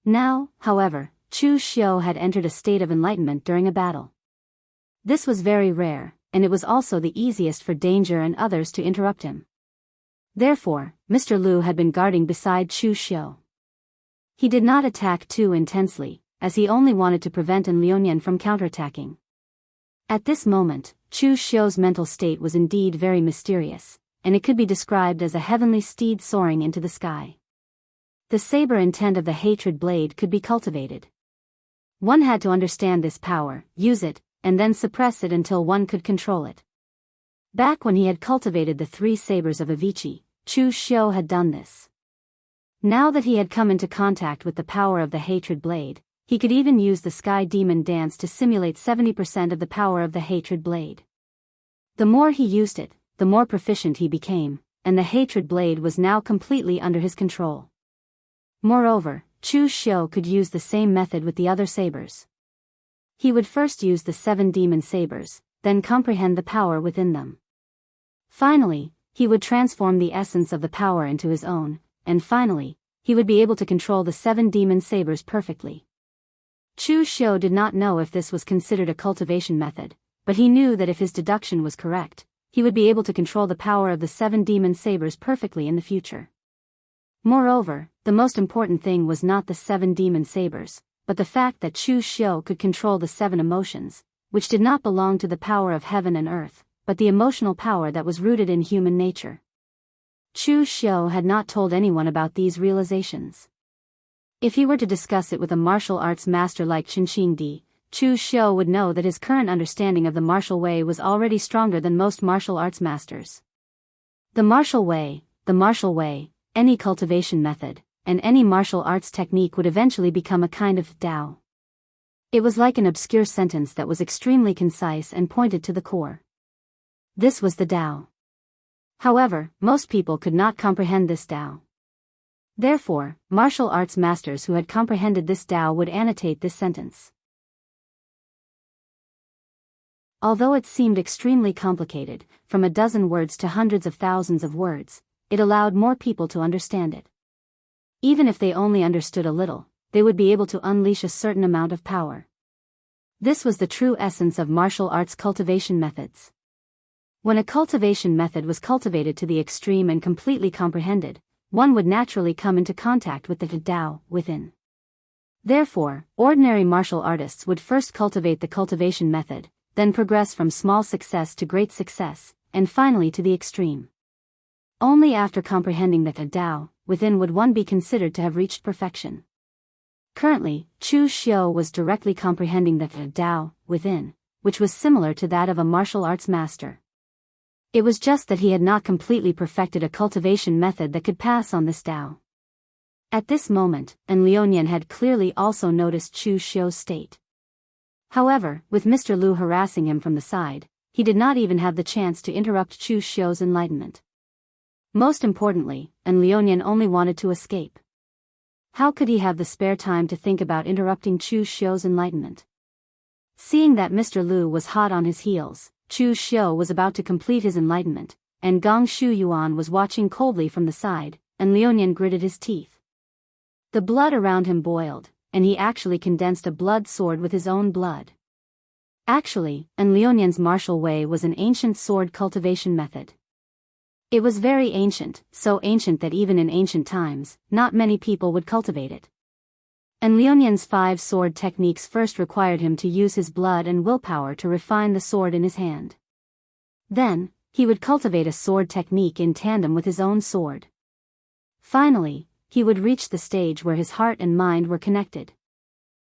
Now, however, Chu Xiu had entered a state of enlightenment during a battle. This was very rare, and it was also the easiest for danger and others to interrupt him. Therefore, Mr. Lu had been guarding beside Chu Xiu. He did not attack too intensely, as he only wanted to prevent Liunian from counterattacking. At this moment, Chu Xiu's mental state was indeed very mysterious, and it could be described as a heavenly steed soaring into the sky. The saber intent of the hatred blade could be cultivated. One had to understand this power, use it, and then suppress it until one could control it. Back when he had cultivated the 3 sabers of Avicii, Chu Xiu had done this. Now that he had come into contact with the power of the hatred blade, he could even use the sky demon dance to simulate 70% of the power of the hatred blade. The more he used it, the more proficient he became, and the hatred blade was now completely under his control. Moreover, Chu Xiu could use the same method with the other sabers. He would first use the 7 demon sabers, then comprehend the power within them. Finally, he would transform the essence of the power into his own, and finally, he would be able to control the 7 demon sabers perfectly. Chu Xiu did not know if this was considered a cultivation method, but he knew that if his deduction was correct, he would be able to control the power of the 7 demon sabers perfectly in the future. Moreover, the most important thing was not the 7 demon sabers, but the fact that Chu Xiu could control the 7 emotions, which did not belong to the power of heaven and earth, but the emotional power that was rooted in human nature. Chu Xiu had not told anyone about these realizations. If he were to discuss it with a martial arts master like Qinxingdi, Chu Xiu would know that his current understanding of the martial way was already stronger than most martial arts masters. The martial way, any cultivation method, and any martial arts technique would eventually become a kind of Tao. It was like an obscure sentence that was extremely concise and pointed to the core. This was the Tao. However, most people could not comprehend this Tao. Therefore, martial arts masters who had comprehended this Tao would annotate this sentence. Although it seemed extremely complicated, from a dozen words to hundreds of thousands of words, it allowed more people to understand it. Even if they only understood a little, they would be able to unleash a certain amount of power. This was the true essence of martial arts cultivation methods. When a cultivation method was cultivated to the extreme and completely comprehended, one would naturally come into contact with the Tao within. Therefore, ordinary martial artists would first cultivate the cultivation method, then progress from small success to great success, and finally to the extreme. Only after comprehending the Tao within would one be considered to have reached perfection. Currently, Chu Xiu was directly comprehending the Tao within, which was similar to that of a martial arts master. It was just that he had not completely perfected a cultivation method that could pass on this Tao. At this moment, and Liuyan had clearly also noticed Chu Xiu's state. However, with Mr. Lu harassing him from the side, he did not even have the chance to interrupt Chu Xiu's enlightenment. Most importantly, and Liuyan only wanted to escape. How could he have the spare time to think about interrupting Chu Xiu's enlightenment? Seeing that Mr. Lu was hot on his heels, Chu Xiu was about to complete his enlightenment, and Gong Shu Yuan was watching coldly from the side, and Liuyan gritted his teeth. The blood around him boiled, and he actually condensed a blood sword with his own blood. Actually, and Liuyan's martial way was an ancient sword cultivation method. It was very ancient, so ancient that even in ancient times, not many people would cultivate it. And Liuyan's 5 sword techniques first required him to use his blood and willpower to refine the sword in his hand. Then, he would cultivate a sword technique in tandem with his own sword. Finally, he would reach the stage where his heart and mind were connected.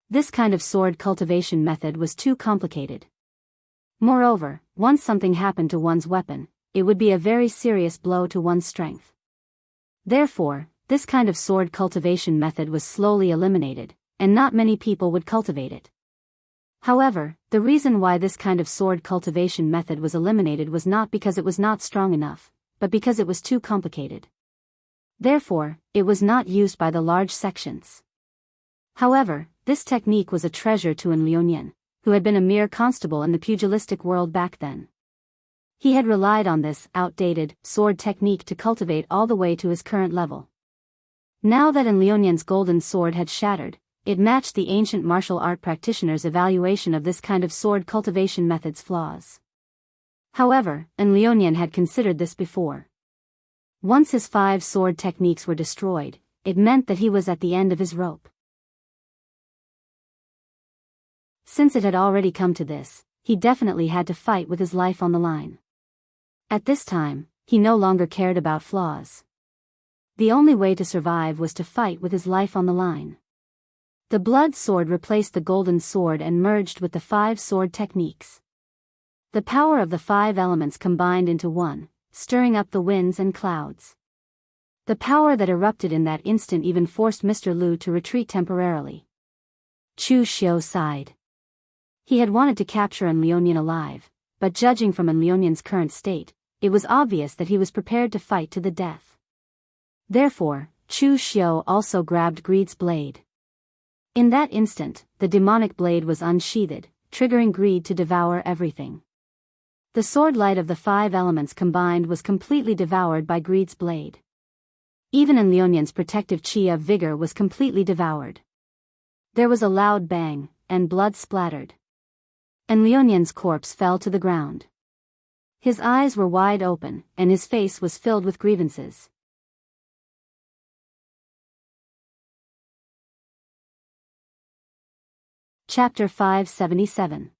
This kind of sword cultivation method was too complicated. Moreover, once something happened to one's weapon, it would be a very serious blow to one's strength. Therefore, this kind of sword cultivation method was slowly eliminated, and not many people would cultivate it. However, the reason why this kind of sword cultivation method was eliminated was not because it was not strong enough, but because it was too complicated. Therefore, it was not used by the large sections. However, this technique was a treasure to An Liuyan, who had been a mere constable in the pugilistic world back then. He had relied on this outdated sword technique to cultivate all the way to his current level. Now that An Liuyan's golden sword had shattered, it matched the ancient martial art practitioner's evaluation of this kind of sword cultivation method's flaws. However, An Liuyan had considered this before. Once his 5 sword techniques were destroyed, it meant that he was at the end of his rope. Since it had already come to this, he definitely had to fight with his life on the line. At this time, he no longer cared about flaws. The only way to survive was to fight with his life on the line. The blood sword replaced the golden sword and merged with the 5 sword techniques. The power of the 5 elements combined into one, stirring up the winds and clouds. The power that erupted in that instant even forced Mr. Lu to retreat temporarily. Chu Xiu sighed. He had wanted to capture An Lionian alive, but judging from An Lionian's current state, it was obvious that he was prepared to fight to the death. Therefore, Chu Xiu also grabbed Greed's blade. In that instant, the demonic blade was unsheathed, triggering Greed to devour everything. The sword light of the 5 elements combined was completely devoured by Greed's blade. Even An Lionian's protective chi of vigor was completely devoured. There was a loud bang, and blood splattered. An Lionian's corpse fell to the ground. His eyes were wide open, and his face was filled with grievances. Chapter 577.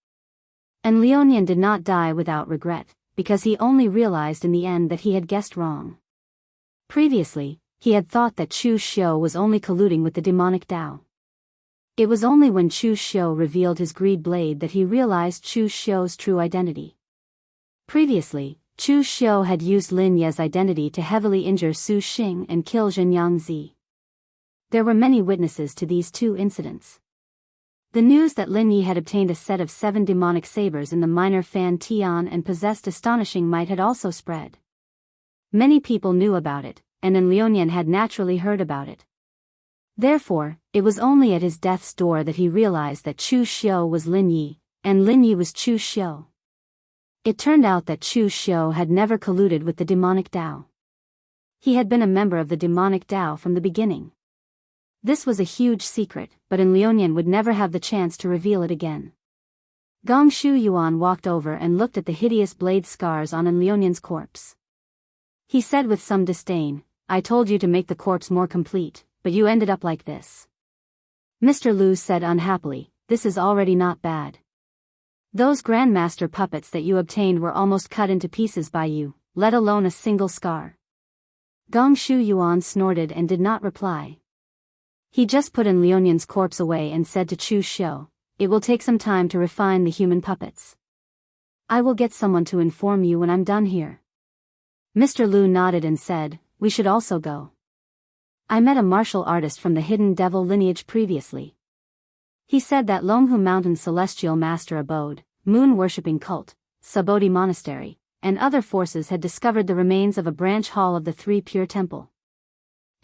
An Lionian did not die without regret, because he only realized in the end that he had guessed wrong. Previously, he had thought that Chu Xiu was only colluding with the demonic Dao. It was only when Chu Xiu revealed his greed blade that he realized Chu Xiu's true identity. Previously, Chu Xiu had used Lin Ye's identity to heavily injure Su Xing and kill Jianghu. There were many witnesses to these 2 incidents. The news that Lin Yi had obtained a set of 7 demonic sabers in the minor Fan Tian and possessed astonishing might had also spread. Many people knew about it, and An Lionian had naturally heard about it. Therefore, it was only at his death's door that he realized that Chu Xiu was Lin Yi, and Lin Yi was Chu Xiu. It turned out that Chu Xiu had never colluded with the demonic Dao. He had been a member of the demonic Dao from the beginning. This was a huge secret, but An Lionian would never have the chance to reveal it again. Gong Shu Yuan walked over and looked at the hideous blade scars on An Lionian's corpse. He said with some disdain, "I told you to make the corpse more complete, but you ended up like this." Mr. Lu said unhappily, "This is already not bad. Those Grandmaster puppets that you obtained were almost cut into pieces by you, let alone a single scar." Gong Shu Yuan snorted and did not reply. He just put An Lionian's corpse away and said to Chu Xiu, "It will take some time to refine the human puppets. I will get someone to inform you when I'm done here." Mr. Lu nodded and said, "We should also go. I met a martial artist from the Hidden Devil lineage previously. He said that Longhu Mountain's celestial master abode, moon-worshipping cult, Sabodhi Monastery, and other forces had discovered the remains of a branch hall of the 3 Pure Temple.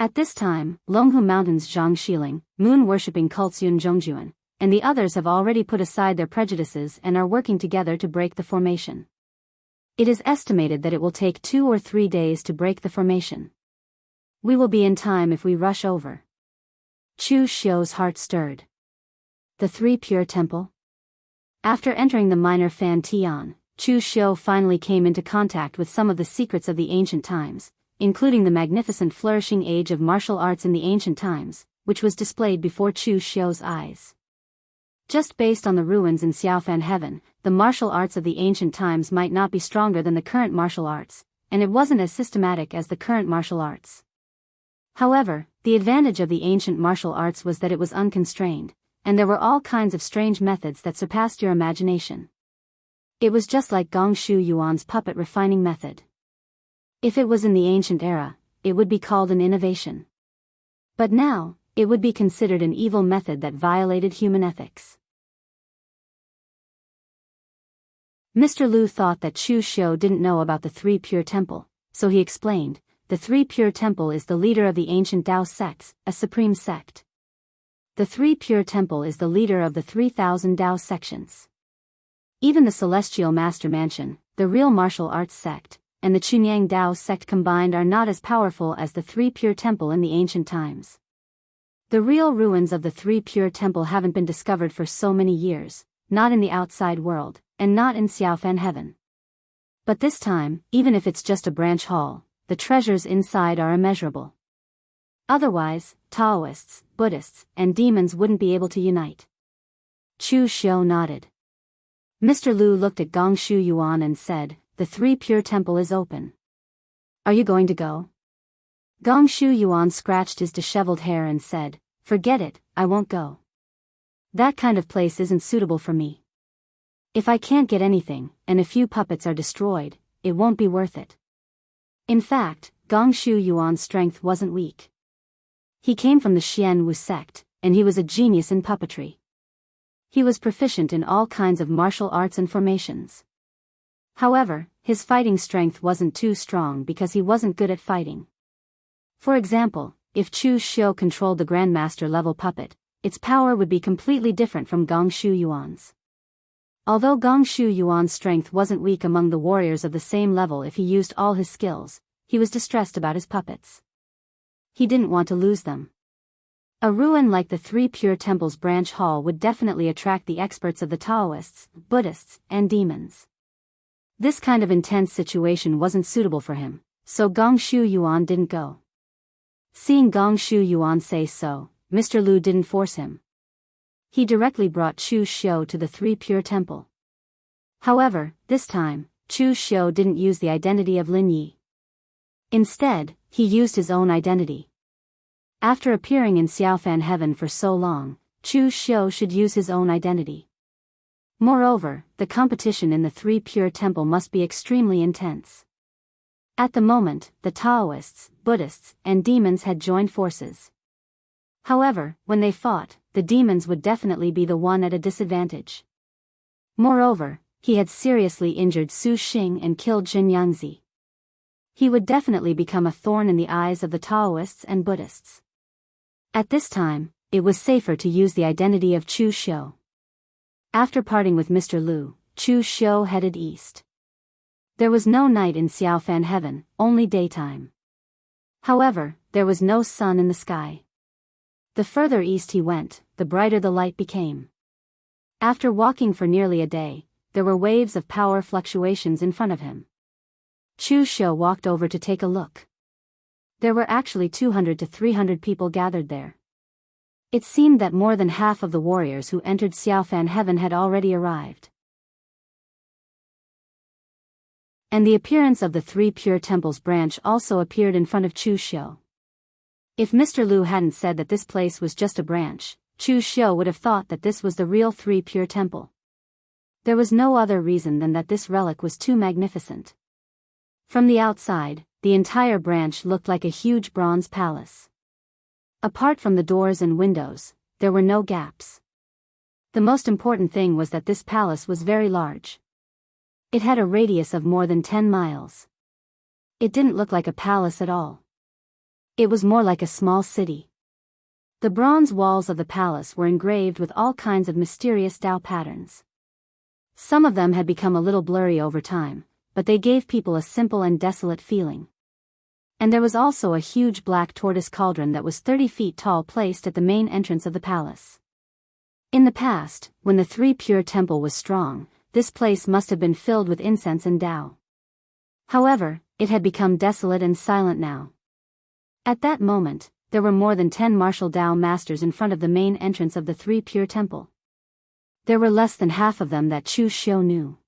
At this time, Longhu Mountain's Zhang Xiling, moon-worshipping cults Yun Zhongjuan, and the others have already put aside their prejudices and are working together to break the formation. It is estimated that it will take 2 or 3 days to break the formation. We will be in time if we rush over." Chu Xiu's heart stirred. The 3 Pure Temple? After entering the minor Fan Tian, Chu Xiu finally came into contact with some of the secrets of the ancient times, including the magnificent flourishing age of martial arts in the ancient times, which was displayed before Chu Xiu's eyes. Just based on the ruins in Xiaofan Heaven, the martial arts of the ancient times might not be stronger than the current martial arts, and it wasn't as systematic as the current martial arts. However, the advantage of the ancient martial arts was that it was unconstrained, and there were all kinds of strange methods that surpassed your imagination. It was just like Gong Shu Yuan's puppet refining method. If it was in the ancient era, it would be called an innovation. But now, it would be considered an evil method that violated human ethics. Mr. Lu thought that Chu Xiu didn't know about the 3 Pure Temple, so he explained, "The 3 Pure Temple is the leader of the ancient Dao sects, a supreme sect. The 3 Pure Temple is the leader of the 3,000 Dao sections. Even the Celestial Master Mansion, the real martial arts sect, and the Chunyang Dao sect combined are not as powerful as the 3 Pure Temple in the ancient times. The real ruins of the 3 Pure Temple haven't been discovered for so many years, not in the outside world, and not in Xiaofan Heaven. But this time, even if it's just a branch hall, the treasures inside are immeasurable. Otherwise, Daoists, Buddhists, and demons wouldn't be able to unite." Chu Xiu nodded. Mr. Lu looked at Gong Shu Yuan and said, "The Three Pure Temple is open. Are you going to go?" Gong Shu Yuan scratched his disheveled hair and said, "Forget it, I won't go. That kind of place isn't suitable for me. If I can't get anything, and a few puppets are destroyed, it won't be worth it." In fact, Gong Shu Yuan's strength wasn't weak. He came from the Xianwu sect, and he was a genius in puppetry. He was proficient in all kinds of martial arts and formations. However, his fighting strength wasn't too strong because he wasn't good at fighting. For example, if Chu Xiu controlled the Grandmaster level puppet, its power would be completely different from Gong Shu Yuan's. Although Gong Shu Yuan's strength wasn't weak among the warriors of the same level if he used all his skills, he was distressed about his puppets. He didn't want to lose them. A ruin like the Three Pure Temples branch hall would definitely attract the experts of the Daoists, Buddhists, and demons. This kind of intense situation wasn't suitable for him, so Gong Shu Yuan didn't go. Seeing Gong Shu Yuan say so, Mr. Lu didn't force him. He directly brought Chu Xiu to the Three Pure Temple. However, this time, Chu Xiu didn't use the identity of Lin Yi. Instead, he used his own identity. After appearing in Xiaofan Heaven for so long, Chu Xiu should use his own identity. Moreover, the competition in the Three Pure Temple must be extremely intense. At the moment, the Taoists, Buddhists, and demons had joined forces. However, when they fought, the demons would definitely be the one at a disadvantage. Moreover, he had seriously injured Su Xing and killed Jianghu. He would definitely become a thorn in the eyes of the Taoists and Buddhists. At this time, it was safer to use the identity of Chu Xiu. After parting with Mr. Lu, Chu Xiu headed east. There was no night in Xiaofan Heaven, only daytime. However, there was no sun in the sky. The further east he went, the brighter the light became. After walking for nearly a day, there were waves of power fluctuations in front of him. Chu Xiu walked over to take a look. There were actually 200 to 300 people gathered there. It seemed that more than half of the warriors who entered Xiaofan Heaven had already arrived. And the appearance of the Three Pure Temples branch also appeared in front of Chu Xiu. If Mr. Lu hadn't said that this place was just a branch, Chu Xiu would have thought that this was the real Three Pure Temple. There was no other reason than that this relic was too magnificent. From the outside, the entire branch looked like a huge bronze palace. Apart from the doors and windows, there were no gaps. The most important thing was that this palace was very large. It had a radius of more than 10 miles. It didn't look like a palace at all. It was more like a small city. The bronze walls of the palace were engraved with all kinds of mysterious Tao patterns. Some of them had become a little blurry over time, but they gave people a simple and desolate feeling. And there was also a huge black tortoise cauldron that was 30 feet tall placed at the main entrance of the palace. In the past, when the Three Pure Temple was strong, this place must have been filled with incense and Tao. However, it had become desolate and silent now. At that moment, there were more than 10 martial Tao masters in front of the main entrance of the Three Pure Temple. There were less than half of them that Chu Xiu knew.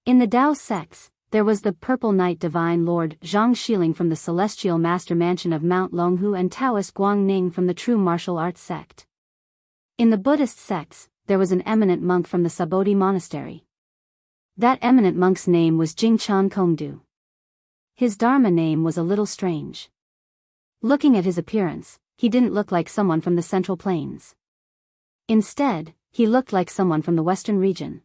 In the Tao sects, there was the Purple Knight Divine Lord Zhang Xiling from the Celestial Master Mansion of Mount Longhu and Taoist Guang Ning from the True Martial Arts sect. In the Buddhist sects, there was an eminent monk from the Sabodhi Monastery. That eminent monk's name was Jingchan Kongdu. His Dharma name was a little strange. Looking at his appearance, he didn't look like someone from the Central Plains. Instead, he looked like someone from the Western region.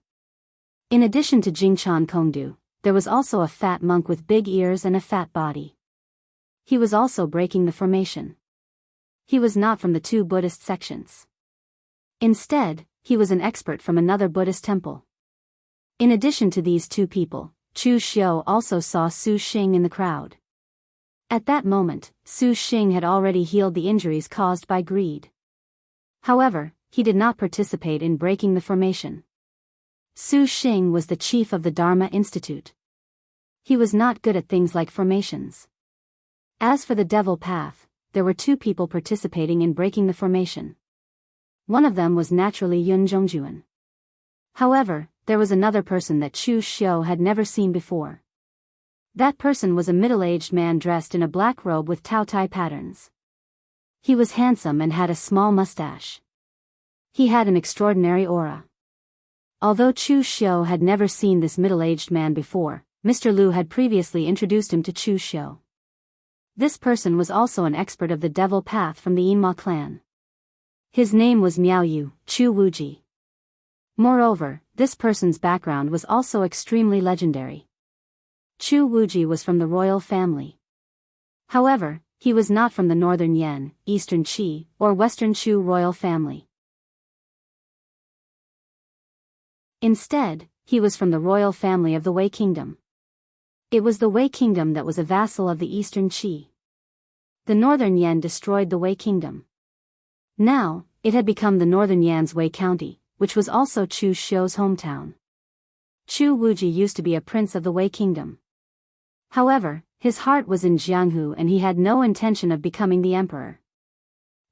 In addition to Jingchan Kongdu, there was also a fat monk with big ears and a fat body. He was also breaking the formation. He was not from the two Buddhist sections. Instead, he was an expert from another Buddhist temple. In addition to these two people, Chu Xiu also saw Su Xing in the crowd. At that moment, Su Xing had already healed the injuries caused by greed. However, he did not participate in breaking the formation. Su Xing was the chief of the Dharma Institute. He was not good at things like formations. As for the Devil Path, there were two people participating in breaking the formation. One of them was naturally Yun Zhongjuan. However, there was another person that Chu Xiu had never seen before. That person was a middle-aged man dressed in a black robe with Taotai patterns. He was handsome and had a small mustache. He had an extraordinary aura. Although Chu Xiu had never seen this middle-aged man before, Mr. Lu had previously introduced him to Chu Xiu. This person was also an expert of the devil path from the Yinma clan. His name was Miao Yu, Chu Wuji. Moreover, this person's background was also extremely legendary. Chu Wuji was from the royal family. However, he was not from the northern Yan, eastern Qi, or western Chu royal family. Instead, he was from the royal family of the Wei Kingdom. It was the Wei Kingdom that was a vassal of the eastern Qi. The northern Yan destroyed the Wei Kingdom. Now, it had become the northern Yan's Wei County, which was also Chu Xiu's hometown. Chu Wuji used to be a prince of the Wei Kingdom. However, his heart was in Jianghu and he had no intention of becoming the emperor.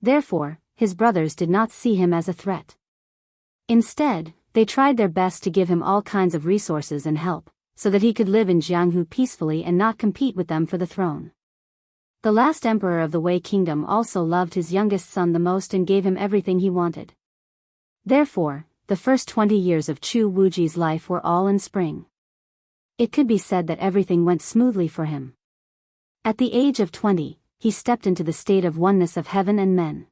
Therefore, his brothers did not see him as a threat. Instead, they tried their best to give him all kinds of resources and help, so that he could live in Jianghu peacefully and not compete with them for the throne. The last emperor of the Wei Kingdom also loved his youngest son the most and gave him everything he wanted. Therefore, the first 20 years of Chu Wuji's life were all in spring. It could be said that everything went smoothly for him. At the age of 20, he stepped into the state of oneness of heaven and men.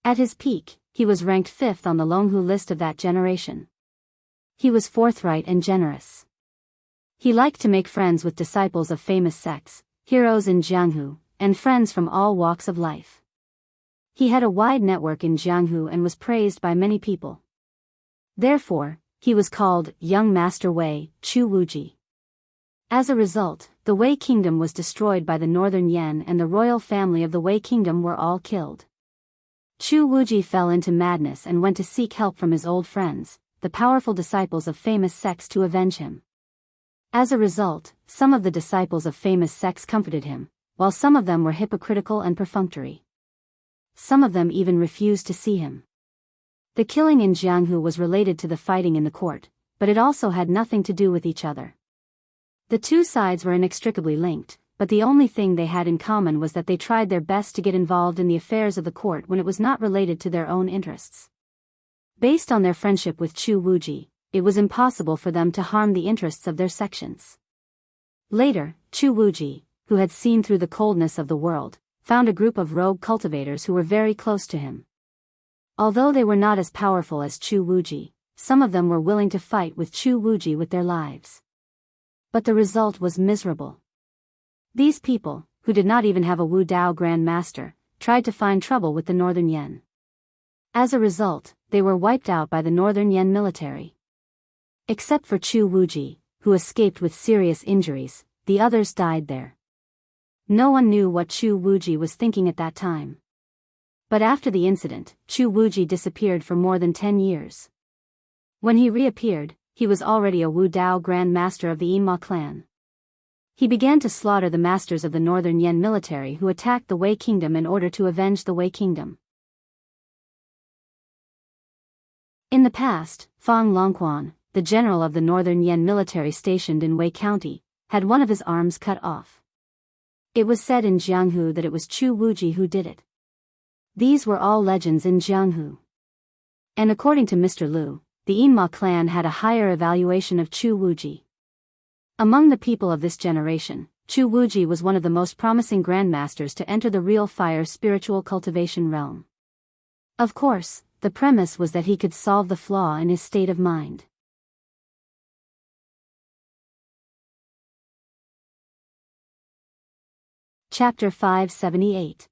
At his peak, he was ranked 5th on the Longhu list of that generation. He was forthright and generous. He liked to make friends with disciples of famous sects, heroes in Jianghu, and friends from all walks of life. He had a wide network in Jianghu and was praised by many people. Therefore, he was called Young Master Wei, Chu Wuji. As a result, the Wei Kingdom was destroyed by the northern Yan and the royal family of the Wei Kingdom were all killed. Chu Wuji fell into madness and went to seek help from his old friends, the powerful disciples of famous sects, to avenge him. As a result, some of the disciples of famous sects comforted him, while some of them were hypocritical and perfunctory. Some of them even refused to see him. The killing in Jianghu was related to the fighting in the court, but it also had nothing to do with each other. The two sides were inextricably linked, but the only thing they had in common was that they tried their best to get involved in the affairs of the court when it was not related to their own interests. Based on their friendship with Chu Wuji, it was impossible for them to harm the interests of their sections. Later, Chu Wuji, who had seen through the coldness of the world, found a group of rogue cultivators who were very close to him. Although they were not as powerful as Chu Wuji, some of them were willing to fight with Chu Wuji with their lives. But the result was miserable. These people, who did not even have a Wu Dao Grand Master, tried to find trouble with the Northern Yan. As a result, they were wiped out by the Northern Yan military. Except for Chu Wuji, who escaped with serious injuries, the others died there. No one knew what Chu Wuji was thinking at that time. But after the incident, Chu Wuji disappeared for more than 10 years. When he reappeared, he was already a Wu Dao Grand Master of the Yinma clan. He began to slaughter the masters of the Northern Yan military who attacked the Wei Kingdom in order to avenge the Wei Kingdom. In the past, Fang Longquan, the general of the Northern Yan military stationed in Wei County, had one of his arms cut off. It was said in Jianghu that it was Chu Wuji who did it. These were all legends in Jianghu. And according to Mr. Lu, the Yinma clan had a higher evaluation of Chu Wuji. Among the people of this generation, Chu Wuji was one of the most promising grandmasters to enter the real fire spiritual cultivation realm. Of course, the premise was that he could solve the flaw in his state of mind. Chapter 578.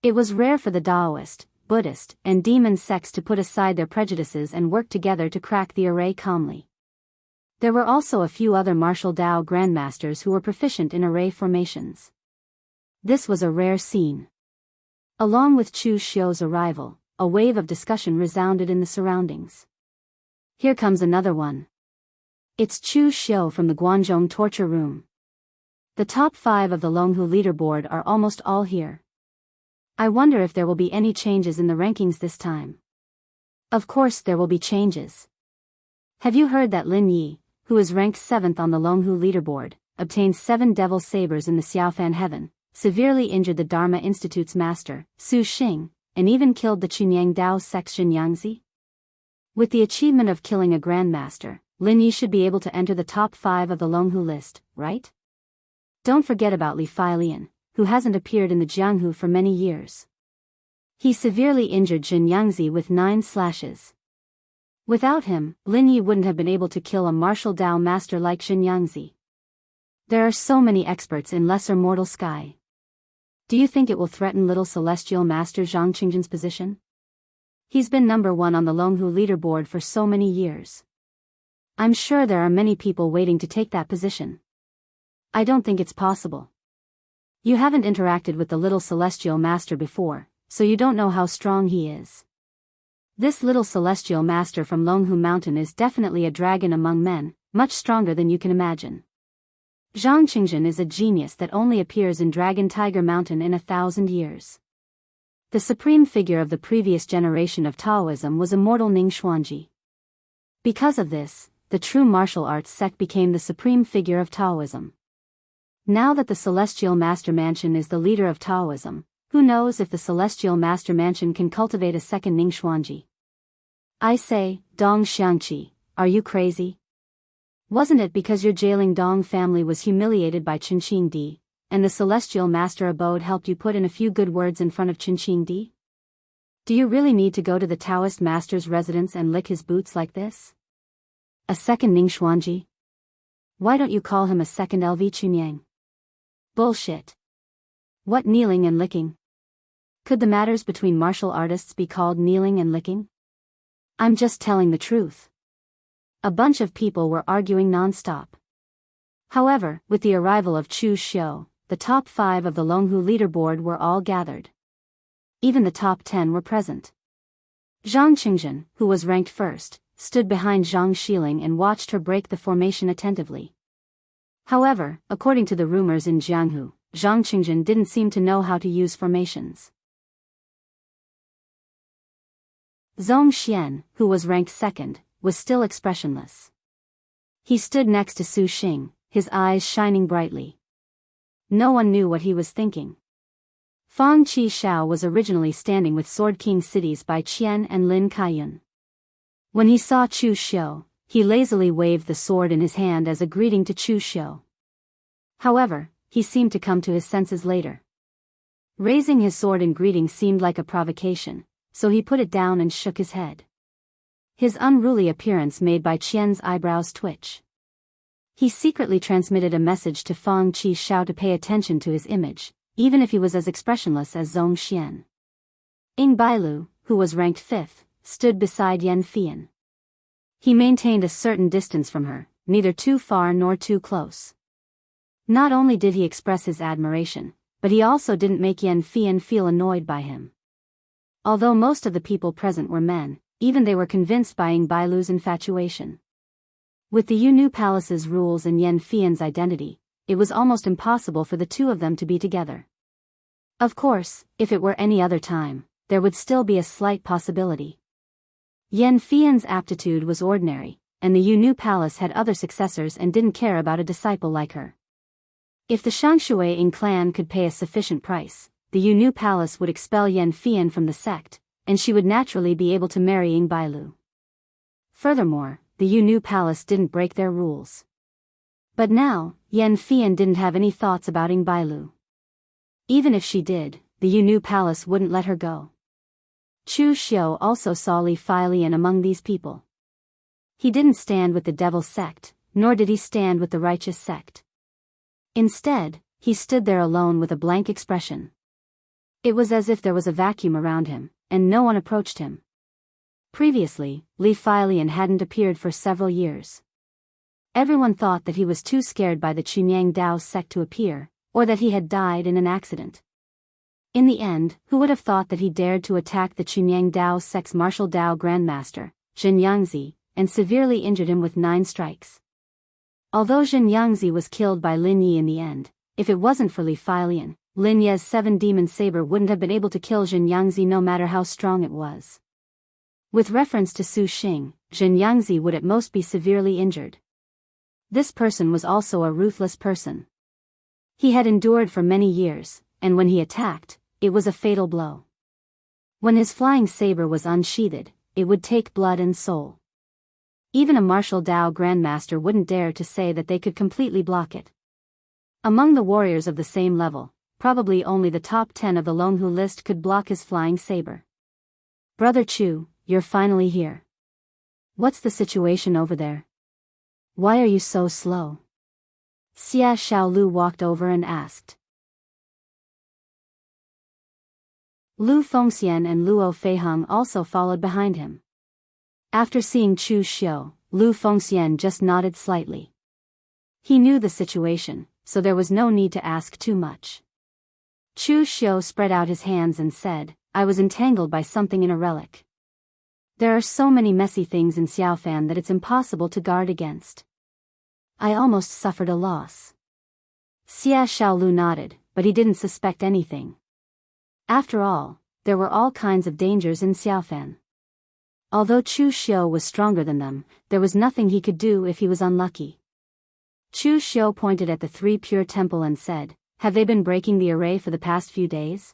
It was rare for the Daoist, Buddhist, and demon sects to put aside their prejudices and work together to crack the array calmly. There were also a few other martial Dao grandmasters who were proficient in array formations. This was a rare scene. Along with Chu Xiu's arrival, a wave of discussion resounded in the surroundings. Here comes another one. It's Chu Xiu from the Guangzhong torture room. The top 5 of the Longhu leaderboard are almost all here. I wonder if there will be any changes in the rankings this time. Of course there will be changes. Have you heard that Lin Yi, who is ranked 7th on the Longhu leaderboard, obtained 7 devil sabers in the Xiaofan heaven, severely injured the Dharma Institute's master, Su Xing, and even killed the Chunyang Dao sect Xianxia? With the achievement of killing a grandmaster, Lin Yi should be able to enter the top 5 of the Longhu list, right? Don't forget about Li Failian, who hasn't appeared in the Jianghu for many years. He severely injured Xianxia with 9 slashes. Without him, Lin Yi wouldn't have been able to kill a martial Dao master like Xianxia. There are so many experts in lesser mortal sky. Do you think it will threaten little celestial master Zhang Qingzhen's position? He's been number 1 on the Longhu leaderboard for so many years. I'm sure there are many people waiting to take that position. I don't think it's possible. You haven't interacted with the little celestial master before, so you don't know how strong he is. This little celestial master from Longhu Mountain is definitely a dragon among men, much stronger than you can imagine. Zhang Qingzhen is a genius that only appears in Dragon Tiger Mountain in 1,000 years. The supreme figure of the previous generation of Taoism was immortal Ning Xuanji. Because of this, the true martial arts sect became the supreme figure of Taoism. Now that the Celestial Master Mansion is the leader of Taoism, who knows if the Celestial Master Mansion can cultivate a second Ning Xuanji? I say, Dong Xiangqi, are you crazy? Wasn't it because your jailing Dong family was humiliated by Qinqing Di, and the Celestial Master Abode helped you put in a few good words in front of Qinqing Di? Do you really need to go to the Taoist Master's residence and lick his boots like this? A second Ning Xuanji? Why don't you call him a second LV Chunyang? Bullshit. What kneeling and licking? Could the matters between martial artists be called kneeling and licking? I'm just telling the truth. A bunch of people were arguing non-stop. However, with the arrival of Chu Xiu, the top 5 of the Longhu leaderboard were all gathered. Even the top 10 were present. Zhang Qingzhen, who was ranked 1st, stood behind Zhang Xiling and watched her break the formation attentively. However, according to the rumors in Jianghu, Zhang Qingzhen didn't seem to know how to use formations. Zhong Xian, who was ranked 2nd, was still expressionless. He stood next to Su Xing, his eyes shining brightly. No one knew what he was thinking. Fang Qi Shao was originally standing with Sword King cities by Qian and Lin Kaiyun. When he saw Chu Xiu, he lazily waved the sword in his hand as a greeting to Chu Xiu. However, he seemed to come to his senses later. Raising his sword in greeting seemed like a provocation, so he put it down and shook his head. His unruly appearance made Bai Qian's eyebrows twitch. He secretly transmitted a message to Fang Qi Shao to pay attention to his image, even if he was as expressionless as Zhong Xian. Ying Bailu, who was ranked 5th, stood beside Yan Fian. He maintained a certain distance from her, neither too far nor too close. Not only did he express his admiration, but he also didn't make Yan Fian feel annoyed by him. Although most of the people present were men, even they were convinced by Ying Bailu's infatuation. With the Yunu Palace's rules and Yan Fian's identity, it was almost impossible for the two of them to be together. Of course, if it were any other time, there would still be a slight possibility. Yan Fian's aptitude was ordinary, and the Yunu Palace had other successors and didn't care about a disciple like her. If the Shangshui Ying clan could pay a sufficient price, the Yunu Palace would expel Yan Fian from the sect, and she would naturally be able to marry Ying Bailu. Furthermore, the Yunu Palace didn't break their rules. But now, Yan Fian didn't have any thoughts about Ying Bailu. Even if she did, the Yunu Palace wouldn't let her go. Chu Xiu also saw Li Failian among these people. He didn't stand with the devil sect, nor did he stand with the righteous sect. Instead, he stood there alone with a blank expression. It was as if there was a vacuum around him, and no one approached him. Previously, Li Failian hadn't appeared for several years. Everyone thought that he was too scared by the Chunyang Dao sect to appear, or that he had died in an accident. In the end, who would have thought that he dared to attack the Chunyang Dao sect's martial Dao grandmaster, Xianxia, and severely injured him with 9 strikes. Although Xianxia was killed by Lin Yi in the end, if it wasn't for Li Failian, Lin Ye's 7 demon saber wouldn't have been able to kill Xianxia no matter how strong it was. With reference to Su Xing, Xianxia would at most be severely injured. This person was also a ruthless person. He had endured for many years, and when he attacked, it was a fatal blow. When his flying saber was unsheathed, it would take blood and soul. Even a martial Dao grandmaster wouldn't dare to say that they could completely block it. Among the warriors of the same level, probably only the top 10 of the Longhu list could block his flying saber. Brother Chu, you're finally here. What's the situation over there? Why are you so slow? Xia Xiaolu walked over and asked. Lu Fengxian and Luo Feiheng also followed behind him. After seeing Chu Xiu, Lu Fengxian just nodded slightly. He knew the situation, so there was no need to ask too much. Chu Xiu spread out his hands and said, I was entangled by something in a relic. There are so many messy things in Xiaofan that it's impossible to guard against. I almost suffered a loss. Xia Xiaolu nodded, but he didn't suspect anything. After all, there were all kinds of dangers in Xiaofan. Although Chu Xiu was stronger than them, there was nothing he could do if he was unlucky. Chu Xiu pointed at the 3 Pure Temple and said, have they been breaking the array for the past few days?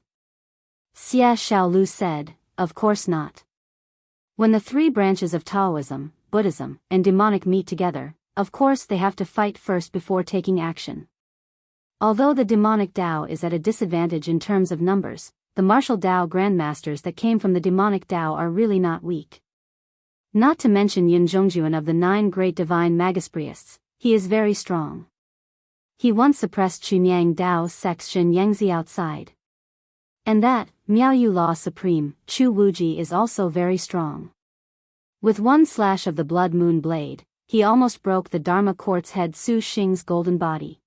Xia Xiaolu said, of course not. When the 3 branches of Taoism, Buddhism, and demonic meet together, of course they have to fight first before taking action. Although the demonic Dao is at a disadvantage in terms of numbers, the martial Dao grandmasters that came from the demonic Dao are really not weak. Not to mention Yin Zhongjuan of the 9 great divine Magispriests, he is very strong. He once suppressed Chunyang Dao sect's Xianxia outside. And that, Miaoyu Law Supreme, Chu Wuji is also very strong. With one slash of the Blood Moon Blade, he almost broke the Dharma Court's head Su Xing's golden body.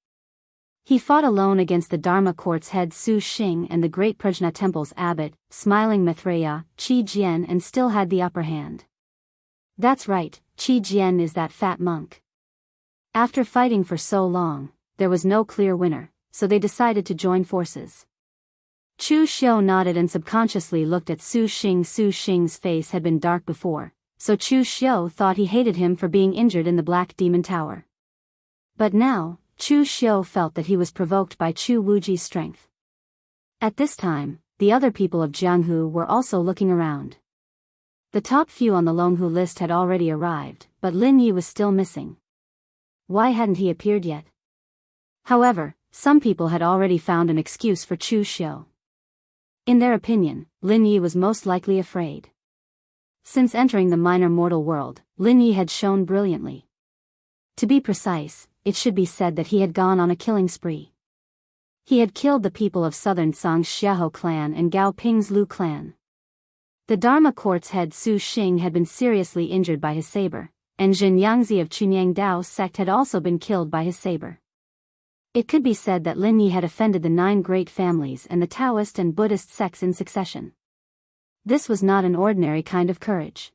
He fought alone against the Dharma Court's head Su Xing and the Great Prajna Temple's abbot, Smiling Maitreya, Qi Jian, and still had the upper hand. That's right, Qi Jian is that fat monk. After fighting for so long, there was no clear winner, so they decided to join forces. Chu Xiu nodded and subconsciously looked at Su Xing. Su Xing's face had been dark before, so Chu Xiu thought he hated him for being injured in the Black Demon Tower. But now, Chu Xiu felt that he was provoked by Chu Wuji's strength. At this time, the other people of Jianghu were also looking around. The top few on the Longhu list had already arrived, but Lin Yi was still missing. Why hadn't he appeared yet? However, some people had already found an excuse for Chu Xiu. In their opinion, Lin Yi was most likely afraid. Since entering the minor mortal world, Lin Yi had shone brilliantly. To be precise, it should be said that he had gone on a killing spree. He had killed the people of southern Sang's Xiahou clan and Gao Ping's Lu clan. The Dharma Court's head Su Xing had been seriously injured by his saber, and Xianxia of Chunyang Dao sect had also been killed by his saber. It could be said that Lin Yi had offended the 9 great families and the Taoist and Buddhist sects in succession. This was not an ordinary kind of courage.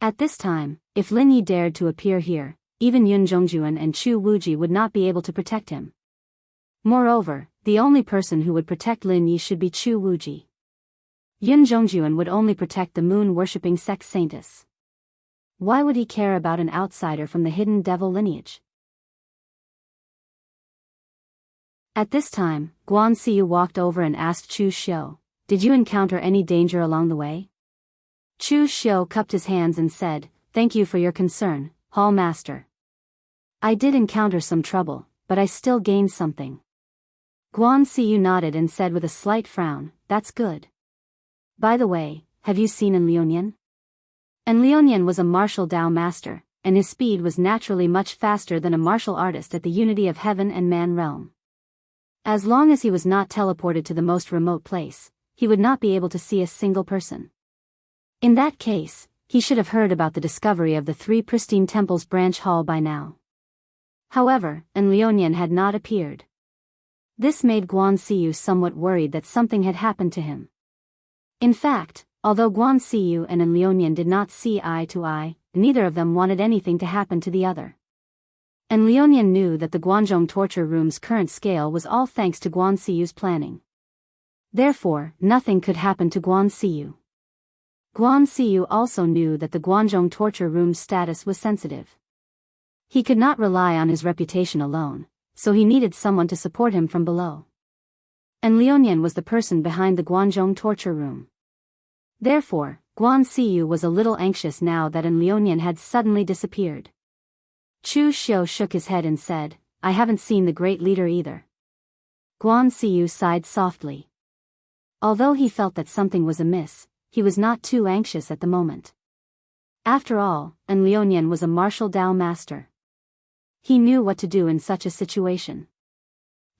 At this time, if Lin Yi dared to appear here, even Yun Zhongjuan and Chu Wuji would not be able to protect him. Moreover, the only person who would protect Lin Yi should be Chu Wuji. Yun Zhongjuan would only protect the moon-worshipping sect Saintus. Why would he care about an outsider from the hidden devil lineage? At this time, Guan Siyu walked over and asked Chu Xiu, did you encounter any danger along the way? Chu Xiu cupped his hands and said, thank you for your concern, Hall Master. I did encounter some trouble, but I still gained something. Guan Siyu nodded and said with a slight frown, that's good. By the way, have you seen Enlionian? Enlionian was a martial Dao master, and his speed was naturally much faster than a martial artist at the unity of heaven and man realm. As long as he was not teleported to the most remote place, he would not be able to see a single person. In that case, he should have heard about the discovery of the 3 pristine temples branch hall by now. However, Enlionian had not appeared. This made Guan Siyu somewhat worried that something had happened to him. In fact, although Guan Siyu and Enlionian did not see eye to eye, neither of them wanted anything to happen to the other. Enlionian knew that the Guanzhong torture room's current scale was all thanks to Guan Siyu's planning. Therefore, nothing could happen to Guan Siyu. Guan Siyu also knew that the Guanzhong torture room's status was sensitive. He could not rely on his reputation alone, so he needed someone to support him from below. And Liuyan was the person behind the Guanzhong torture room. Therefore, Guan Siyu was a little anxious now that Liuyan had suddenly disappeared. Chu Xiu shook his head and said, I haven't seen the great leader either. Guan Siyu sighed softly. Although he felt that something was amiss, he was not too anxious at the moment. After all, Liuyan was a martial Dao master. He knew what to do in such a situation.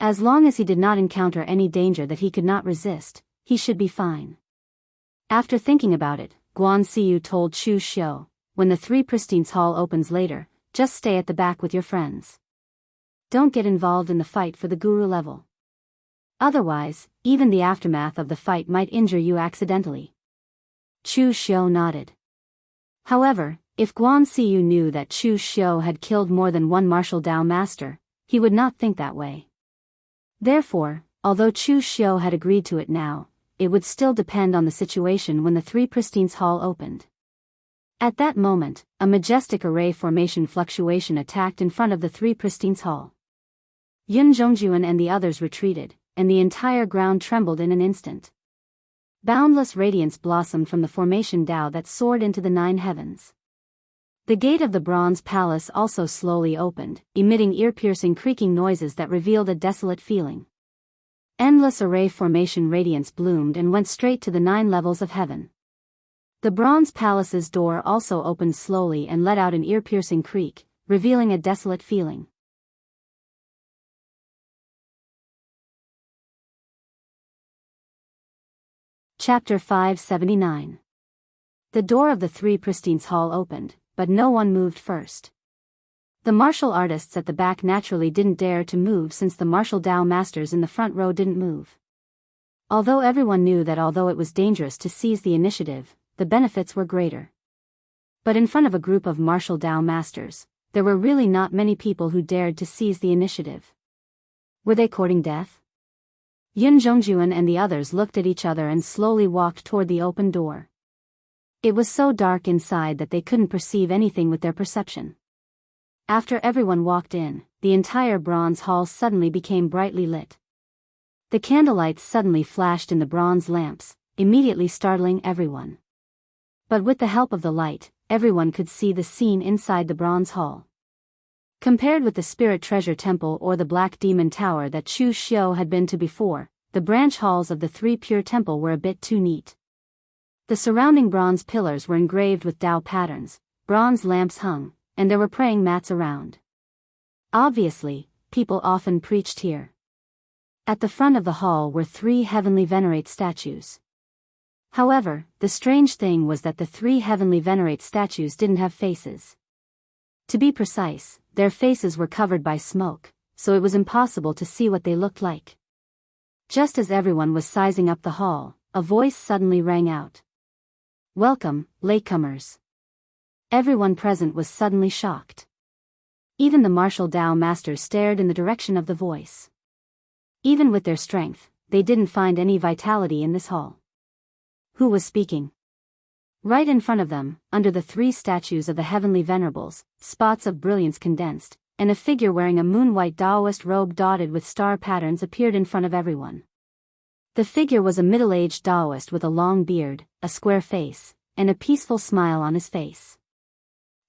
As long as he did not encounter any danger that he could not resist, he should be fine. After thinking about it, Guan Siyu told Chu Xiu, when the Three Pristines Hall opens later, just stay at the back with your friends. Don't get involved in the fight for the guru level. Otherwise, even the aftermath of the fight might injure you accidentally. Chu Xiu nodded. However, if Guan Siyu knew that Chu Xiu had killed more than one martial Dao master, he would not think that way. Therefore, although Chu Xiu had agreed to it now, it would still depend on the situation when the Three Pristines Hall opened. At that moment, a majestic array formation fluctuation attacked in front of the Three Pristines Hall. Yun Zhongjuan and the others retreated, and the entire ground trembled in an instant. Boundless radiance blossomed from the formation Dao that soared into the 9 heavens. The gate of the bronze palace also slowly opened, emitting ear-piercing creaking noises that revealed a desolate feeling. Endless array formation radiance bloomed and went straight to the 9 levels of heaven. The bronze palace's door also opened slowly and let out an ear-piercing creak, revealing a desolate feeling. Chapter 579. The door of the Three Pristines Hall opened, but no one moved first. The martial artists at the back naturally didn't dare to move since the martial Dao masters in the front row didn't move. Although everyone knew that although it was dangerous to seize the initiative, the benefits were greater. But in front of a group of martial Dao masters, there were really not many people who dared to seize the initiative. Were they courting death? Yun Zhongjuan and the others looked at each other and slowly walked toward the open door. It was so dark inside that they couldn't perceive anything with their perception. After everyone walked in, the entire bronze hall suddenly became brightly lit. The candlelights suddenly flashed in the bronze lamps, immediately startling everyone. But with the help of the light, everyone could see the scene inside the bronze hall. Compared with the Spirit Treasure Temple or the Black Demon Tower that Chu Xiu had been to before, the branch halls of the Three Pure Temple were a bit too neat. The surrounding bronze pillars were engraved with Dao patterns, bronze lamps hung, and there were praying mats around. Obviously, people often preached here. At the front of the hall were 3 heavenly venerate statues. However, the strange thing was that the 3 heavenly venerate statues didn't have faces. To be precise, their faces were covered by smoke, so it was impossible to see what they looked like. Just as everyone was sizing up the hall, a voice suddenly rang out. Welcome, latecomers. Everyone present was suddenly shocked. Even the martial Dao masters stared in the direction of the voice. Even with their strength, they didn't find any vitality in this hall. Who was speaking? Right in front of them, under the 3 statues of the heavenly venerables, spots of brilliance condensed, and a figure wearing a moon-white Daoist robe dotted with star patterns appeared in front of everyone. The figure was a middle-aged Daoist with a long beard, a square face, and a peaceful smile on his face.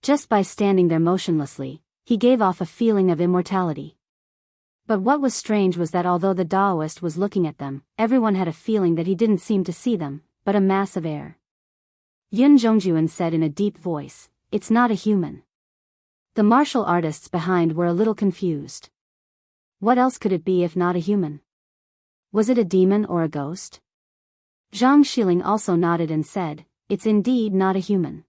Just by standing there motionlessly, he gave off a feeling of immortality. But what was strange was that although the Daoist was looking at them, everyone had a feeling that he didn't seem to see them, but a mass of air. Yun Zhongjuan said in a deep voice, "It's not a human." The martial artists behind were a little confused. What else could it be if not a human? Was it a demon or a ghost? Zhang Xiling also nodded and said, "It's indeed not a human.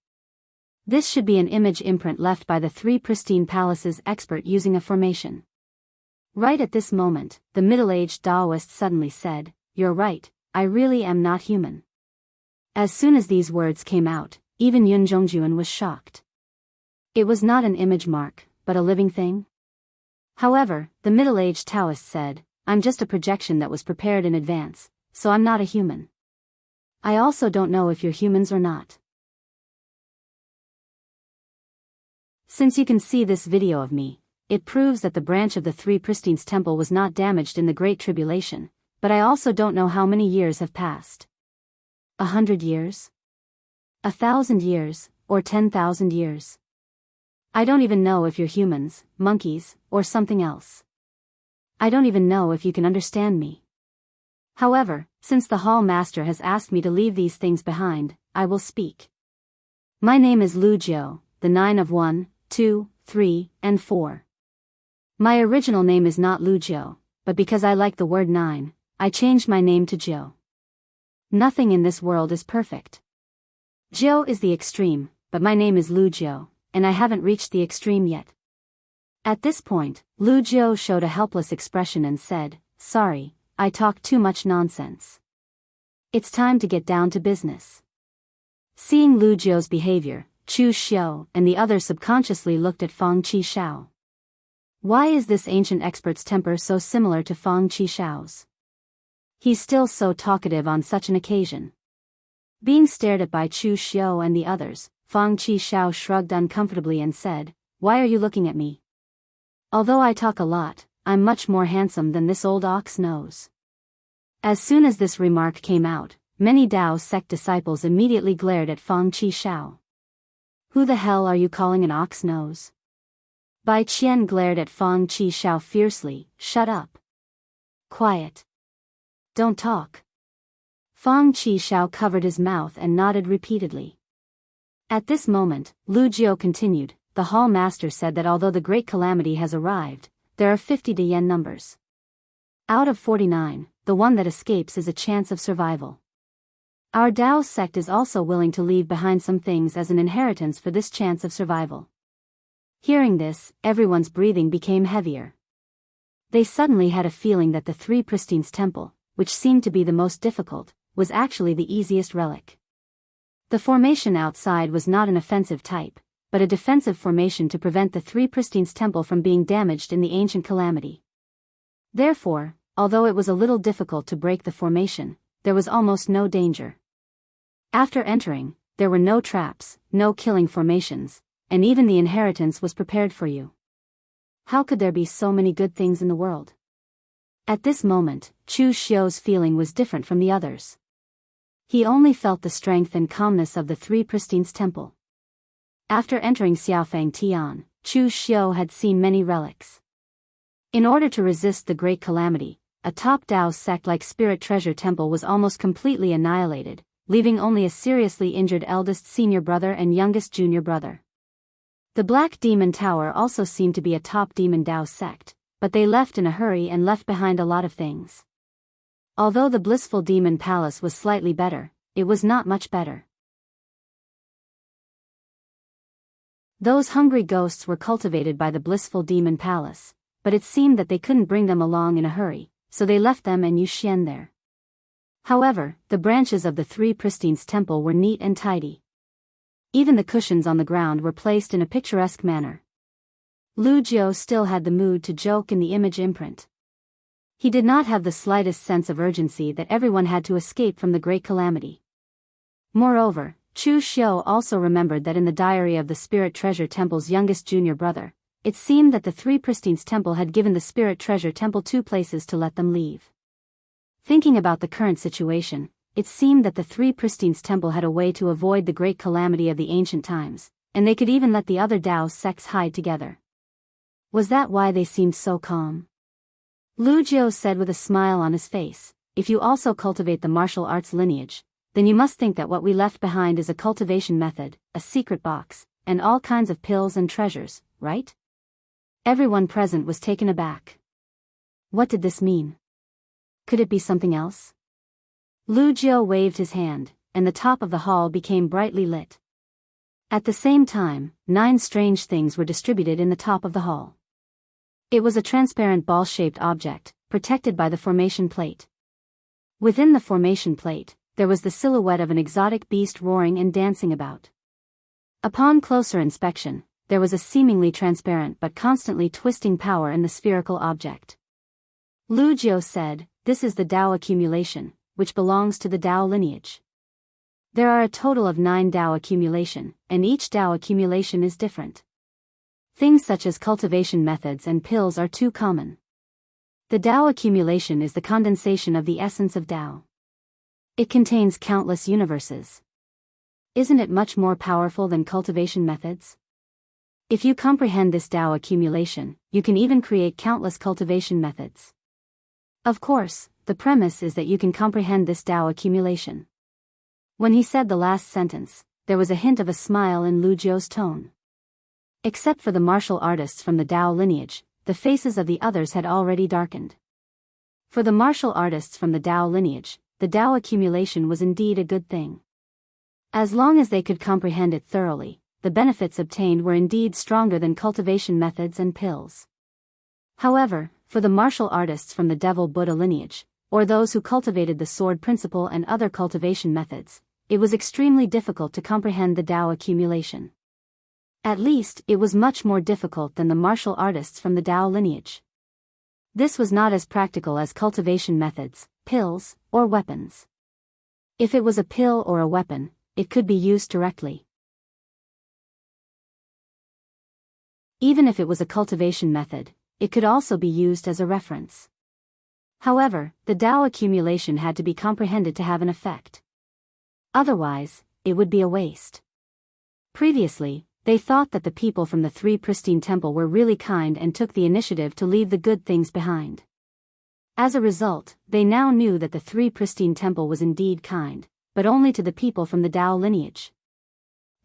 This should be an image imprint left by the 3 pristine palaces expert using a formation." Right at this moment, the middle-aged Daoist suddenly said, "You're right, I really am not human." As soon as these words came out, even Yun Zhongjuan was shocked. It was not an image mark, but a living thing. However, the middle-aged Taoist said, "I'm just a projection that was prepared in advance, so I'm not a human." I also don't know if you're humans or not. Since you can see this video of me, it proves that the branch of the Three Pristines Temple was not damaged in the Great Tribulation, but I also don't know how many years have passed. 100 years? 1,000 years, or 10,000 years? I don't even know if you're humans, monkeys, or something else. I don't even know if you can understand me. However, since the Hall Master has asked me to leave these things behind, I will speak. My name is Lu Jiu, the 9 of 1, 2, 3, and 4. My original name is not Lu Jiu, but because I like the word 9, I changed my name to Jiu. Nothing in this world is perfect. Jiu is the extreme, but my name is Lu Jiu, and I haven't reached the extreme yet. At this point, Lu Jiu showed a helpless expression and said, "Sorry, I talked too much nonsense. It's time to get down to business." Seeing Lu Jiu's behavior, Chu Xiu and the others subconsciously looked at Feng Qixiao. Why is this ancient expert's temper so similar to Feng Qixiao's? He's still so talkative on such an occasion. Being stared at by Chu Xiu and the others, Feng Qixiao shrugged uncomfortably and said, "Why are you looking at me? Although I talk a lot, I'm much more handsome than this old ox nose." As soon as this remark came out, many Dao sect disciples immediately glared at Feng Qixiao. "Who the hell are you calling an ox nose?" Bai Qian glared at Feng Qixiao fiercely, "Shut up. Quiet. Don't talk." Feng Qixiao covered his mouth and nodded repeatedly. At this moment, Lu Jiu continued, "The Hall Master said that although the Great Calamity has arrived, there are 50 Dian numbers. Out of 49, the one that escapes is a chance of survival. Our Dao sect is also willing to leave behind some things as an inheritance for this chance of survival." Hearing this, everyone's breathing became heavier. They suddenly had a feeling that the Three Pristines Temple, which seemed to be the most difficult, was actually the easiest relic. The formation outside was not an offensive type, but a defensive formation to prevent the Three Pristines Temple from being damaged in the ancient calamity. Therefore, although it was a little difficult to break the formation, there was almost no danger. After entering, there were no traps, no killing formations, and even the inheritance was prepared for you. How could there be so many good things in the world? At this moment, Chu Xiu's feeling was different from the others. He only felt the strength and calmness of the Three Pristines Temple. After entering Xiaofang Tian, Chu Xiu had seen many relics. In order to resist the Great Calamity, a top Dao sect like Spirit Treasure Temple was almost completely annihilated, leaving only a seriously injured eldest senior brother and youngest junior brother. The Black Demon Tower also seemed to be a top Demon Dao sect, but they left in a hurry and left behind a lot of things. Although the Blissful Demon Palace was slightly better, it was not much better. Those hungry ghosts were cultivated by the Blissful Demon Palace, but it seemed that they couldn't bring them along in a hurry, so they left them and Yuxian there. However, the branches of the Three Pristines Temple were neat and tidy. Even the cushions on the ground were placed in a picturesque manner. Lu Jiu still had the mood to joke in the image imprint. He did not have the slightest sense of urgency that everyone had to escape from the Great Calamity. Moreover, Chu Xiu also remembered that in the diary of the Spirit Treasure Temple's youngest junior brother, it seemed that the Three Pristines Temple had given the Spirit Treasure Temple 2 places to let them leave. Thinking about the current situation, it seemed that the Three Pristines Temple had a way to avoid the Great Calamity of the ancient times, and they could even let the other Dao sects hide together. Was that why they seemed so calm? Lu Jiu said with a smile on his face, "If you also cultivate the martial arts lineage, then you must think that what we left behind is a cultivation method, a secret box, and all kinds of pills and treasures, right?" Everyone present was taken aback. What did this mean? Could it be something else? Lu Jiu waved his hand, and the top of the hall became brightly lit. At the same time, 9 strange things were distributed in the top of the hall. It was a transparent ball-shaped object, protected by the formation plate. Within the formation plate, there was the silhouette of an exotic beast roaring and dancing about. Upon closer inspection, there was a seemingly transparent but constantly twisting power in the spherical object. Lu Jiu said, "This is the Dao accumulation, which belongs to the Dao lineage. There are a total of 9 Dao accumulation, and each Dao accumulation is different. Things such as cultivation methods and pills are too common. The Dao accumulation is the condensation of the essence of Dao. It contains countless universes. Isn't it much more powerful than cultivation methods? If you comprehend this Dao accumulation, you can even create countless cultivation methods. Of course, the premise is that you can comprehend this Dao accumulation. When he said the last sentence, there was a hint of a smile in Lu Jiu's tone. Except for the martial artists from the Dao lineage, the faces of the others had already darkened. For the martial artists from the Dao lineage, the Dao accumulation was indeed a good thing. As long as they could comprehend it thoroughly, the benefits obtained were indeed stronger than cultivation methods and pills. However, for the martial artists from the Devil Buddha lineage, or those who cultivated the sword principle and other cultivation methods, it was extremely difficult to comprehend the Dao accumulation. At least, it was much more difficult than the martial artists from the Dao lineage. This was not as practical as cultivation methods, pills, or weapons. If it was a pill or a weapon, it could be used directly. Even if it was a cultivation method, it could also be used as a reference. However, the Dao accumulation had to be comprehended to have an effect. Otherwise, it would be a waste. Previously, they thought that the people from the Three Pristine Temple were really kind and took the initiative to leave the good things behind. As a result, they now knew that the Three Pristine Temple was indeed kind, but only to the people from the Dao lineage.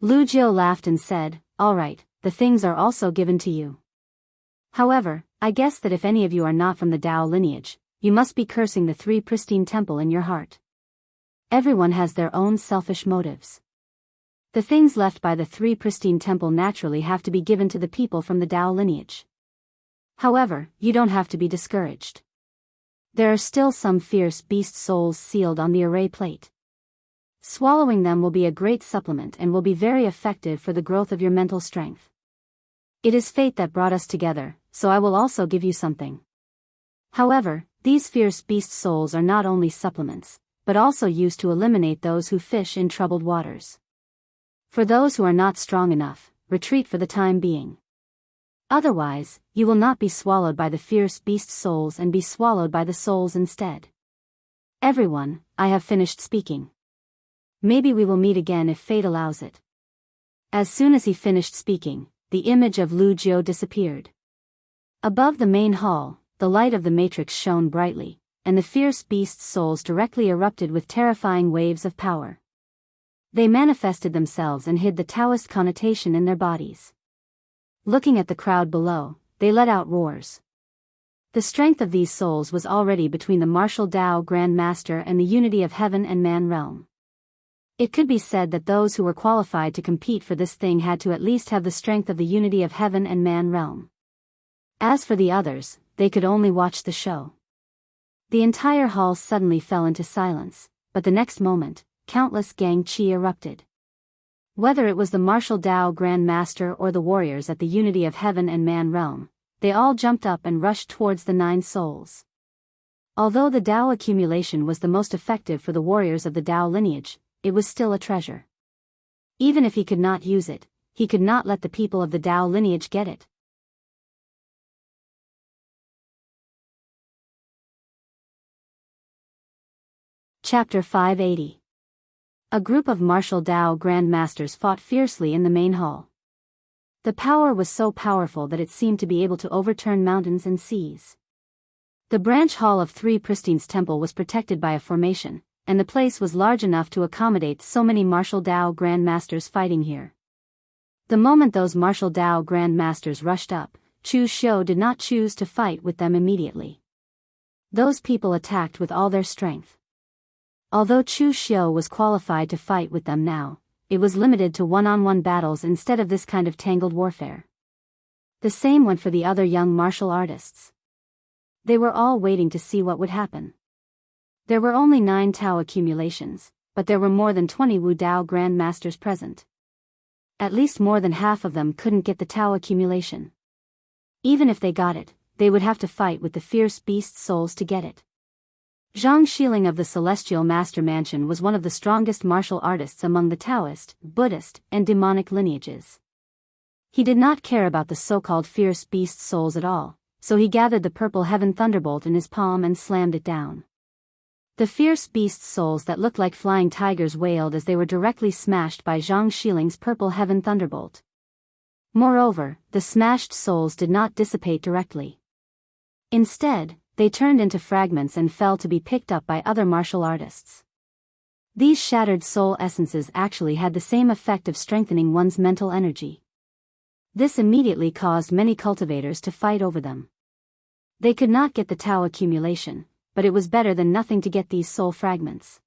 Lu Jiu laughed and said, "All right, the things are also given to you. However, I guess that if any of you are not from the Dao lineage, you must be cursing the Three Pristine Temple in your heart. Everyone has their own selfish motives. The things left by the Three Pristine Temple naturally have to be given to the people from the Dao lineage. However, you don't have to be discouraged. There are still some fierce beast souls sealed on the array plate. Swallowing them will be a great supplement and will be very effective for the growth of your mental strength. It is fate that brought us together, so I will also give you something. However, these fierce beast souls are not only supplements, but also used to eliminate those who fish in troubled waters. For those who are not strong enough, retreat for the time being. Otherwise, you will not be swallowed by the fierce beast souls and be swallowed by the souls instead. Everyone, I have finished speaking. Maybe we will meet again if fate allows it." As soon as he finished speaking, the image of Lu Jiu disappeared. Above the main hall, the light of the matrix shone brightly, and the fierce beast souls directly erupted with terrifying waves of power. They manifested themselves and hid the Taoist connotation in their bodies. Looking at the crowd below, they let out roars. The strength of these souls was already between the martial Dao Grand Master and the unity of heaven and man realm. It could be said that those who were qualified to compete for this thing had to at least have the strength of the unity of heaven and man realm. As for the others, they could only watch the show. The entire hall suddenly fell into silence, but the next moment, countless gang qi erupted. Whether it was the martial Dao Grand Master or the warriors at the unity of heaven and man realm, they all jumped up and rushed towards the 9 souls. Although the Dao accumulation was the most effective for the warriors of the Dao lineage, it was still a treasure. Even if he could not use it, he could not let the people of the Dao lineage get it. Chapter 580. A group of martial Dao Grand Masters fought fiercely in the main hall. The power was so powerful that it seemed to be able to overturn mountains and seas. The branch hall of Three Pristine's temple was protected by a formation, and the place was large enough to accommodate so many martial Dao Grand Masters fighting here. The moment those martial Dao Grand Masters rushed up, Chu Xiu did not choose to fight with them immediately. Those people attacked with all their strength. Although Chu Xiu was qualified to fight with them now, it was limited to one-on-one battles instead of this kind of tangled warfare. The same went for the other young martial artists. They were all waiting to see what would happen. There were only 9 Tao accumulations, but there were more than 20 Wu Dao Grand Masters present. At least more than half of them couldn't get the Tao accumulation. Even if they got it, they would have to fight with the fierce beast souls to get it. Zhang Xiling of the Celestial Master Mansion was one of the strongest martial artists among the Taoist, Buddhist, and demonic lineages. He did not care about the so-called fierce beast souls at all, so he gathered the purple heaven thunderbolt in his palm and slammed it down. The fierce beast souls that looked like flying tigers wailed as they were directly smashed by Zhang Xiling's purple heaven thunderbolt. Moreover, the smashed souls did not dissipate directly. Instead, they turned into fragments and fell to be picked up by other martial artists. These shattered soul essences actually had the same effect of strengthening one's mental energy. This immediately caused many cultivators to fight over them. They could not get the Tao accumulation, but it was better than nothing to get these soul fragments.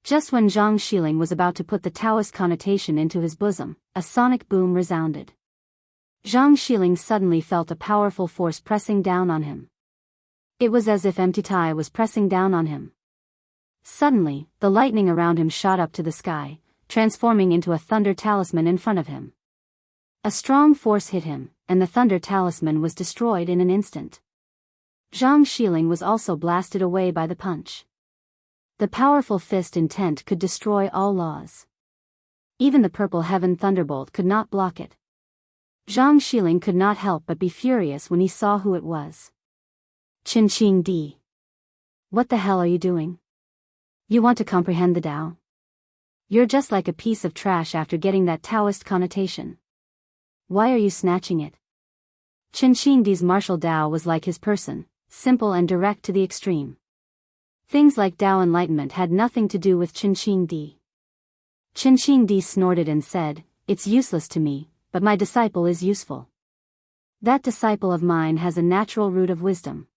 Just when Zhang Xiling was about to put the Taoist connotation into his bosom, a sonic boom resounded. Zhang Xiling suddenly felt a powerful force pressing down on him. It was as if empty Tai was pressing down on him. Suddenly, the lightning around him shot up to the sky, transforming into a thunder talisman in front of him. A strong force hit him, and the thunder talisman was destroyed in an instant. Zhang Xiling was also blasted away by the punch. The powerful fist intent could destroy all laws. Even the purple heaven thunderbolt could not block it. Zhang Xiling could not help but be furious when he saw who it was. Qinqing Di. What the hell are you doing? You want to comprehend the Tao? You're just like a piece of trash after getting that Taoist connotation. Why are you snatching it? Qinqing Di's martial Tao was like his person, simple and direct to the extreme. Things like Tao enlightenment had nothing to do with Qinqing Di. Qinqing Di snorted and said, "It's useless to me, but my disciple is useful. That disciple of mine has a natural root of wisdom.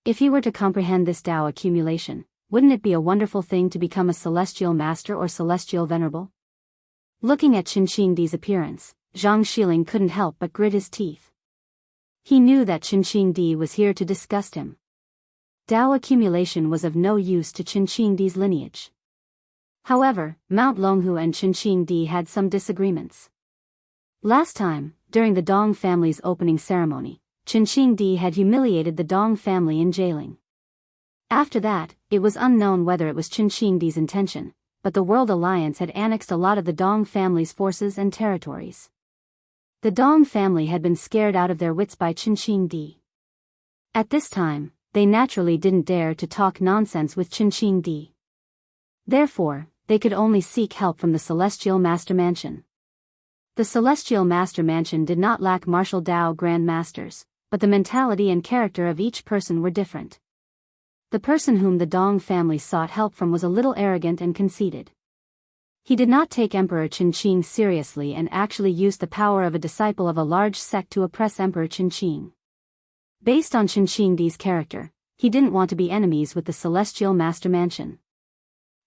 If he were to comprehend this Tao accumulation, wouldn't it be a wonderful thing to become a celestial master or celestial venerable?" Looking at Qinqing Di's appearance, Zhang Xiling couldn't help but grit his teeth. He knew that Qinqing Di was here to disgust him. Tao accumulation was of no use to Qinqing Di's lineage. However, Mount Longhu and Qinqing Di had some disagreements. Last time, during the Dong family's opening ceremony, Qinqing Di had humiliated the Dong family in jailing. After that, it was unknown whether it was Qinqing Di's intention, but the World Alliance had annexed a lot of the Dong family's forces and territories. The Dong family had been scared out of their wits by Qinqing Di. At this time, they naturally didn't dare to talk nonsense with Qinqing Di. Therefore, they could only seek help from the Celestial Master Mansion. The Celestial Master Mansion did not lack martial Tao Grand Masters, but the mentality and character of each person were different. The person whom the Dong family sought help from was a little arrogant and conceited. He did not take Emperor Qinqing seriously and actually used the power of a disciple of a large sect to oppress Emperor Qinqing. Based on Qinqing Di's character, he didn't want to be enemies with the Celestial Master Mansion.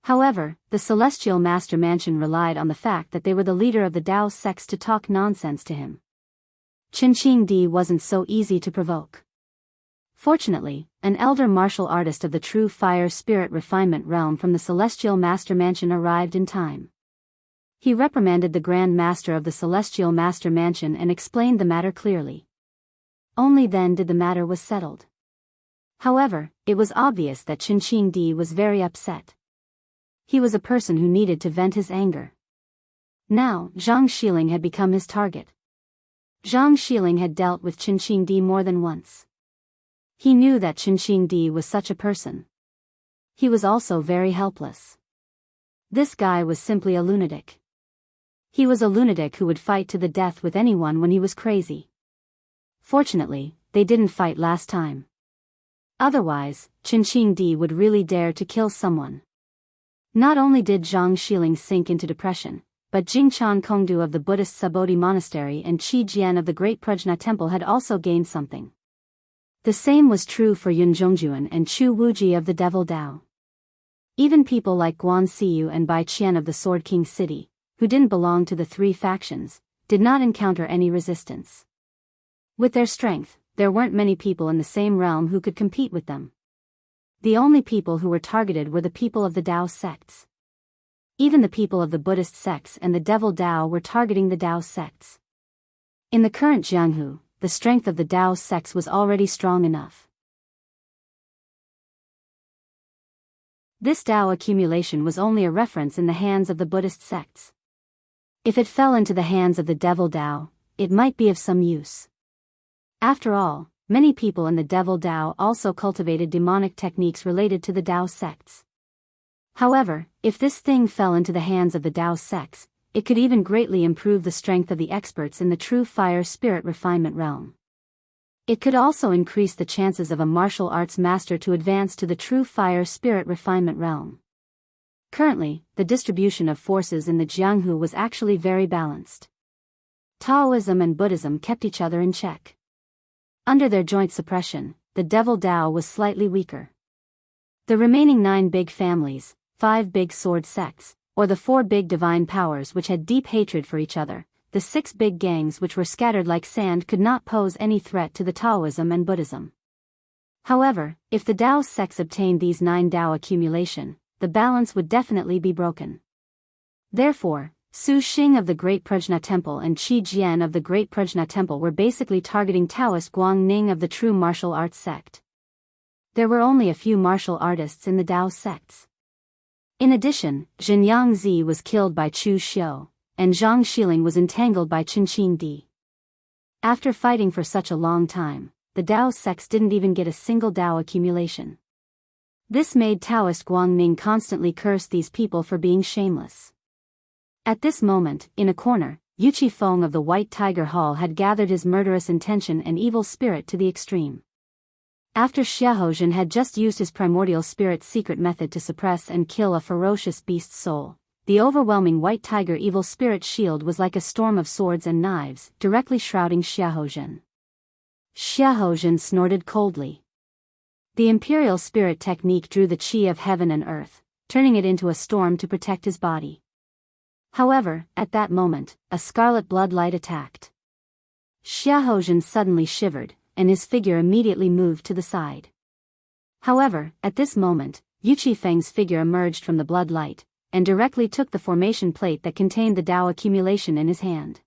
However, the Celestial Master Mansion relied on the fact that they were the leader of the Tao sects to talk nonsense to him. Qinqing Di wasn't so easy to provoke. Fortunately, an elder martial artist of the true fire spirit refinement realm from the Celestial Master Mansion arrived in time. He reprimanded the Grand Master of the Celestial Master Mansion and explained the matter clearly. Only then did the matter was settled. However, it was obvious that Qinqing Di was very upset. He was a person who needed to vent his anger. Now, Zhang Xiling had become his target. Zhang Xiling had dealt with Qinqing Di more than once. He knew that Qinqing Di was such a person. He was also very helpless. This guy was simply a lunatic. He was a lunatic who would fight to the death with anyone when he was crazy. Fortunately, they didn't fight last time. Otherwise, Qinqing Di would really dare to kill someone. Not only did Zhang Xiling sink into depression, but Jingchan Kongdu of the Buddhist Subodhi Monastery and Qi Jian of the Great Prajna Temple had also gained something. The same was true for Yun Zhongjuan and Chu Wuji of the Devil Dao. Even people like Guan Siyu and Bai Qian of the Sword King City, who didn't belong to the three factions, did not encounter any resistance. With their strength, there weren't many people in the same realm who could compete with them. The only people who were targeted were the people of the Dao sects. Even the people of the Buddhist sects and the Devil Dao were targeting the Dao sects. In the current Jianghu, the strength of the Daoist sects was already strong enough. This Dao accumulation was only a reference in the hands of the Buddhist sects. If it fell into the hands of the devil Dao, it might be of some use. After all, many people in the devil Dao also cultivated demonic techniques related to the Dao sects. However, if this thing fell into the hands of the Dao sects, it could even greatly improve the strength of the experts in the true fire spirit refinement realm. It could also increase the chances of a martial arts master to advance to the true fire spirit refinement realm. Currently, the distribution of forces in the Jianghu was actually very balanced. Taoism and Buddhism kept each other in check. Under their joint suppression, the devil Dao was slightly weaker. The remaining 9 big families, 5 big sword sects, or the 4 big divine powers which had deep hatred for each other, the 6 big gangs which were scattered like sand could not pose any threat to the Taoism and Buddhism. However, if the Dao sects obtained these 9 Dao accumulation, the balance would definitely be broken. Therefore, Su Xing of the Great Prajna Temple and Qi Jian of the Great Prajna Temple were basically targeting Taoist Guang Ning of the true martial arts sect. There were only a few martial artists in the Dao sects. In addition, Zhenyang Zi was killed by Chu Xiu, and Zhang Xiling was entangled by Qinqing Di. After fighting for such a long time, the Dao sects didn't even get a single Dao accumulation. This made Taoist Guang Ning constantly curse these people for being shameless. At this moment, in a corner, Yuqi Feng of the White Tiger Hall had gathered his murderous intention and evil spirit to the extreme. After Xiahozhen had just used his primordial spirit secret method to suppress and kill a ferocious beast's soul, the overwhelming White Tiger evil spirit shield was like a storm of swords and knives, directly shrouding Xiahozhen. Xiahozhen snorted coldly. The imperial spirit technique drew the qi of heaven and earth, turning it into a storm to protect his body. However, at that moment, a scarlet bloodlight attacked. Xiahozhen suddenly shivered, and his figure immediately moved to the side. However, at this moment, Yuqi Feng's figure emerged from the bloodlight, and directly took the formation plate that contained the Dao accumulation in his hand.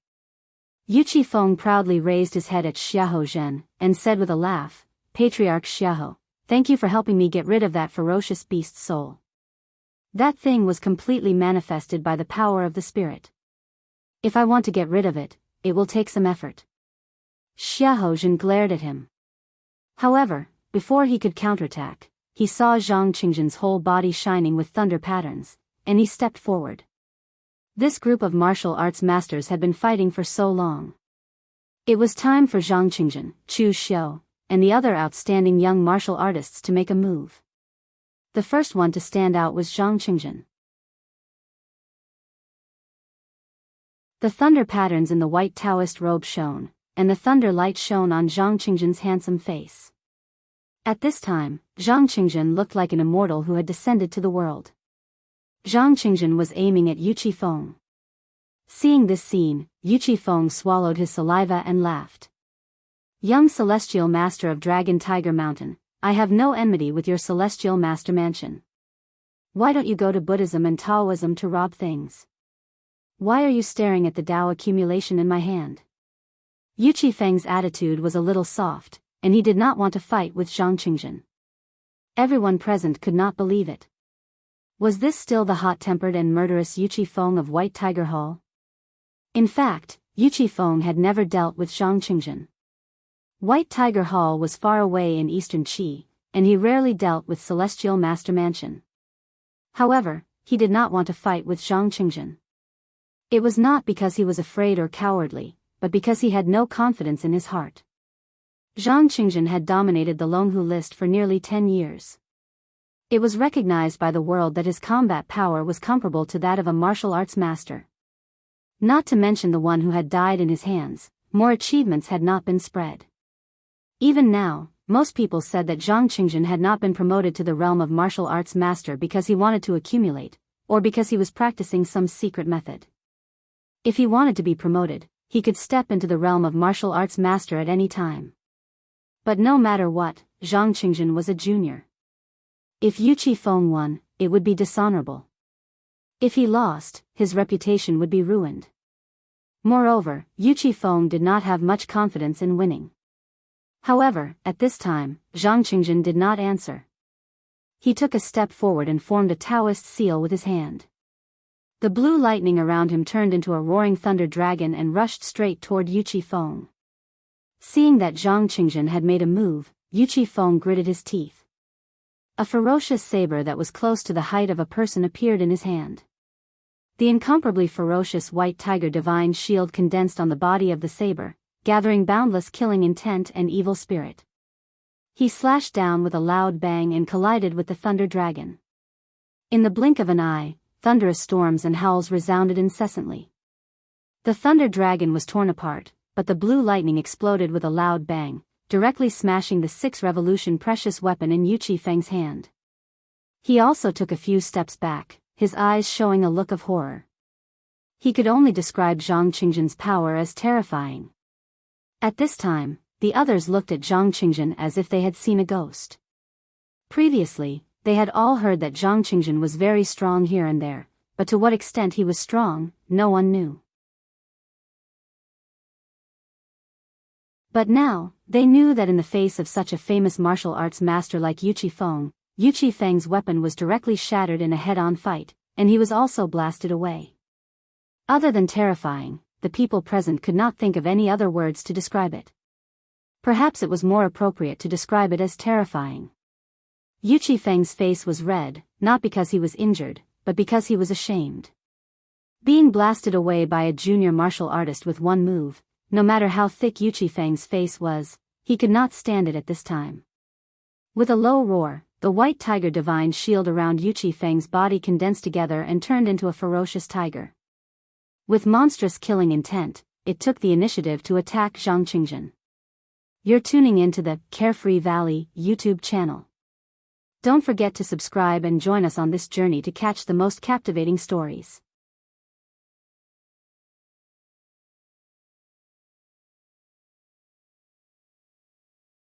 Yuqi Feng proudly raised his head at Xiahozhen, and said with a laugh, "Patriarch Xiaho, thank you for helping me get rid of that ferocious beast's soul. That thing was completely manifested by the power of the spirit. If I want to get rid of it, it will take some effort." Xiahozhen glared at him. However, before he could counterattack, he saw Zhang Qingzhen's whole body shining with thunder patterns, and he stepped forward. This group of martial arts masters had been fighting for so long. It was time for Zhang Qingzhen, Chu Xiu, and the other outstanding young martial artists to make a move. The first one to stand out was Zhang Qingzhen. The thunder patterns in the white Taoist robe shone, and the thunder light shone on Zhang Qingzhen's handsome face. At this time, Zhang Qingzhen looked like an immortal who had descended to the world. Zhang Qingzhen was aiming at Yuqi Feng. Seeing this scene, Yuqi Feng swallowed his saliva and laughed. "Young celestial master of Dragon Tiger Mountain, I have no enmity with your celestial master mansion. Why don't you go to Buddhism and Taoism to rob things? Why are you staring at the Dao accumulation in my hand?" Yuqi Feng's attitude was a little soft, and he did not want to fight with Zhang Qingzhen. Everyone present could not believe it. Was this still the hot-tempered and murderous Yuqi Feng of White Tiger Hall? In fact, Yuqi Feng had never dealt with Zhang Qingzhen. White Tiger Hall was far away in eastern Qi, and he rarely dealt with Celestial Master Mansion. However, he did not want to fight with Zhang Qingzhen. It was not because he was afraid or cowardly, but because he had no confidence in his heart. Zhang Qingzhen had dominated the Longhu list for nearly 10 years. It was recognized by the world that his combat power was comparable to that of a martial arts master. Not to mention the one who had died in his hands, more achievements had not been spread. Even now, most people said that Zhang Qingzhen had not been promoted to the realm of martial arts master because he wanted to accumulate, or because he was practicing some secret method. If he wanted to be promoted, he could step into the realm of martial arts master at any time. But no matter what, Zhang Qingzhen was a junior. If Yuqi Feng won, it would be dishonorable. If he lost, his reputation would be ruined. Moreover, Yu Qifeng did not have much confidence in winning. However, at this time, Zhang Qingjin did not answer. He took a step forward and formed a Daoist seal with his hand. The blue lightning around him turned into a roaring thunder dragon and rushed straight toward Yu Qifeng. Seeing that Zhang Qingjin had made a move, Yu Qifeng gritted his teeth. A ferocious saber that was close to the height of a person appeared in his hand. The incomparably ferocious white tiger divine shield condensed on the body of the saber, gathering boundless killing intent and evil spirit. He slashed down with a loud bang and collided with the thunder dragon. In the blink of an eye, thunderous storms and howls resounded incessantly. The thunder dragon was torn apart, but the blue lightning exploded with a loud bang, directly smashing the 6-revolution precious weapon in Yu Qifeng's hand. He also took a few steps back, his eyes showing a look of horror. He could only describe Zhang Qingjin's power as terrifying. At this time, the others looked at Zhang Qingjin as if they had seen a ghost. Previously, they had all heard that Zhang Qingjin was very strong here and there, but to what extent he was strong, no one knew. But now, they knew that in the face of such a famous martial arts master like Yu Qifeng, Yu Qifeng's weapon was directly shattered in a head-on fight, and he was also blasted away. Other than terrifying, the people present could not think of any other words to describe it. Perhaps it was more appropriate to describe it as terrifying. Yu Qifeng's face was red, not because he was injured, but because he was ashamed. Being blasted away by a junior martial artist with one move, no matter how thick Yu Qifeng's face was, he could not stand it at this time. With a low roar, the white tiger divine shield around Yu Qifeng's body condensed together and turned into a ferocious tiger. With monstrous killing intent, it took the initiative to attack Zhang Qingjin. You're tuning into the Carefree Valley YouTube channel. Don't forget to subscribe and join us on this journey to catch the most captivating stories.